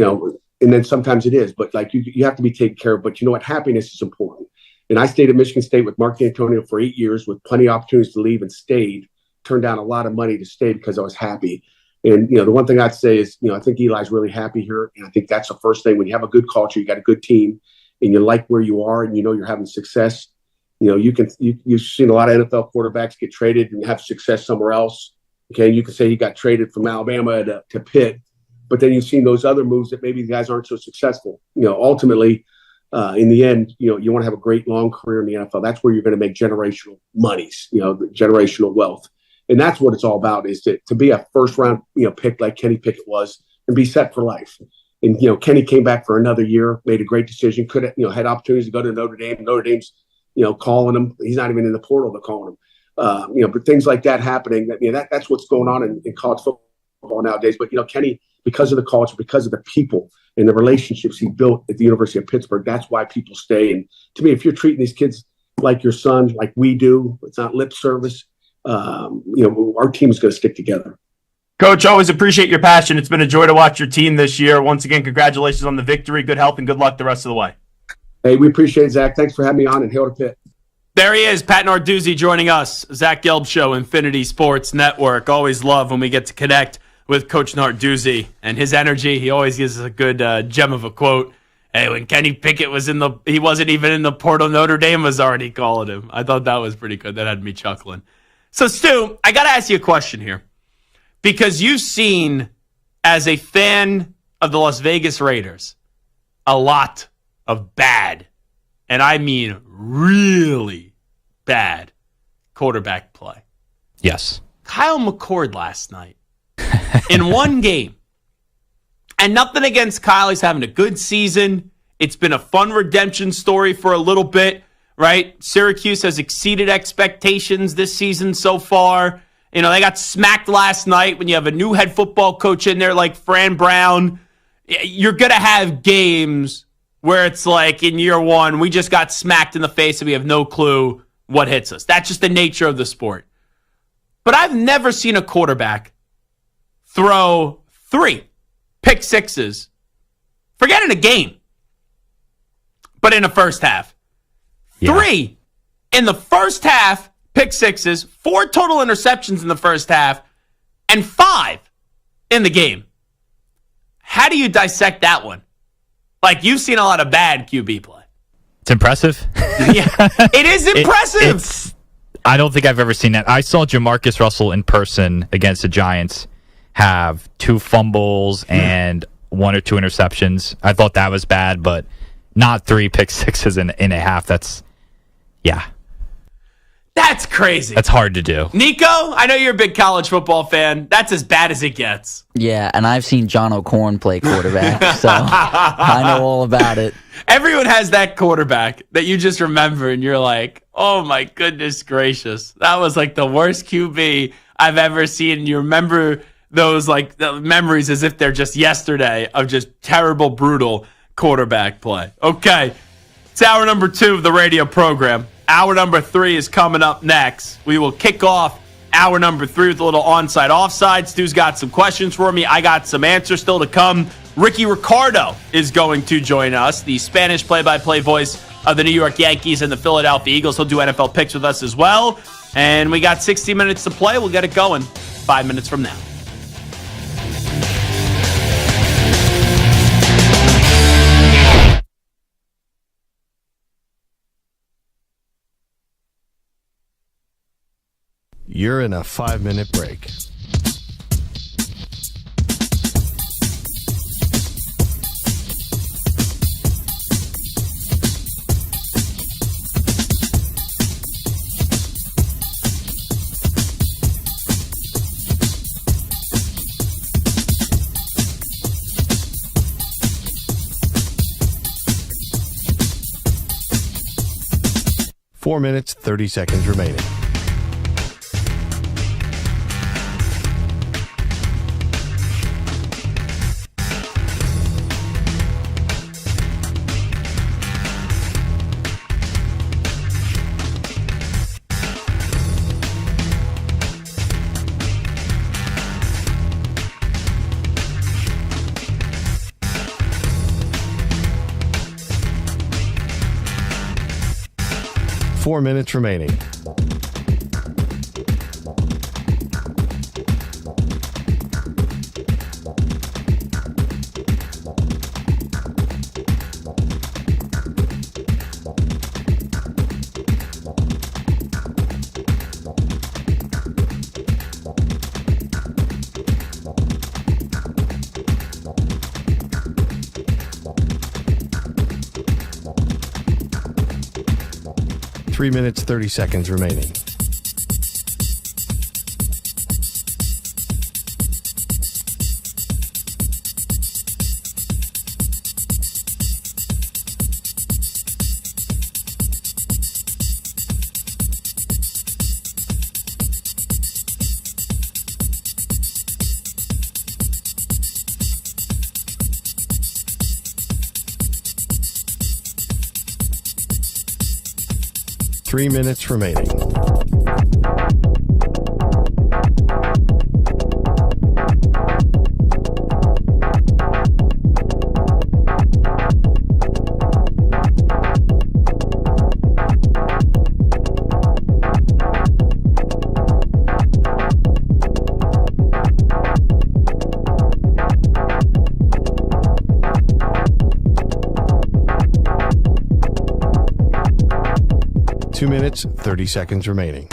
then sometimes it is, but like you have to be taken care of, but what, happiness is important. And I stayed at Michigan State with Mark D'Antonio for 8 years with plenty of opportunities to leave and stayed. Turned down a lot of money to stay because I was happy. And, the one thing I'd say is, I think Eli's really happy here. And I think that's the first thing. When you have a good culture, you got a good team, and you like where you are and you're having success, you've seen a lot of NFL quarterbacks get traded and have success somewhere else. Okay. You can say he got traded from Alabama to Pitt but then you've seen those other moves that maybe the guys aren't so successful. Ultimately, in the end, you want to have a great long career in the NFL. That's where you're going to make generational monies, generational wealth. And that's what it's all about, is to be a first round, pick like Kenny Pickett was and be set for life. And, Kenny came back for another year, made a great decision, could have, had opportunities to go to Notre Dame. Notre Dame's, calling him. He's not even in the portal. They're calling him. But things like that happening, that's what's going on in college football nowadays. But, Kenny, because of the culture, because of the people and the relationships he built at the University of Pittsburgh, that's why people stay. And to me, if you're treating these kids like your son, like we do, it's not lip service, our team is going to stick together. Coach, always appreciate your passion. It's been a joy to watch your team this year. Once again, congratulations on the victory. Good health and good luck the rest of the way. Hey, we appreciate it, Zach. Thanks for having me on, and hail to Pitt. There he is, Pat Narduzzi joining us. Zach Gelb Show, Infinity Sports Network. Always love when we get to connect with Coach Narduzzi and his energy. He always gives us a good gem of a quote. Hey, when Kenny Pickett was he wasn't even in the portal, Notre Dame was already calling him. I thought that was pretty good. That had me chuckling. So, Stu, I got to ask you a question here. Because you've seen, as a fan of the Las Vegas Raiders, a lot of bad, and I mean really bad, quarterback play. Yes. Kyle McCord last night, in one game, and nothing against Kyle. He's having a good season. It's been a fun redemption story for a little bit, right? Syracuse has exceeded expectations this season so far. They got smacked last night. When you have a new head football coach in there like Fran Brown, you're going to have games where it's like in year one, we just got smacked in the face and we have no clue what hits us. That's just the nature of the sport. But I've never seen a quarterback throw 3 pick sixes, forget in a game, but in the first half. Yeah. 3 in the first half. Pick sixes, 4 total interceptions in the first half, and 5 in the game. How do you dissect that one? Like, you've seen a lot of bad QB play. It's impressive. Yeah, it is impressive. I don't think I've ever seen that. I saw Jamarcus Russell in person against the Giants have 2 fumbles and 1 or 2 interceptions. I thought that was bad, but not 3 pick sixes in a half. That's crazy. That's hard to do. Nico, I know you're a big college football fan. That's as bad as it gets. Yeah, and I've seen John O'Corn play quarterback, so I know all about it. Everyone has that quarterback that you just remember, and you're like, oh my goodness gracious. That was like the worst QB I've ever seen. And you remember those like the memories as if they're just yesterday of just terrible, brutal quarterback play. Okay, it's hour number 2 of the radio program. Hour number 3 is coming up next. We will kick off hour number 3 with a little onside offside. Stu's got some questions for me. I got some answers still to come. Ricardo is going to join us, the Spanish play-by-play voice of the New York Yankees and the Philadelphia Eagles. He'll do NFL picks with us as well. And we got 60 minutes to play. We'll get it going 5 minutes from now. You're in a 5-minute break. Four minutes, 30 seconds remaining. Four minutes remaining. 3 minutes, 30 seconds remaining. Three minutes remaining. Two minutes, 30 seconds remaining.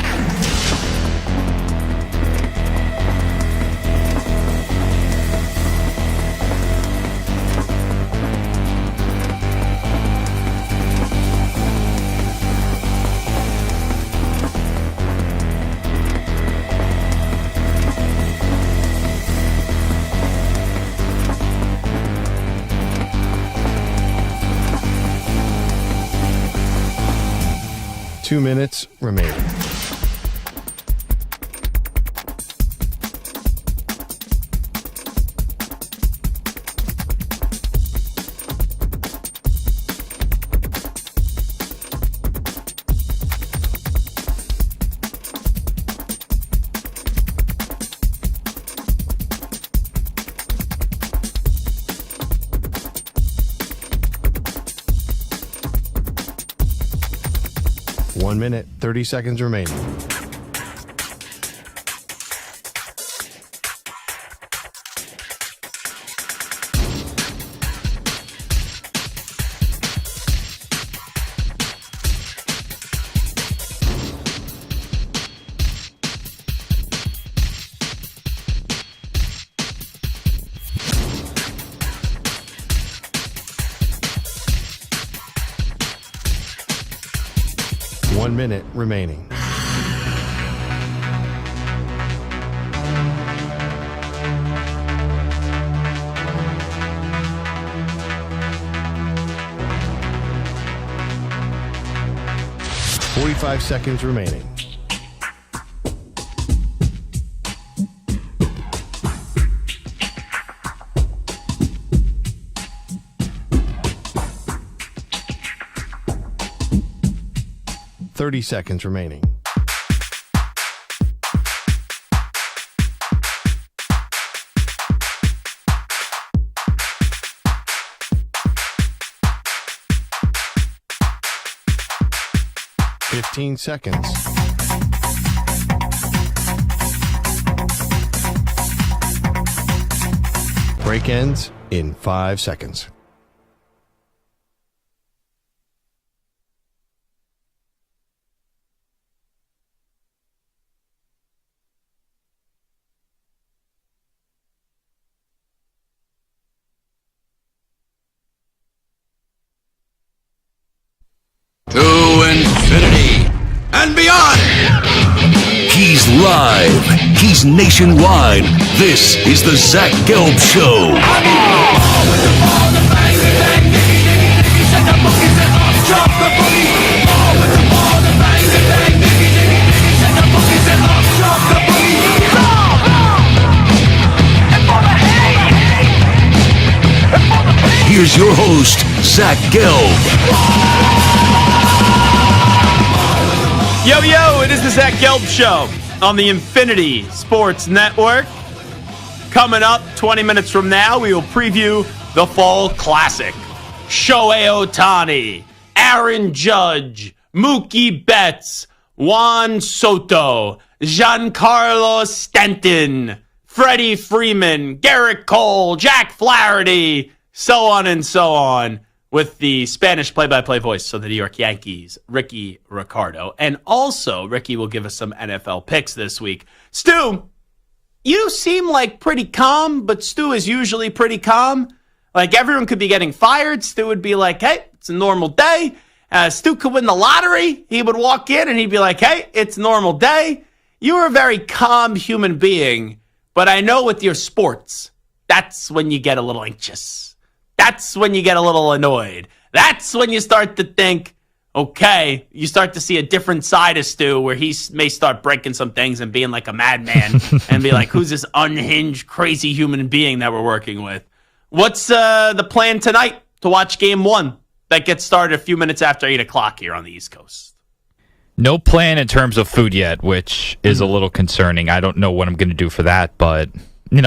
Two minutes remaining. One minute, 30 seconds remaining. One minute remaining. Forty-five seconds remaining. Seconds remaining. Fifteen seconds. Break ends in 5 seconds. Infinity and beyond. He's live. He's nationwide. This is the Zach Gelb Show. Here's your host, Zach Gelb. Yo, yo, it is the Zach Gelb Show on the Infinity Sports Network. Coming up 20 minutes from now, we will preview the Fall Classic. Shohei Ohtani, Aaron Judge, Mookie Betts, Juan Soto, Giancarlo Stanton, Freddie Freeman, Garrett Cole, Jack Flaherty, so on and so on, with the Spanish play-by-play voice of the New York Yankees, Rickie Ricardo. And also, Rickie will give us some NFL picks this week. Stu, you seem like pretty calm, but Stu is usually pretty calm. Like, everyone could be getting fired. Stu would be like, hey, it's a normal day. Stu could win the lottery. He would walk in and he'd be like, hey, it's a normal day. You are a very calm human being, but I know with your sports, that's when you get a little anxious. That's when you get a little annoyed. That's when you start to think, okay, you start to see a different side of Stu where he may start breaking some things and being like a madman and be like, who's this unhinged, crazy human being that we're working with? What's the plan tonight to watch game 1 that gets started a few minutes after 8 o'clock here on the East Coast? No plan in terms of food yet, which is a little concerning. I don't know what I'm going to do for that, but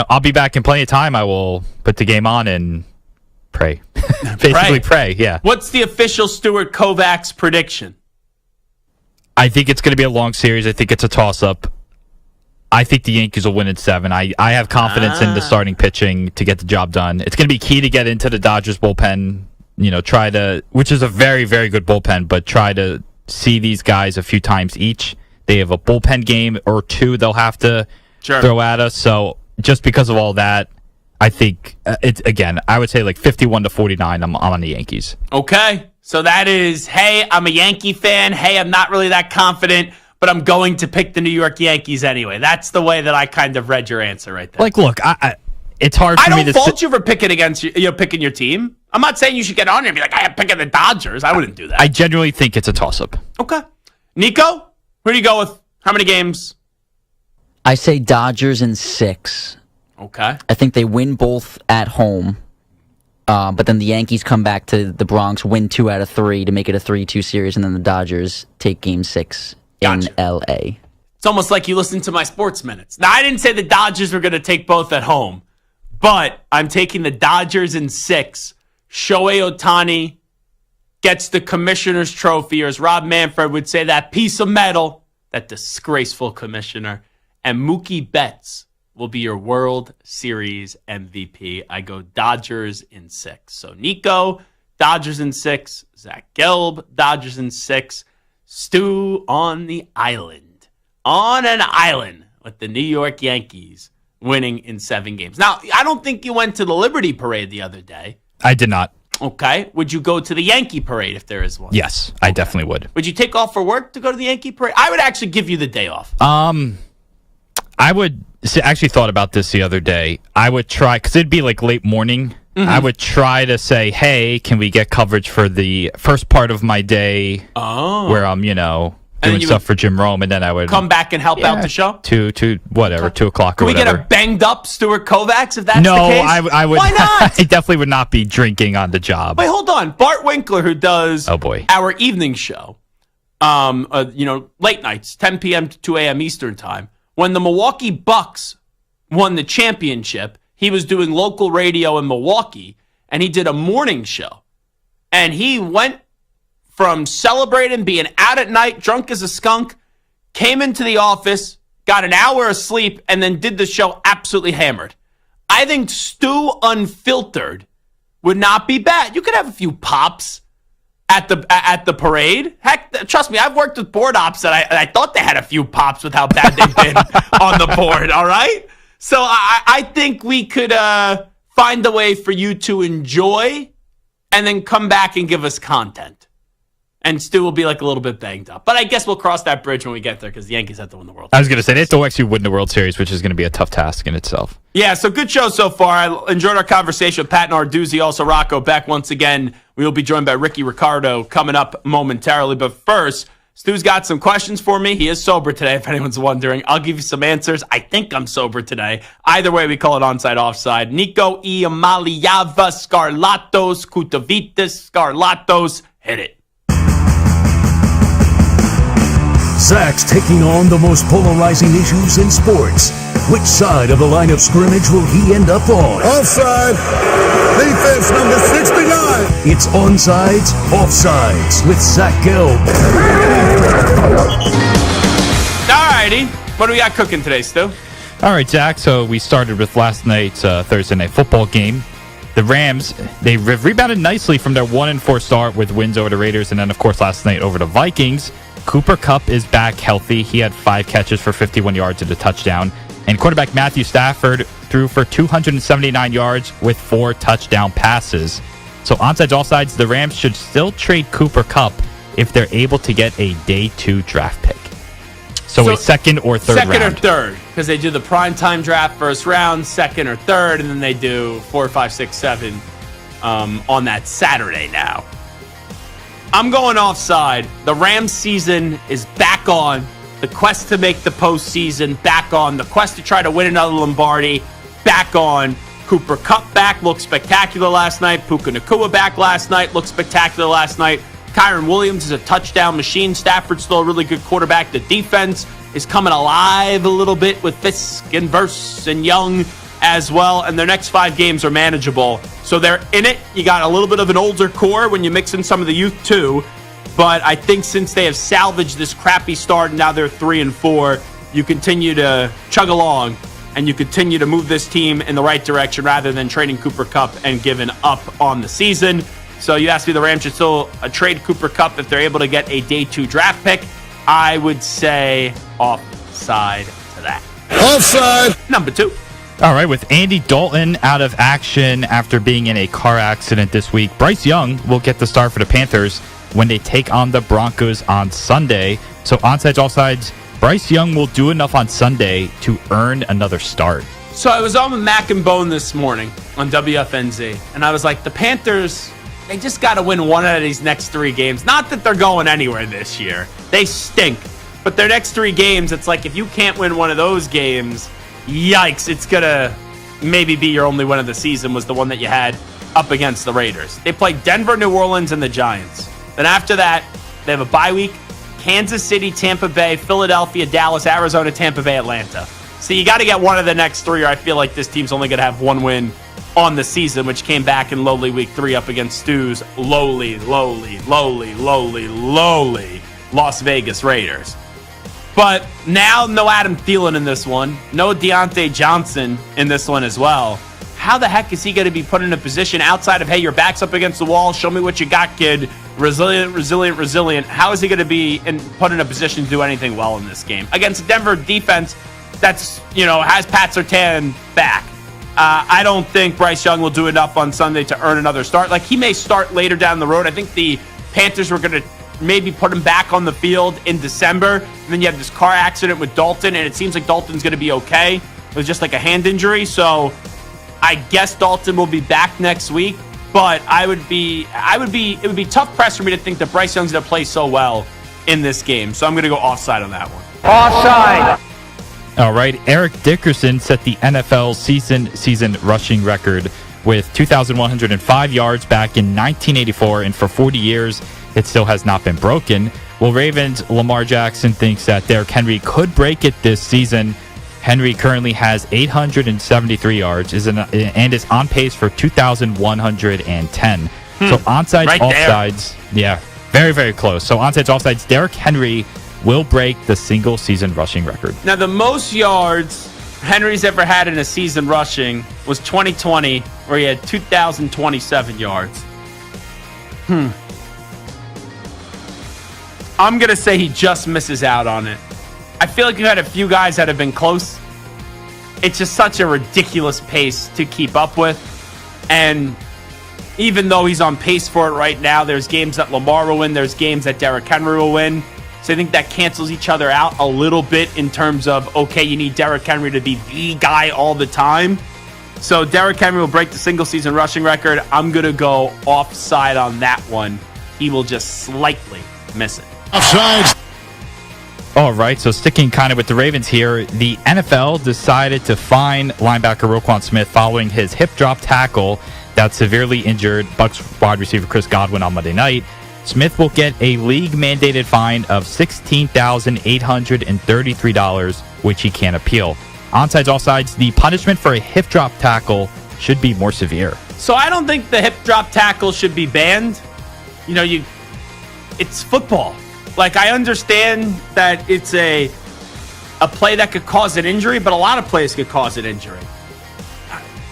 I'll be back in plenty of time. I will put the game on and pray. Basically pray, yeah. What's the official Stuart Kovacs prediction? I think it's going to be a long series. I think it's a toss-up. I think the Yankees will win in 7. I have confidence in the starting pitching to get the job done. It's going to be key to get into the Dodgers bullpen, which is a very, very good bullpen, but try to see these guys a few times each. They have a bullpen game or 2 they'll have to throw at us. So just because of all that, I think I would say like 51-49. I'm on the Yankees. Okay, so that is, hey, I'm a Yankee fan. Hey, I'm not really that confident, but I'm going to pick the New York Yankees anyway. That's the way that I kind of read your answer right there. Like, look, it's hard for me to. I don't fault you for picking against picking your team. I'm not saying you should get on here and be like, I'm picking the Dodgers. I wouldn't do that. I genuinely think it's a toss-up. Okay, Nico, who do you go with? How many games? I say Dodgers in 6. Okay. I think they win both at home, but then the Yankees come back to the Bronx, win 2 out of 3 to make it a 3-2 series, and then the Dodgers take Game 6 in L.A. It's almost like you listened to my sports minutes. Now, I didn't say the Dodgers were going to take both at home, but I'm taking the Dodgers in 6. Shohei Ohtani gets the commissioner's trophy, or as Rob Manfred would say, that piece of metal, that disgraceful commissioner, and Mookie Betts will be your World Series MVP. I go Dodgers in 6. So Nico, Dodgers in 6. Zach Gelb, Dodgers in 6. Stu on the island. On an island with the New York Yankees winning in 7 games. Now, I don't think you went to the Liberty Parade the other day. I did not. Okay. Would you go to the Yankee Parade if there is one? Yes, I definitely would. Would you take off for work to go to the Yankee Parade? I would actually give you the day off. I would actually thought about this the other day. I would try, because it'd be like late morning. Mm-hmm. I would try to say, hey, can we get coverage for the first part of my day where I'm, doing stuff for Jim Rome, and then I would come back and help out the show? 2 o'clock Can or whatever. we get a banged up Stuart Kovacs if that's the case? No, I would. Why not? I definitely would not be drinking on the job. Wait, hold on. Bart Winkler, who does our evening show, late nights, 10 p.m. to 2 a.m. Eastern time, when the Milwaukee Bucks won the championship, he was doing local radio in Milwaukee, and he did a morning show. And he went from celebrating, being out at night, drunk as a skunk, came into the office, got an hour of sleep, and then did the show absolutely hammered. I think Stu Unfiltered would not be bad. You could have a few pops at the parade. Heck, trust me, I've worked with board ops that I thought they had a few pops with how bad they've been on the board, all right? So I think we could find a way for you to enjoy and then come back and give us content. And Stu will be like a little bit banged up. But I guess we'll cross that bridge when we get there because the Yankees have to win the World Series. I was going to say, they have to actually win the World Series, which is going to be a tough task in itself. Yeah, so good show so far. I enjoyed our conversation with Pat Narduzzi, also Rocco Becht. Once again, we will be joined by Rickie Ricardo coming up momentarily. But first, Stu's got some questions for me. He is sober today, if anyone's wondering. I'll give you some answers. I think I'm sober today. Either way, we call it onside, offside. Nico Iamaliava, Scarlatos, Kutavitas, Scarlatos. Hit it. Zach's taking on the most polarizing issues in sports. Which side of the line of scrimmage will he end up on? Offside. Defense number 69. It's Onsides, Offsides with Zach Gelb. All righty. What do we got cooking today, Stu? All right, Zach. So we started with last night's Thursday night football game. The Rams, they rebounded nicely from their 1-4 start with wins over the Raiders, and then, of course, last night over the Vikings. Cooper Kupp is back healthy. He had 5 catches for 51 yards and a touchdown. And quarterback Matthew Stafford threw for 279 yards with 4 touchdown passes. So onside, offsides, the Rams should still trade Cooper Kupp if they're able to get a day 2 draft pick. So a second or third round. Second or third, because they do the primetime draft first round, second or third, and then they do 4, 5, 6, 7 on that Saturday now. I'm going offside. The Rams season is back on. The quest to make the postseason, back on. The quest to try to win another Lombardi, back on. Cooper Kupp back, looked spectacular last night. Puka Nacua back last night, looked spectacular last night. Kyron Williams is a touchdown machine. Stafford's still a really good quarterback. The defense is coming alive a little bit with Fisk and Verse and Young as well. And their next 5 games are manageable. So they're in it. You got a little bit of an older core when you mix in some of the youth too. But I think since they have salvaged this crappy start and now they're 3-4, you continue to chug along and you continue to move this team in the right direction rather than trading Cooper Kupp and giving up on the season. So you asked me the Rams should still trade Cooper Kupp if they're able to get a day 2 draft pick. I would say offside to that. Offside. Number 2. All right, with Andy Dalton out of action after being in a car accident this week, Bryce Young will get the start for the Panthers when they take on the Broncos on Sunday. So onside, offsides, Bryce Young will do enough on Sunday to earn another start. So I was on with Mac and Bone this morning on WFNZ, and I was like, the Panthers, they just got to win one out of these next 3 games. Not that they're going anywhere this year. They stink. But their next 3 games, it's like if you can't win one of those games, yikes, it's going to maybe be your only win of the season was the one that you had up against the Raiders. They played Denver, New Orleans, and the Giants. Then after that, they have a bye week. Kansas City, Tampa Bay, Philadelphia, Dallas, Arizona, Tampa Bay, Atlanta. So you got to get one of the next 3, or I feel like this team's only going to have 1 win on the season, which came back in lowly week 3 up against Stu's lowly Las Vegas Raiders. But now no Adam Thielen in this one. No Deontay Johnson in this one as well. How the heck is he going to be put in a position outside of, hey, your back's up against the wall, show me what you got, kid. Resilient. How is he going to be put in a position to do anything well in this game? Against a Denver defense that's, has Pat Surtain back. I don't think Bryce Young will do enough on Sunday to earn another start. Like, he may start later down the road. I think the Panthers were going to maybe put him back on the field in December. And then you have this car accident with Dalton, and it seems like Dalton's going to be okay. It was just like a hand injury. So I guess Dalton will be back next week. But it would be tough press for me to think that Bryce Young's going to play so well in this game. So I'm going to go offside on that one. Offside. All right, Eric Dickerson set the NFL season rushing record with 2,105 yards back in 1984, and for 40 years, it still has not been broken. Well, Ravens' Lamar Jackson thinks that Derrick Henry could break it this season. Henry currently has 873 yards and is on pace for 2,110. So onside, right offsides, yeah, very, very close. So onside, offsides, Derrick Henry will break the single season rushing record. Now, the most yards Henry's ever had in a season rushing was 2020, where he had 2,027 yards. I'm going to say he just misses out on it. I feel like you had a few guys that have been close. It's just such a ridiculous pace to keep up with. And even though he's on pace for it right now, there's games that Lamar will win, there's games that Derrick Henry will win. So I think that cancels each other out a little bit in terms of, okay, you need Derrick Henry to be the guy all the time. So Derrick Henry will break the single season rushing record. I'm going to go offside on that one. He will just slightly miss it. Offside. All right, so sticking kind of with the Ravens here, the NFL decided to fine linebacker Roquan Smith following his hip drop tackle that severely injured Bucs wide receiver Chris Godwin on Monday night. Smith will get a league-mandated fine of $16,833, which he can't appeal. Onsides, offsides, the punishment for a hip drop tackle should be more severe. So I don't think the hip drop tackle should be banned. It's football. Like, I understand that it's a play that could cause an injury, but a lot of plays could cause an injury.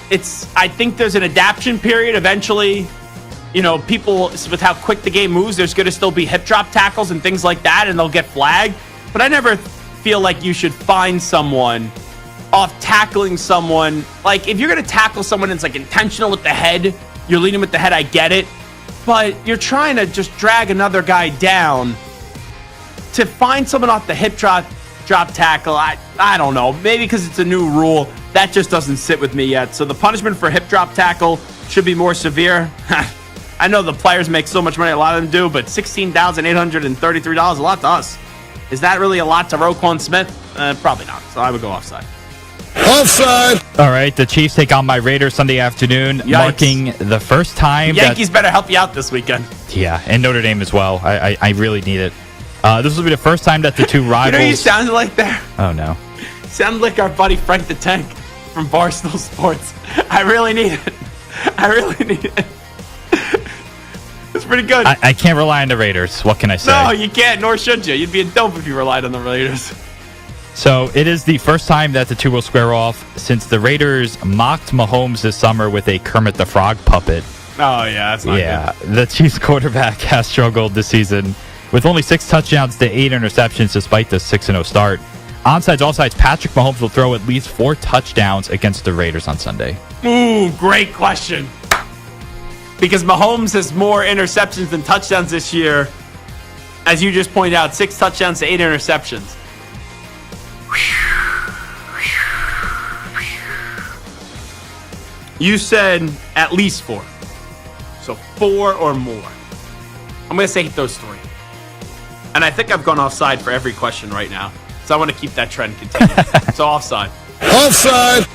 I think there's an adaptation period. Eventually, people, with how quick the game moves, there's going to still be hip drop tackles and things like that, and they'll get flagged. But I never feel like you should fine someone off tackling someone. Like, if you're going to tackle someone and it's like intentional with the head, you're leading with the head, I get it. but you're trying to just drag another guy down to find someone off the hip drop tackle. I don't know. Maybe because it's a new rule. That just doesn't sit with me yet. So the punishment for hip drop tackle should be more severe. I know the players make so much money, a lot of them do, but $16,833, a lot to us. Is that really a lot to Roquan Smith? Probably not. So I would go offside. Offside. All right, the Chiefs take on my Raiders Sunday afternoon, Yikes. marking the first time. The Yankees better help you out this weekend. Yeah, and Notre Dame as well. I really need it. This will be the first time that the two rivals. You know what you sounded like there? Oh, no. Sounded like our buddy Frank the Tank from Barstool Sports. I really need it. I really need it. It's pretty good. I can't rely on the Raiders. What can I say? No, you can't, nor should you. You'd be a dope if you relied on the Raiders. So it is the first time that the two will square off since the Raiders mocked Mahomes this summer with a Kermit the Frog puppet. Oh, yeah, that's not good. The Chiefs quarterback has struggled this season with only 6 touchdowns to 8 interceptions despite the 6-0 start. Onside, offsides, Patrick Mahomes will throw at least 4 touchdowns against the Raiders on Sunday. Ooh, great question. Because Mahomes has more interceptions than touchdowns this year. As you just pointed out, 6 touchdowns to 8 interceptions. You said at least 4. So 4 or more. I'm going to say he throws 3. And I think I've gone offside for every question right now. So I want to keep that trend continuing. So offside. Offside.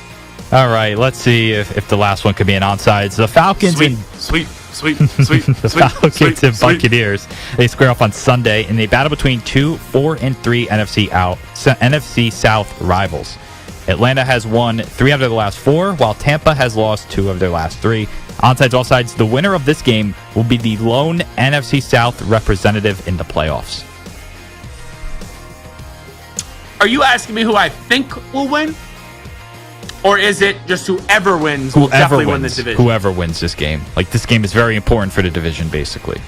All right, let's see if the last one could be an onside. The Falcons Sweet. the Falcons and Buccaneers, they square off on Sunday in a battle between 2 4-3 NFC South rivals. Atlanta has won 3 out of the last 4, while Tampa has lost 2 of their last 3. Onsides, offsides, the winner of this game will be the lone NFC South representative in the playoffs. Are you asking me who I think will win? Or is it just whoever wins will definitely win the division? Whoever wins this game. Like, this game is very important for the division, basically.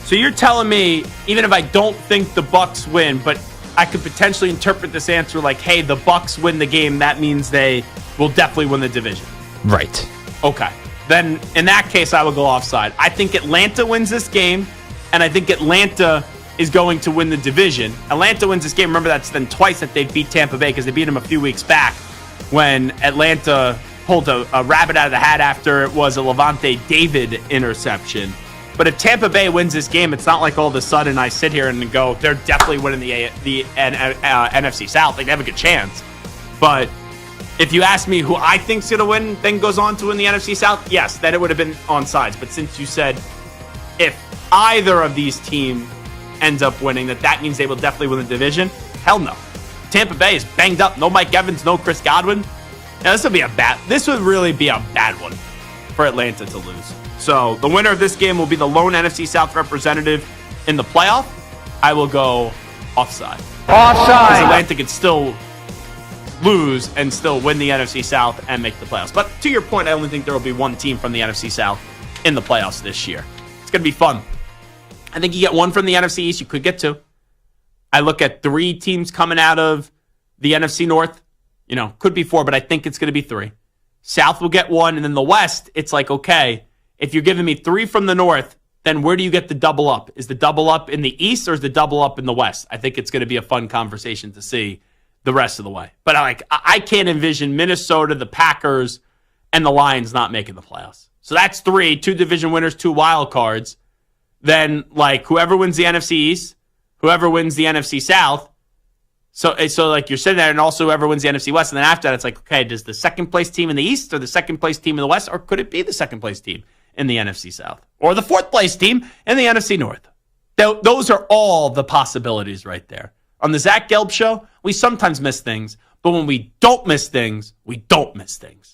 So you're telling me, even if I don't think the Bucs win, but I could potentially interpret this answer like, hey, the Bucs win the game, that means they will definitely win the division. Right. Okay. Then, in that case, I would go offside. I think Atlanta wins this game, and I think Atlanta is going to win the division. Atlanta wins this game. Remember, that's then twice that they beat Tampa Bay because they beat them a few weeks back when Atlanta pulled a rabbit out of the hat after it was a Levante David interception. But if Tampa Bay wins this game, it's not like all of a sudden I sit here and go, they're definitely winning the NFC South. They have a good chance. But if you ask me who I think's going to win, then goes on to win the NFC South, yes, then it would have been on sides. But since you said if either of these teams ends up winning, that means they will definitely win the division, hell no. Tampa Bay is banged up. No Mike Evans, no Chris Godwin. Now, this would really be a bad one for Atlanta to lose. So the winner of this game will be the lone NFC South representative in the playoff. I will go offside. Because Atlanta could still lose and still win the NFC South and make the playoffs. But to your point, I only think there will be one team from the NFC South in the playoffs this year. It's going to be fun. I think you get one from the NFC East. You could get 2. I look at 3 teams coming out of the NFC North. Could be 4, but I think it's going to be 3. South will get 1, and then the West, it's like, okay, if you're giving me 3 from the North, then where do you get the double up? Is the double up in the East or is the double up in the West? I think it's going to be a fun conversation to see the rest of the way. But I can't envision Minnesota, the Packers, and the Lions not making the playoffs. So that's 3, 2 division winners, 2 wild cards. Then, whoever wins the NFC East, whoever wins the NFC South. So you're sitting there, and also whoever wins the NFC West. And then after that, it's like, okay, does the second place team in the East or the second place team in the West, or could it be the second place team in the NFC South or the 4th place team in the NFC North? Those are all the possibilities right there. On the Zach Gelb Show, we sometimes miss things, but when we don't miss things, we don't miss things.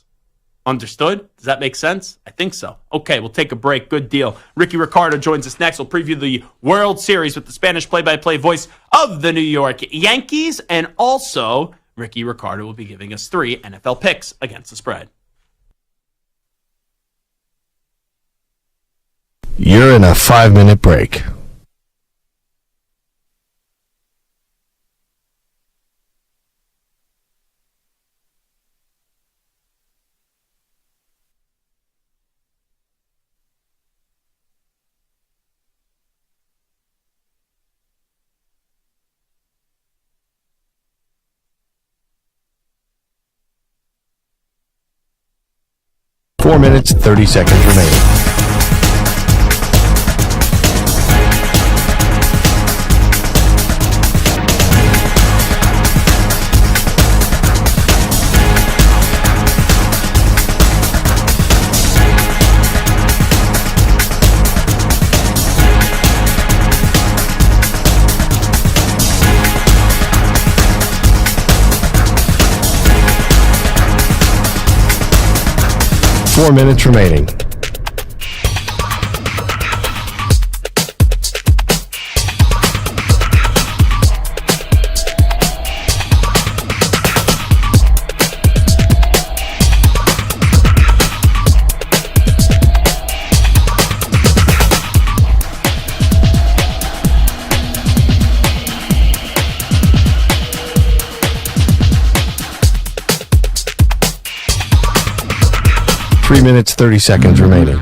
Understood? Does that make sense? I think so. Okay, we'll take a break. Good deal. Rickie Ricardo joins us next. We'll preview the World Series with the Spanish play-by-play voice of the New York Yankees. And also, Rickie Ricardo will be giving us 3 NFL picks against the spread. You're in a 5-minute break. 4 minutes, 30 seconds remaining. 4 minutes remaining. Three minutes, 30 seconds remaining.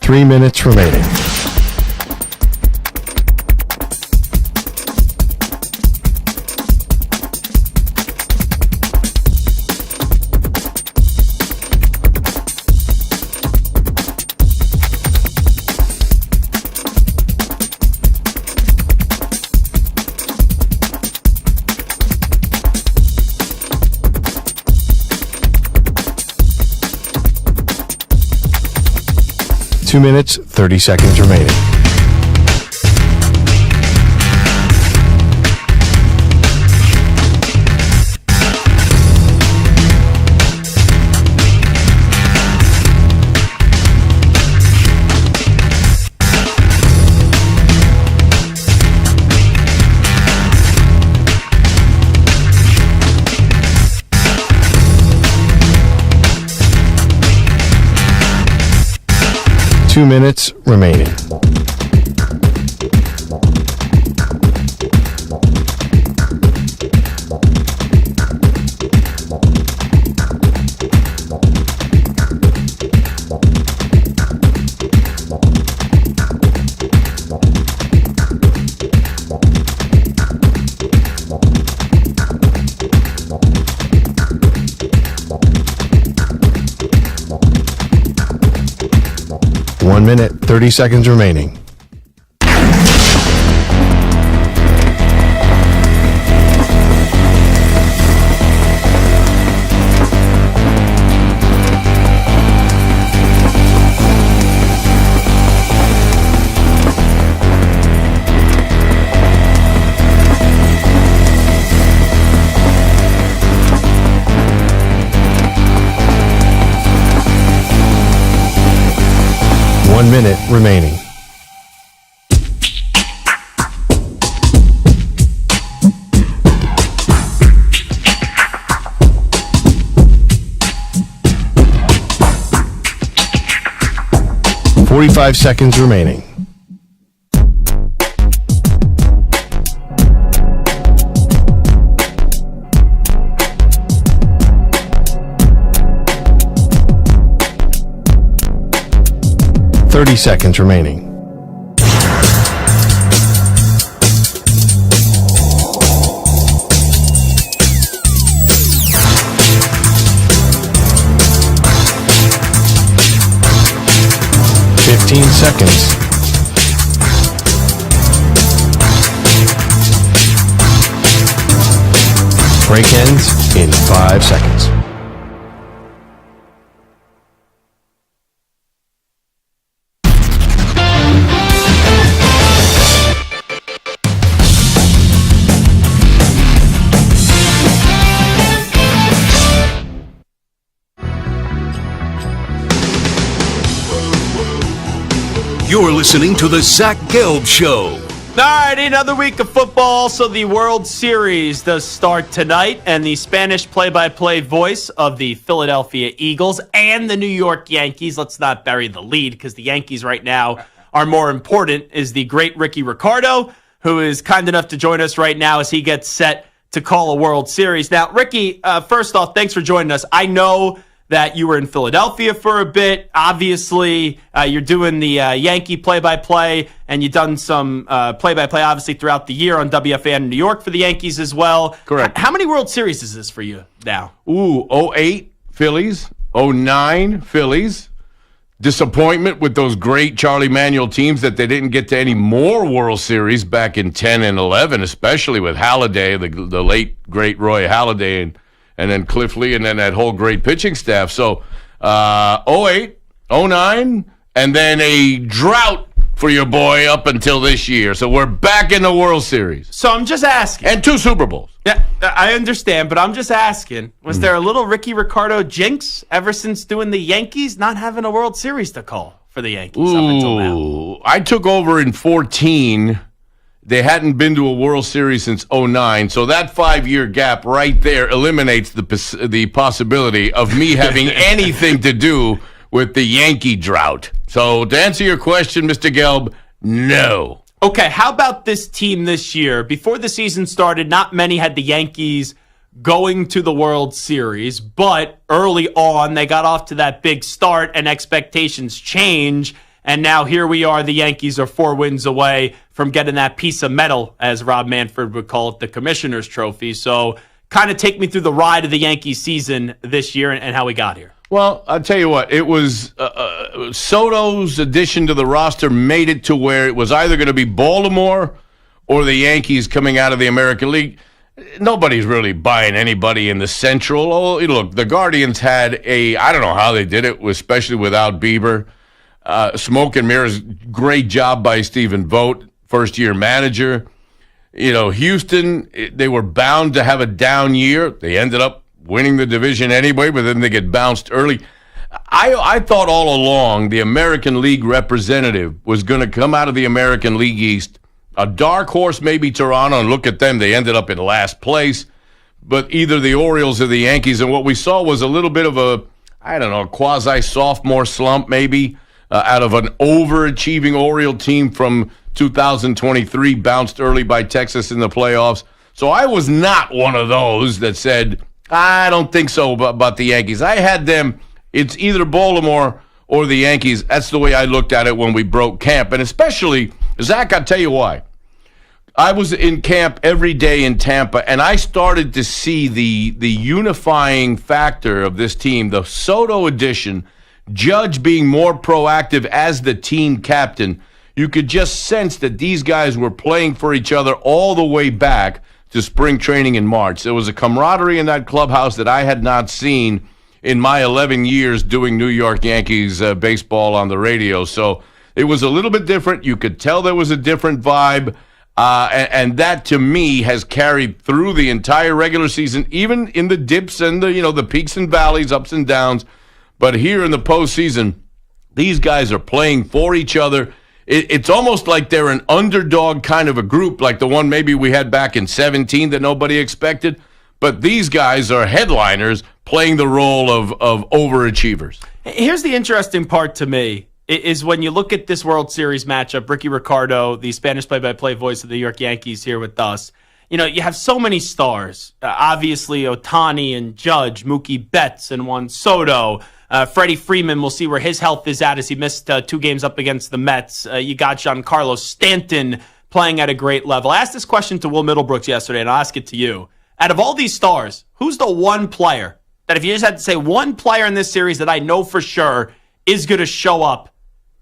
Three minutes remaining. Two minutes, 30 seconds remaining. Two minutes remaining. One minute, 30 seconds remaining. One minute remaining. Forty-five seconds remaining. Thirty seconds remaining. Seconds. Break ends in 5 seconds. You're listening to the Zach Gelb Show All righty, another week of football. So the World Series does start tonight, and the Spanish play-by-play voice of the Philadelphia Eagles and the New York Yankees, let's not bury the lead because the Yankees right now are more important, is the great Rickie Ricardo, who is kind enough to join us right now as he gets set to call a World Series. Now, Rickie, first off, thanks for joining us. I know that you were in Philadelphia for a bit. Obviously, you're doing the Yankee play-by-play, and you've done some play-by-play, obviously, throughout the year on WFAN in New York for the Yankees as well. Correct. How many World Series is this for you now? 08 Phillies, 09 Phillies. Disappointment with those great Charlie Manuel teams that they didn't get to any more World Series back in 10 and 11, especially with Halladay, the late, great Roy Halladay, and then Cliff Lee, and then that whole great pitching staff. So 08, 09, and then a drought for your boy up until this year. So we're back in the World Series. So I'm just asking. And 2 Super Bowls. Yeah, I understand, but I'm just asking, was there a little Rickie Ricardo jinx ever since doing the Yankees not having a World Series to call for the Yankees up until now? I took over in 14. They hadn't been to a World Series since 09, so that 5-year gap right there eliminates the possibility of me having anything to do with the Yankee drought. So to answer your question, Mr. Gelb, no. Okay, how about this team this year? Before the season started, not many had the Yankees going to the World Series, but early on, they got off to that big start and expectations change. And now here we are, the Yankees are 4 wins away from getting that piece of metal, as Rob Manfred would call it, the Commissioner's Trophy. So kind of take me through the ride of the Yankee season this year and how we got here. Well, I'll tell you what, it was Soto's addition to the roster made it to where it was either going to be Baltimore or the Yankees coming out of the American League. Nobody's really buying anybody in the Central. Oh, look, the Guardians had I don't know how they did it, especially without Bieber. Smoke and mirrors, great job by Stephen Vogt, first-year manager. You know, Houston, they were bound to have a down year. They ended up winning the division anyway, but then they get bounced early. I thought all along the American League representative was going to come out of the American League East. A dark horse, maybe Toronto, and look at them. They ended up in last place. But either the Orioles or the Yankees, and what we saw was a little bit of a, quasi-sophomore slump maybe, out of an overachieving Oriole team from 2023, bounced early by Texas in the playoffs. So I was not one of those that said, I don't think so about the Yankees. I had them, it's either Baltimore or the Yankees. That's the way I looked at it when we broke camp. And especially, Zach, I'll tell you why. I was in camp every day in Tampa, and I started to see the unifying factor of this team, the Soto addition, Judge being more proactive as the team captain. You could just sense that these guys were playing for each other all the way back to spring training in March. There was a camaraderie in that clubhouse that I had not seen in my 11 years doing New York Yankees baseball on the radio. So it was a little bit different. You could tell there was a different vibe. And that, to me, has carried through the entire regular season, even in the dips and the peaks and valleys, ups and downs. But here in the postseason, these guys are playing for each other. It's almost like they're an underdog kind of a group, like the one maybe we had back in 17 that nobody expected. But these guys are headliners playing the role of overachievers. Here's the interesting part to me, is when you look at this World Series matchup, Rickie Ricardo, the Spanish play-by-play voice of the New York Yankees here with us. You know, you have so many stars. Obviously, Ohtani and Judge, Mookie Betts and Juan Soto. Freddie Freeman, we'll see where his health is at as he missed 2 games up against the Mets. You got Giancarlo Stanton playing at a great level. I asked this question to Will Middlebrooks yesterday, and I'll ask it to you. Out of all these stars, who's the one player that if you just had to say one player in this series that I know for sure is going to show up,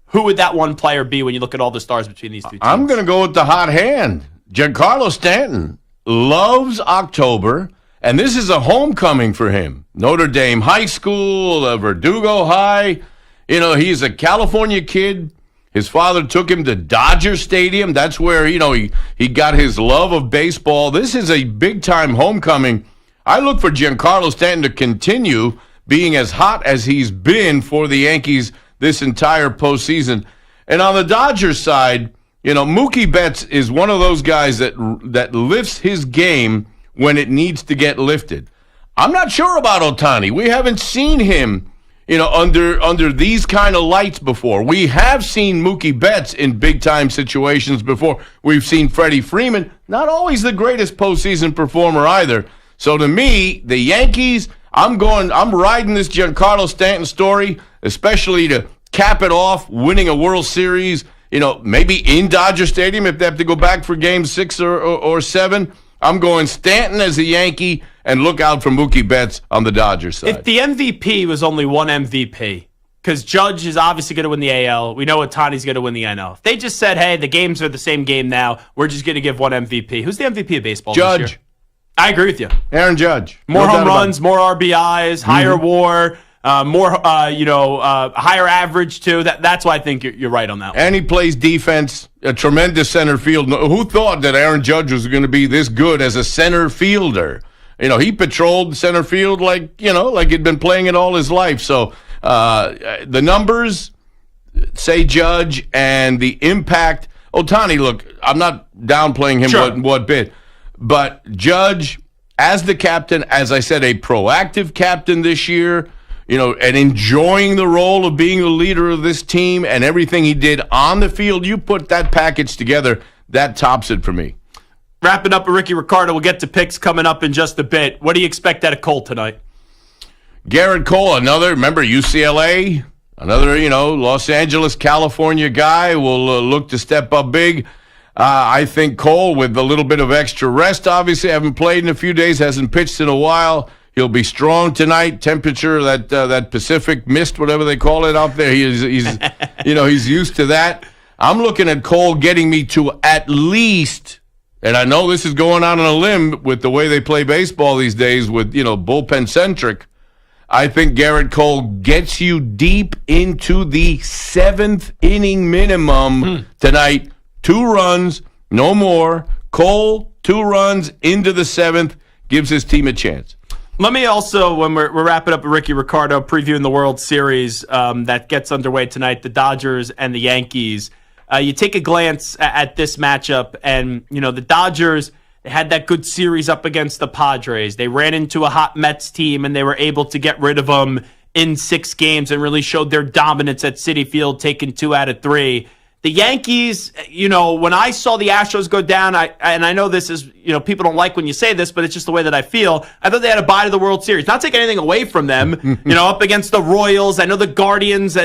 who would that one player be when you look at all the stars between these two teams? I'm going to go with the hot hand. Giancarlo Stanton loves October. And this is a homecoming for him. Notre Dame High School, Verdugo High. You know, he's a California kid. His father took him to Dodger Stadium. That's where, he got his love of baseball. This is a big-time homecoming. I look for Giancarlo Stanton to continue being as hot as he's been for the Yankees this entire postseason. And on the Dodgers side, Mookie Betts is one of those guys that lifts his game when it needs to get lifted. I'm not sure about Ohtani. We haven't seen him, under these kind of lights before. We have seen Mookie Betts in big-time situations before. We've seen Freddie Freeman, not always the greatest postseason performer either. So to me, the Yankees, I'm riding this Giancarlo Stanton story, especially to cap it off, winning a World Series, maybe in Dodger Stadium if they have to go back for game 6 or 7. I'm going Stanton as a Yankee and look out for Mookie Betts on the Dodgers side. If the MVP was only one MVP, because Judge is obviously going to win the AL, we know Ohtani's going to win the NL. If they just said, hey, the games are the same game now, we're just going to give one MVP. Who's the MVP of baseball this year? Judge. I agree with you. Aaron Judge. More home runs, more RBIs, higher WAR, higher average too. That's why I think you're right on that one. And he plays defense, a tremendous center field. Who thought that Aaron Judge was going to be this good as a center fielder? He patrolled center field like he'd been playing it all his life. So the numbers say Judge, and the impact. Ohtani, look, I'm not downplaying him what bit. But Judge, as the captain, as I said, a proactive captain this year, and enjoying the role of being the leader of this team and everything he did on the field, you put that package together, that tops it for me. Wrapping up with Rickie Ricardo, we'll get to picks coming up in just a bit. What do you expect out of Cole tonight? Garrett Cole, remember UCLA, another, Los Angeles, California guy, will look to step up big. I think Cole, with a little bit of extra rest, obviously, haven't played in a few days, hasn't pitched in a while. He'll be strong tonight. Temperature, that Pacific mist, whatever they call it out there, he's used to that. I'm looking at Cole getting me to at least, and I know this is going on a limb with the way they play baseball these days with, bullpen centric. I think Garrett Cole gets you deep into the 7th inning minimum tonight. 2 runs, no more. Cole, 2 runs into the 7th, gives his team a chance. Let me also, when we're wrapping up with Rickie Ricardo, previewing the World Series that gets underway tonight, the Dodgers and the Yankees. You take a glance at this matchup, and the Dodgers, they had that good series up against the Padres. They ran into a hot Mets team, and they were able to get rid of them in 6 games and really showed their dominance at Citi Field, taking 2 out of 3. The Yankees, when I saw the Astros go down, I know this is, people don't like when you say this, but it's just the way that I feel. I thought they had a bye to the World Series. Not taking anything away from them, up against the Royals. I know the Guardians,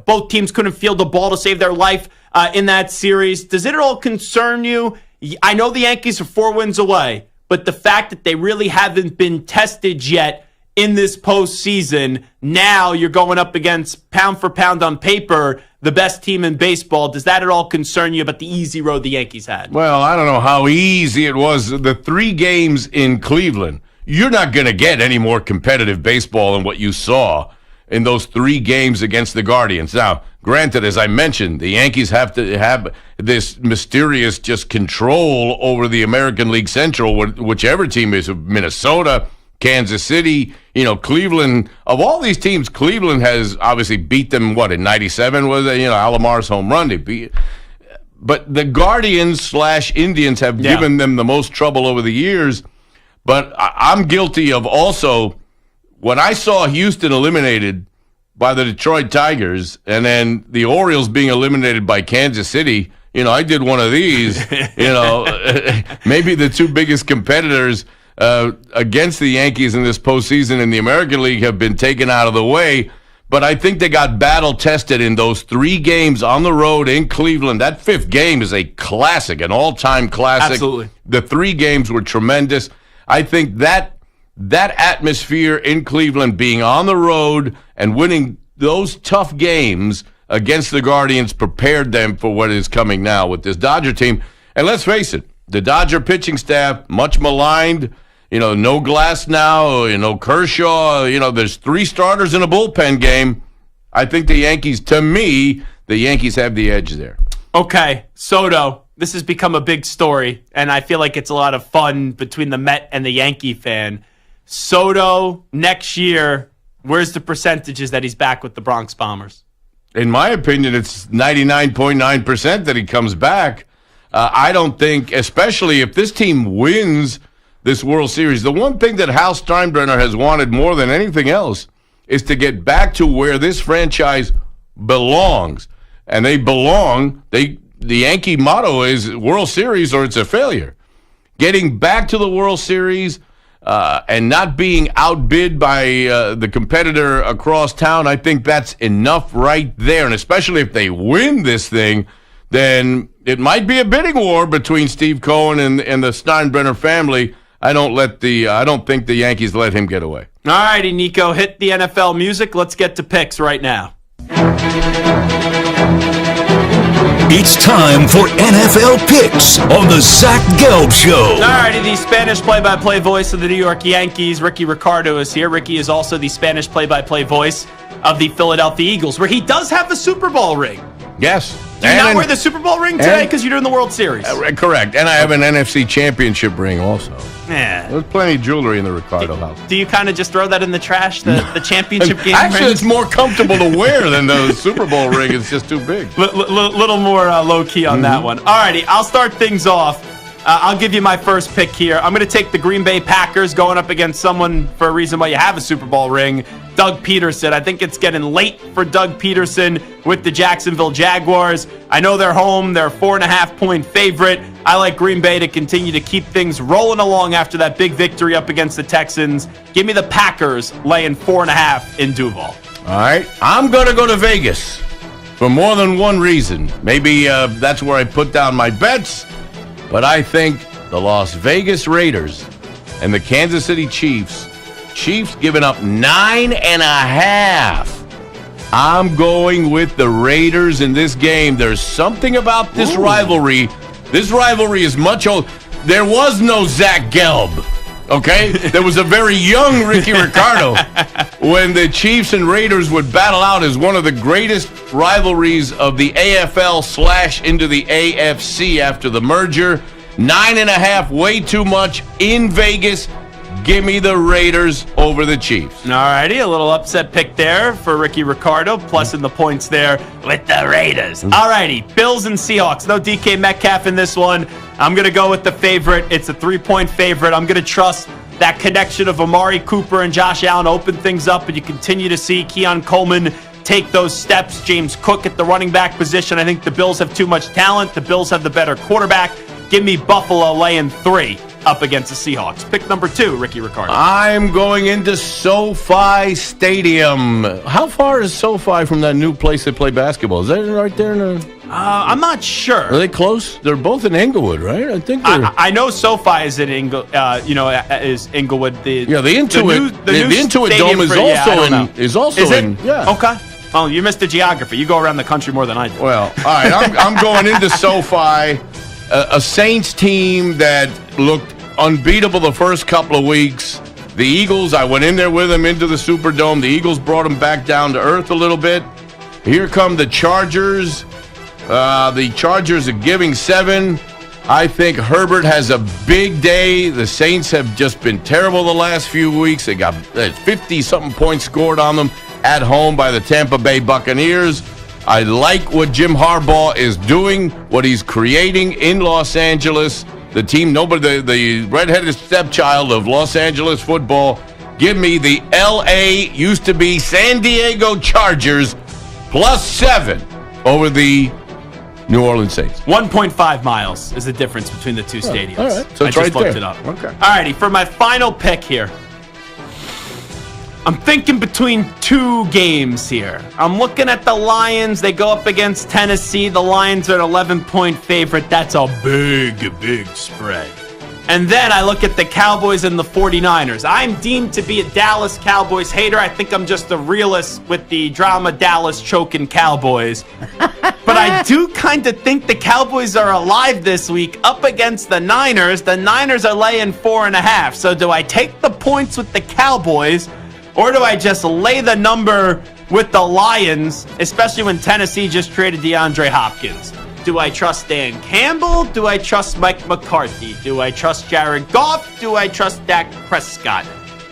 both teams couldn't field the ball to save their life in that series. Does it at all concern you? I know the Yankees are 4 wins away, but the fact that they really haven't been tested yet in this postseason, now you're going up against, pound for pound on paper, the best team in baseball. Does that at all concern you about the easy road the Yankees had? Well, I don't know how easy it was. The 3 games in Cleveland, you're not going to get any more competitive baseball than what you saw in those 3 games against the Guardians. Now, granted, as I mentioned, the Yankees have to have this mysterious just control over the American League Central, whichever team is Minnesota, Kansas City, Cleveland. Of all these teams, Cleveland has obviously beat them, in 97 was it? Alomar's home run. They beat. But the Guardians / Indians have given them the most trouble over the years. But I'm guilty of also, when I saw Houston eliminated by the Detroit Tigers and then the Orioles being eliminated by Kansas City, I did one of these, maybe the 2 biggest competitors against the Yankees in this postseason in the American League have been taken out of the way. But I think they got battle-tested in those 3 games on the road in Cleveland. That 5th game is a classic, an all-time classic. Absolutely. The 3 games were tremendous. I think that atmosphere in Cleveland, being on the road and winning those tough games against the Guardians, prepared them for what is coming now with this Dodger team. And let's face it, the Dodger pitching staff, much maligned. No Glass now, Kershaw. There's 3 starters in a bullpen game. I think the Yankees have the edge there. Okay, Soto, this has become a big story, and I feel like it's a lot of fun between the Met and the Yankee fan. Soto, next year, where's the percentages that he's back with the Bronx Bombers? in my opinion, it's 99.9% that he comes back. I don't think, especially if this team wins this World Series, the one thing that Hal Steinbrenner has wanted more than anything else is to get back to where this franchise belongs. And they belong. The Yankee motto is World Series or it's a failure. Getting back to the World Series and not being outbid by the competitor across town, I think that's enough right there. And especially if they win this thing, then it might be a bidding war between Steve Cohen and the Steinbrenner family. I don't think the Yankees let him get away. All righty, Nico, hit the NFL music. Let's get to picks right now. It's time for NFL Picks on the Zach Gelb Show. All righty, the Spanish play-by-play voice of the New York Yankees, Ricardo, is here. Ricky is also the Spanish play-by-play voice of the Philadelphia Eagles, where he does have a Super Bowl ring. Yes. Do you not wear the Super Bowl ring today because you're doing the World Series? Correct. And I have an NFC Championship ring also. Yeah. There's plenty of jewelry in the Ricardo house. Do you kind of just throw that in the trash, the championship game Actually, ring? it's more comfortable to wear than the Super Bowl ring. It's just too big. Little more low-key on that one. All righty, I'll start things off. I'll give you my first pick here. I'm going to take the Green Bay Packers going up against someone for a reason why you have a Super Bowl ring, Doug Peterson. I think it's getting late for Doug Peterson with the Jacksonville Jaguars. I know they're home. They're a 4.5-point favorite. I like Green Bay to continue to keep things rolling along after that big victory up against the Texans. Give me the Packers laying 4.5 in Duval. All right. I'm going to go to Vegas for more than one reason. Maybe that's where I put down my bets. But I think the Las Vegas Raiders and the Kansas City Chiefs giving up 9.5. I'm going with the Raiders in this game. There's something about this rivalry. This rivalry is much old. There was no Zach Gelb, okay? There was a very young Rickie Ricardo when the Chiefs and Raiders would battle out as one of the greatest rivalries of the AFL / into the AFC after the merger. 9.5, way too much in Vegas. Give me the Raiders over the Chiefs. All righty, a little upset pick there for Rickie Ricardo, plus in the points there with the Raiders. All righty, Bills and Seahawks. No DK Metcalf in this one. I'm going to go with the favorite. It's a 3-point favorite. I'm going to trust that connection of Amari Cooper and Josh Allen open things up, and you continue to see Keon Coleman take those steps. James Cook at the running back position. I think the Bills have too much talent. The Bills have the better quarterback. Give me Buffalo laying 3 up against the Seahawks. Pick number 2, Rickie Ricardo. I'm going into SoFi Stadium. How far is SoFi from that new place they play basketball? Is that right there in the... I'm not sure. Are they close? They're both in Inglewood, right? I think they're... I know SoFi is in Inglewood. The Intuit Dome is also in. Yeah. Okay. Well, you missed the geography. You go around the country more than I do. Well, all right. I'm going into SoFi, a Saints team that looked unbeatable the first couple of weeks. The Eagles, I went in there with them into the Superdome. The Eagles brought them back down to earth a little bit. Here come the Chargers. The Chargers are giving 7. I think Herbert has a big day. The Saints have just been terrible the last few weeks. They got 50-something points scored on them at home by the Tampa Bay Buccaneers. I like what Jim Harbaugh is doing, what he's creating in Los Angeles. The team, the redheaded stepchild of Los Angeles football. Give me the L.A. used to be San Diego Chargers +7 over the New Orleans Saints. 1.5 miles is the difference between the two stadiums. All right. So I it's just right looked there. it up. Okay. All righty, for my final pick here, I'm thinking between 2 games here. I'm looking at the Lions. They go up against Tennessee. The Lions are an 11-point favorite. That's a big spread. And then I look at the Cowboys and the 49ers. I'm deemed to be a Dallas Cowboys hater. I think I'm just a realist with the drama Dallas choking Cowboys. But I do kind of think the Cowboys are alive this week up against the Niners. The Niners are laying 4.5. So do I take the points with the Cowboys, or do I just lay the number with the Lions, especially when Tennessee just traded DeAndre Hopkins? Do I trust Dan Campbell? Do I trust Mike McCarthy? Do I trust Jared Goff? Do I trust Dak Prescott?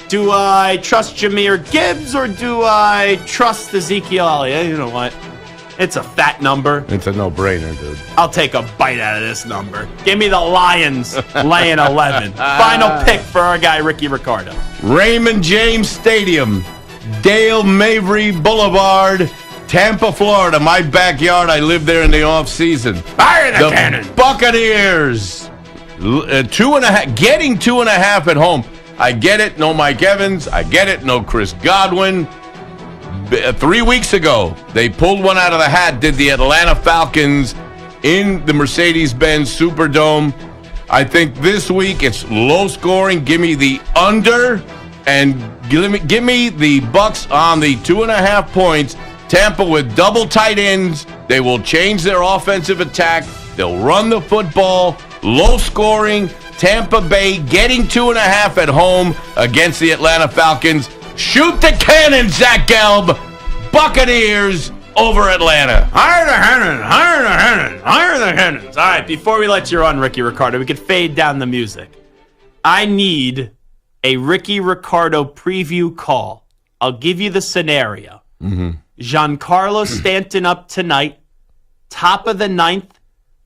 Do I trust Jahmyr Gibbs, or do I trust Ezekiel Elliott? You know what? It's a fat number. It's a no-brainer, dude. I'll take a bite out of this number. Give me the Lions laying 11. Final pick for our guy, Ricardo. Raymond James Stadium, Dale Mabry Boulevard, Tampa, Florida. My backyard. I live there in the off-season. Fire the cannon. Buccaneers, 2.5, getting 2.5 at home. I get it, no Mike Evans. I get it, no Chris Godwin. 3 weeks ago, they pulled one out of the hat, did the Atlanta Falcons in the Mercedes-Benz Superdome. I think this week it's low scoring. Give me the under, and give me the Bucs on the 2.5 points. Tampa with double tight ends. They will change their offensive attack. They'll run the football. Low scoring. Tampa Bay getting 2.5 at home against the Atlanta Falcons. Shoot the cannon, Zach Gelb. Buccaneers over Atlanta. Hire the Hennons. Hire the Hennons. Hire the Hennons. All right, before we let you run, Ricardo, we could fade down the music. I need a Ricardo preview call. I'll give you the scenario. Giancarlo Stanton up tonight. Top of the ninth.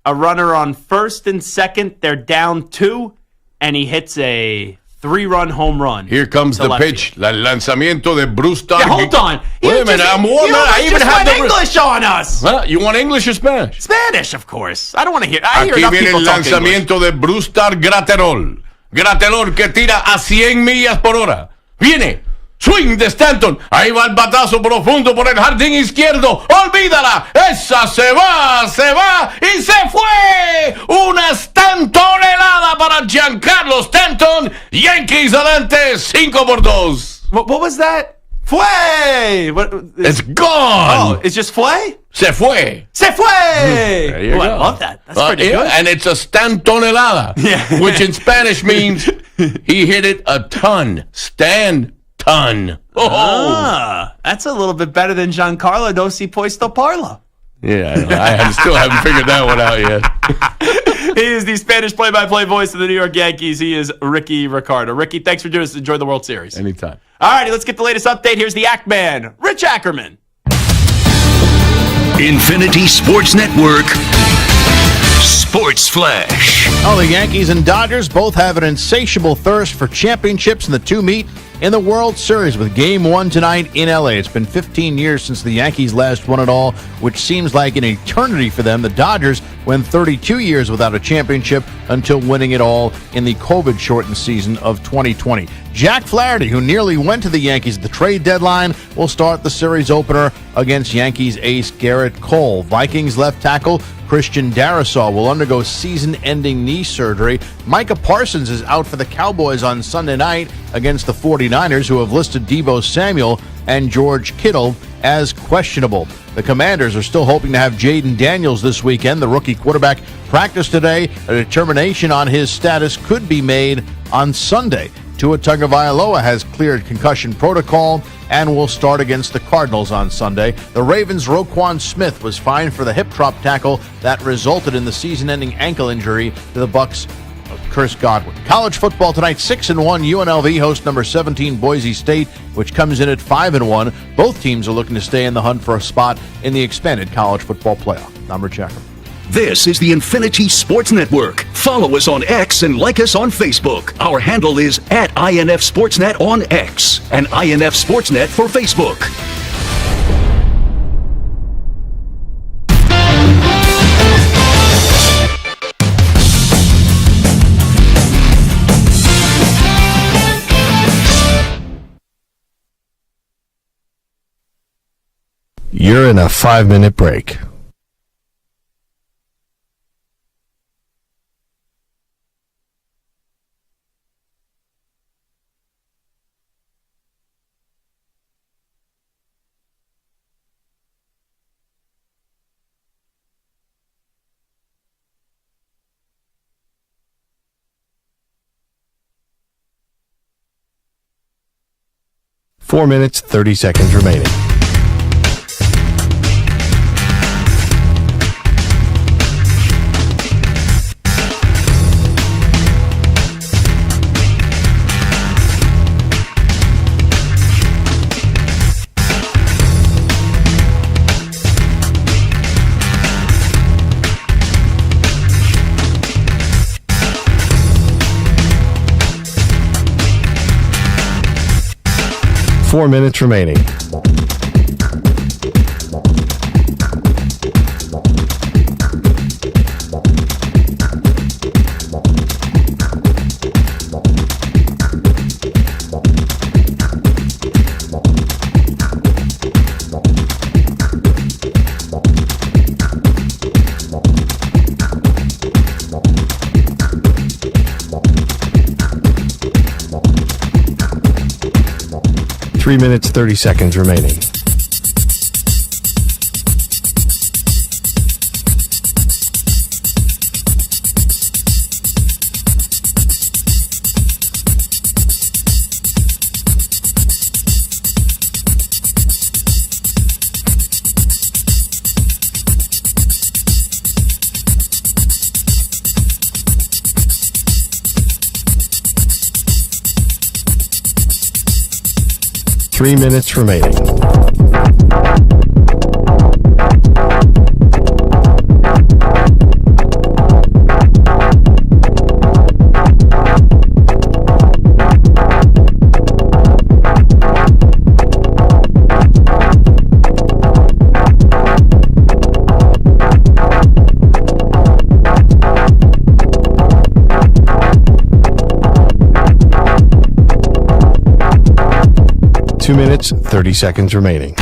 A runner on first and second. They're down 2. And he hits a 3-run home run. Here comes the pitch. El lanzamiento de Bruce Starr. Yeah, hold on. Wait a minute. I'm warming up. I even have the English on us. Huh? You want English or Spanish? Spanish, of course. I don't want to hear. I hear Aquí enough viene people el talk English. lanzamiento de Bruce Starr Graterol. Graterol que tira a 100 millas por hora. Viene. Swing de Stanton. Ahí va el batazo profundo por el jardín izquierdo. Olvídala. Esa se va y se fue. Una Stantonelada para Giancarlo Stanton. Yankees adelante 5-2. What was that? Fue. It's gone. Oh, it's just fue? Se fue. Se fue. There you go. I love that. That's pretty good. And it's a Stantonelada, which in Spanish means he hit it a ton. Ton. That's a little bit better than Giancarlo Dosi Puesto Parla. Yeah, I still haven't figured that one out yet. He is the Spanish play-by-play voice of the New York Yankees. He is Ricardo. Ricky, thanks for doing this. Enjoy the World Series. Anytime. All righty, let's get the latest update. Here's the Act Man, Rich Ackerman. Infinity Sports Network Sports Flash. Oh, the Yankees and Dodgers both have an insatiable thirst for championships, and the two meet in the World Series with Game 1 tonight in L.A. It's been 15 years since the Yankees last won it all, which seems like an eternity for them. The Dodgers went 32 years without a championship until winning it all in the COVID-shortened season of 2020. Jack Flaherty, who nearly went to the Yankees at the trade deadline, will start the series opener against Yankees ace Garrett Cole. Vikings left tackle Christian Darrisaw will undergo season-ending knee surgery. Micah Parsons is out for the Cowboys on Sunday night against the 49ers, who have listed Deebo Samuel and George Kittle as questionable. The Commanders are still hoping to have Jaden Daniels this weekend. The rookie quarterback practiced today. A determination on his status could be made on Sunday. Tua Tagovailoa has cleared concussion protocol and will start against the Cardinals on Sunday. The Ravens' Roquan Smith was fined for the hip drop tackle that resulted in the season-ending ankle injury to the Bucs' Chris Godwin. College football tonight, 6-1. UNLV hosts number 17 Boise State, which comes in at 5-1. Both teams are looking to stay in the hunt for a spot in the expanded college football playoff. I'm Rich Ackerman. This is the Infinity Sports Network. Follow us on X and like us on Facebook. Our handle is @INF Sportsnet on X and INF Sportsnet for Facebook. You're in a 5-minute break. Four minutes, 30 seconds remaining. 4 minutes remaining. Three minutes, 30 seconds remaining. Three minutes remaining. Two minutes, 30 seconds remaining.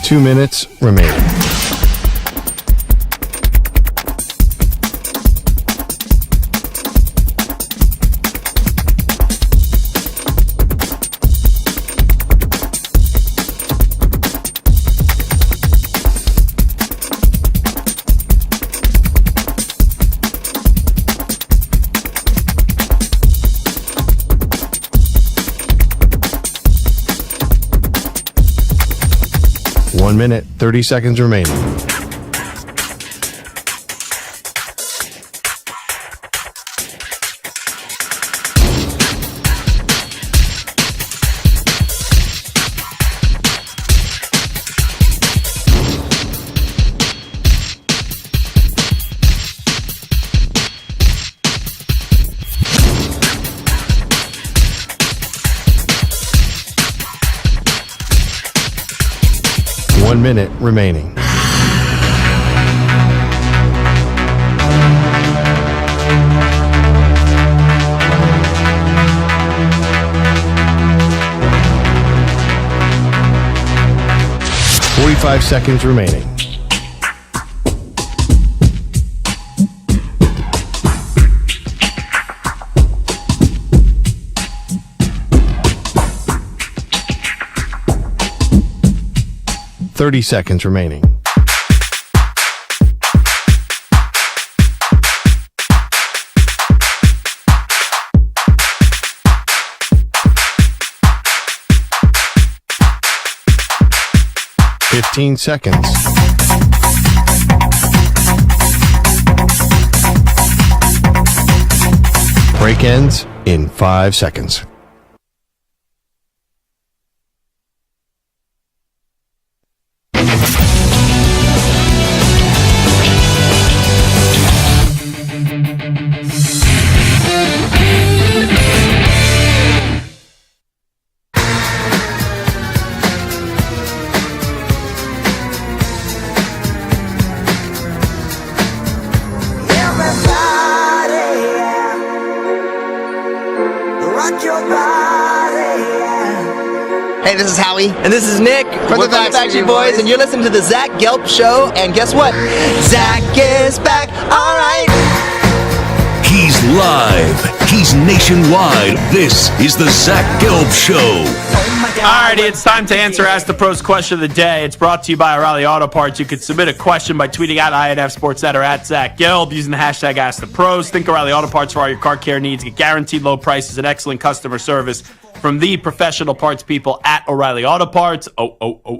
Two minutes remaining. One minute, 30 seconds remaining. One minute remaining. Five seconds remaining. Thirty seconds remaining. Fifteen seconds. Break ends in 5 seconds. Hey, this is Howie. And this is Nick. We're the Backstreet Boys, and you're listening to the Zach Gelb Show. And guess what? Zach is back. All right. He's live. He's nationwide. This is the Zach Gelb Show. Alrighty, it's time to answer Ask the Pros question of the day. It's brought to you by O'Reilly Auto Parts. You can submit a question by tweeting at INF Sportsnet or at Zach Gelb using the hashtag Ask the Pros. Think O'Reilly Auto Parts for all your car care needs. Get guaranteed low prices and excellent customer service. from the professional parts people at O'Reilly Auto Parts.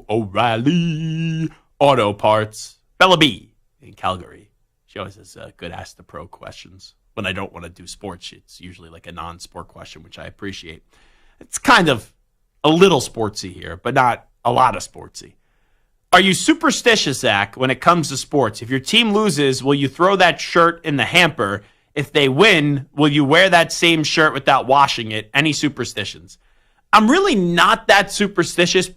O'Reilly Auto Parts. Bella B in Calgary. She always has good Ask the Pro questions. When I don't want to do sports, it's usually like a non-sport question, which I appreciate. It's kind of a little sportsy here, but not a lot of sportsy. Are you superstitious, Zach, when it comes to sports? If your team loses, will you throw that shirt in the hamper? If they win, will you wear that same shirt without washing it? Any superstitions? I'm really not that superstitious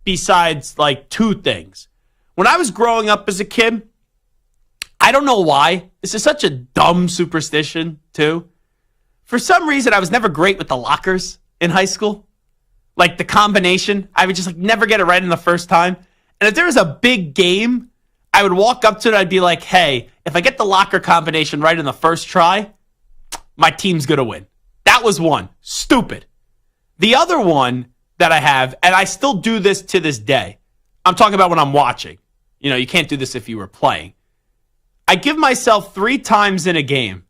besides like two things. When I was growing up as a kid, I don't know why. This is such a dumb superstition, too. For some reason, I was never great with the lockers in high school. Like the combination, I would just like never get it right in the first time. And if there was a big game, I would walk up to it. I'd be like, hey, if I get the locker combination right in the first try, my team's going to win. That was one. Stupid. The other one that I have, and I still do this to this day. I'm talking about when I'm watching. You know, you can't do this if you were playing. I give myself 3 times in a game.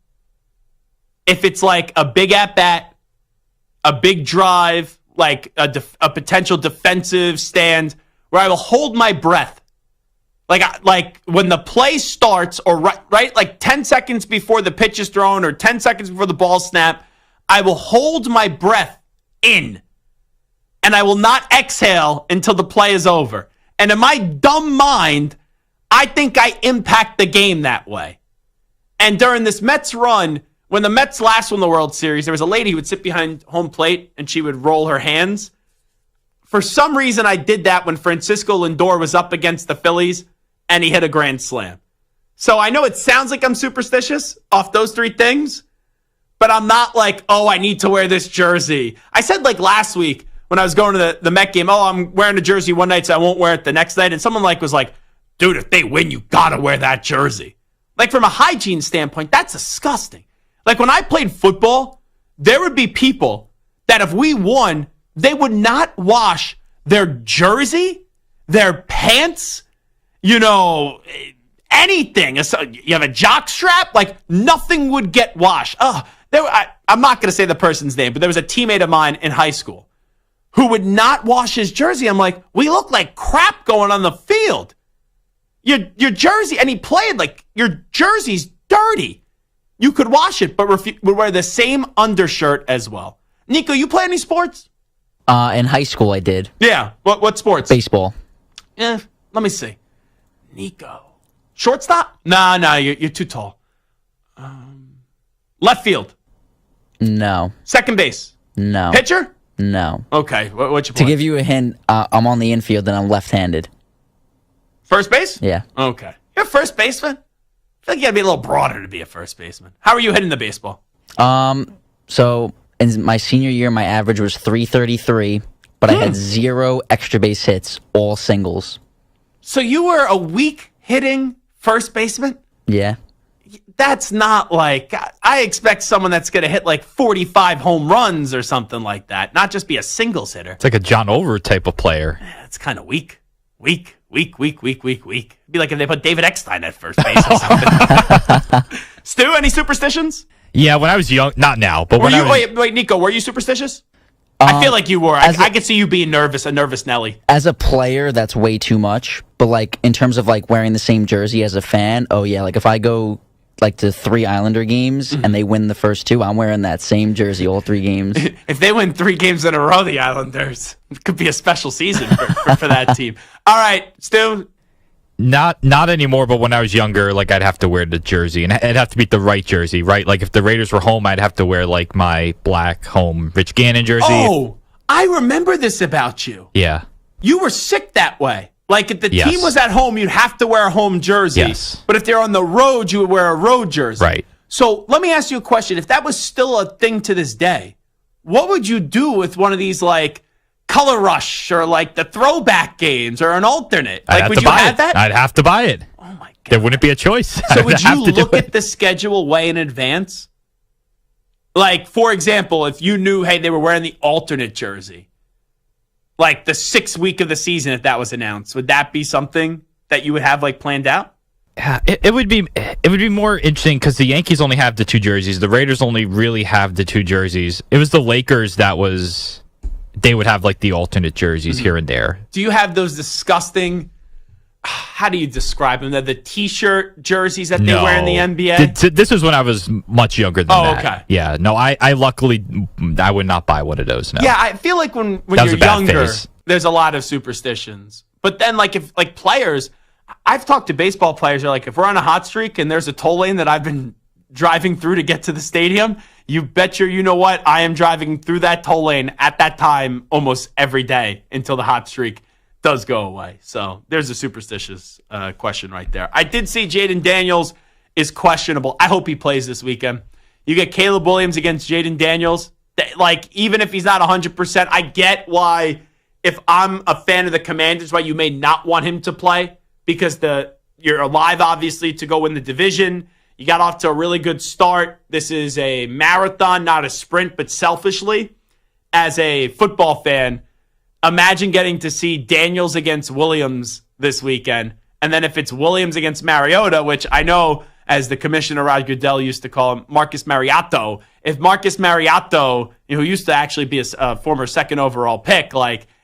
If it's like a big at-bat, a big drive, like a potential defensive stand, where I will hold my breath. Like when the play starts, or right, like 10 seconds before the pitch is thrown, or 10 seconds before the ball snap, I will hold my breath in. And I will not exhale until the play is over. And in my dumb mind, I think I impact the game that way. And during this Mets run, when the Mets last won the World Series, there was a lady who would sit behind home plate and she would roll her hands. For some reason, I did that when Francisco Lindor was up against the Phillies and he hit a grand slam. So I know it sounds like I'm superstitious off those 3 things, but I'm not like, oh, I need to wear this jersey. I said like last week when I was going to the Met game, oh, I'm wearing a jersey one night, so I won't wear it the next night. And someone was like, dude, if they win, you gotta wear that jersey. Like from a hygiene standpoint, that's disgusting. Like when I played football, there would be people that if we won, they would not wash their jersey, their pants, anything. You have a jock strap, like nothing would get washed. I'm not going to say the person's name, but there was a teammate of mine in high school who would not wash his jersey. I'm like, we look like crap going on the field. Your jersey, and he played like your jersey's dirty. You could wash it, but would wear the same undershirt as well. Nico, you play any sports? In high school, I did. Yeah. What sports? Baseball. Yeah. Let me see. Nico. Shortstop? No, you're too tall. Left field? No. Second base? No. Pitcher? No. Okay. What's your point? To give you a hint, I'm on the infield and I'm left-handed. First base? Yeah. Okay. You're a first baseman? I feel like you gotta be a little broader to be a first baseman. How are you hitting the baseball? So in my senior year, my average was .333, but I had 0 extra base hits, all singles. So you were a weak hitting first baseman? Yeah. That's not like, I expect someone that's going to hit like 45 home runs or something like that, not just be a singles hitter. It's like a John Over type of player. It's kind of weak. Weak. It'd be like if they put David Eckstein at first base or something. Stu, any superstitions? Yeah, when I was young, not now, but when I was... Wait, Nico, were you superstitious? I feel like you were. I could see you being nervous, a nervous Nelly. As a player, that's way too much. But like in terms of like wearing the same jersey as a fan, oh yeah, like if I go like to 3 Islander games and they win the first 2, I'm wearing that same jersey all 3 games. If they win 3 games in a row, the Islanders, it could be a special season for that team. All right, Stu. Not anymore, but when I was younger, like I'd have to wear the jersey, and it'd have to be the right jersey, right? Like if the Raiders were home, I'd have to wear like my black home Rich Gannon jersey. Oh, I remember this about you. Yeah. You were sick that way. Like if the team was at home, you'd have to wear a home jersey. Yes. But if they're on the road, you would wear a road jersey. Right. So let me ask you a question. If that was still a thing to this day, what would you do with one of these like Color Rush or like the throwback games or an alternate? Like would you have that? I'd have to buy it. Oh my God. There wouldn't be a choice. So would you look at the schedule way in advance? Like, for example, if you knew, hey, they were wearing the alternate jersey, like the 6th week of the season, if that was announced, would that be something that you would have like planned out? Yeah, it would be more interesting because the Yankees only have the 2 jerseys. The Raiders only really have the 2 jerseys. It was the Lakers they would have like the alternate jerseys here and there. Do you have those disgusting? How do you describe them? They're the T-shirt jerseys that they wear in the NBA. This was when I was much younger than that. Okay. Yeah. No, I luckily I would not buy one of those. No. Yeah, I feel like when you're younger, there's a lot of superstitions. But then, if players, I've talked to baseball players. They're like, if we're on a hot streak and there's a toll lane that I've been driving through to get to the stadium, you bet you know what? I am driving through that toll lane at that time almost every day until the hot streak does go away. So there's a supersticious question right there. I did see Jaden Daniels is questionable. I hope he plays this weekend. You get Caleb Williams against Jaden Daniels. Even if he's not 100%, I get why, if I'm a fan of the Commanders, why you may not want him to play, because you're alive, obviously, to go win the division. You got off to a really good start. This is a marathon, not a sprint, but selfishly, as a football fan, imagine getting to see Daniels against Williams this weekend. And then if it's Williams against Mariota, which I know, as the commissioner Rod Goodell used to call him, Marcus Mariotto. If Marcus Mariotto, who used to actually be a former second overall pick,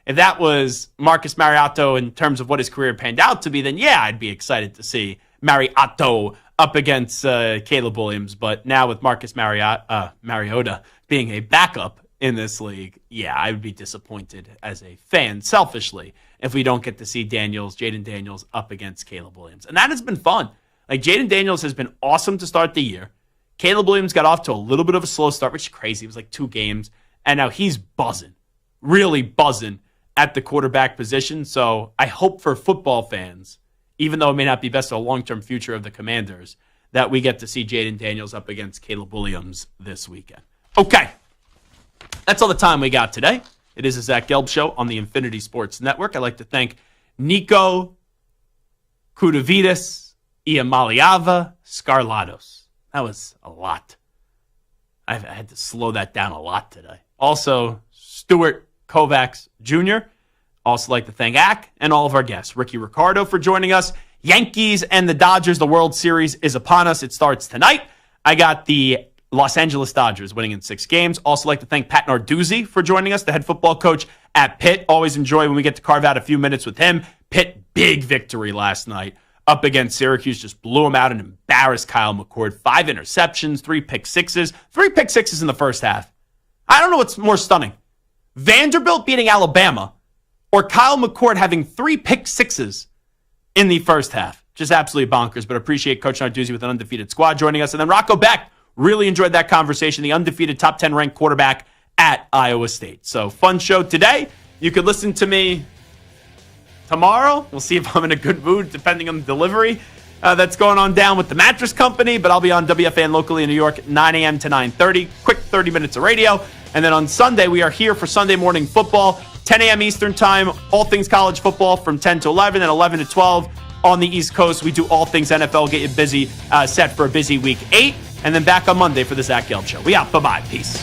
if that was Marcus Mariotto in terms of what his career panned out to be, then yeah, I'd be excited to see Mariotto up against Caleb Williams. But now with Marcus Mariota being a backup in this league, yeah, I would be disappointed as a fan, selfishly, if we don't get to see Jaden Daniels up against Caleb Williams. And that has been fun. Jaden Daniels has been awesome to start the year. Caleb Williams got off to a little bit of a slow start, which is crazy. It was 2 games. And now he's buzzing, really buzzing at the quarterback position. So I hope for football fans, even though it may not be best for the long-term future of the Commanders, that we get to see Jaden Daniels up against Caleb Williams this weekend. Okay. That's all the time we got today. It is a Zach Gelb Show on the Infinity Sports Network. I'd like to thank Nico Kudavidas, Iamaliava, Scarlatos. That was a lot. I had to slow that down a lot today. Also, Stuart Kovacs Jr. Also like to thank Ack and all of our guests. Rickie, Ricardo for joining us. Yankees and the Dodgers, the World Series is upon us. It starts tonight. I got the Los Angeles Dodgers winning in 6 games. Also like to thank Pat Narduzzi for joining us, the head football coach at Pitt. Always enjoy when we get to carve out a few minutes with him. Pitt, big victory last night up against Syracuse. Just blew him out and embarrassed Kyle McCord. 5 interceptions, 3 pick sixes. 3 pick sixes in the first half. I don't know what's more stunning. Vanderbilt beating Alabama or Kyle McCord having 3 pick sixes in the first half. Just absolutely bonkers, but appreciate Coach Narduzzi with an undefeated squad joining us. And then Rocco Becht, really enjoyed that conversation, the undefeated top 10 ranked quarterback at Iowa State. So fun show today. You could listen to me tomorrow. We'll see if I'm in a good mood depending on the delivery that's going on down with the mattress company, but I'll be on WFAN locally in New York, 9 a.m. to 9:30. Quick 30 minutes of radio. And then on Sunday, we are here for Sunday morning football, 10 a.m. Eastern time, all things college football from 10 to 11 and 11 to 12 on the East Coast. We do all things NFL, get you busy, set for a busy week 8. And then back on Monday for the Zach Gelb Show. We out. Bye-bye. Peace.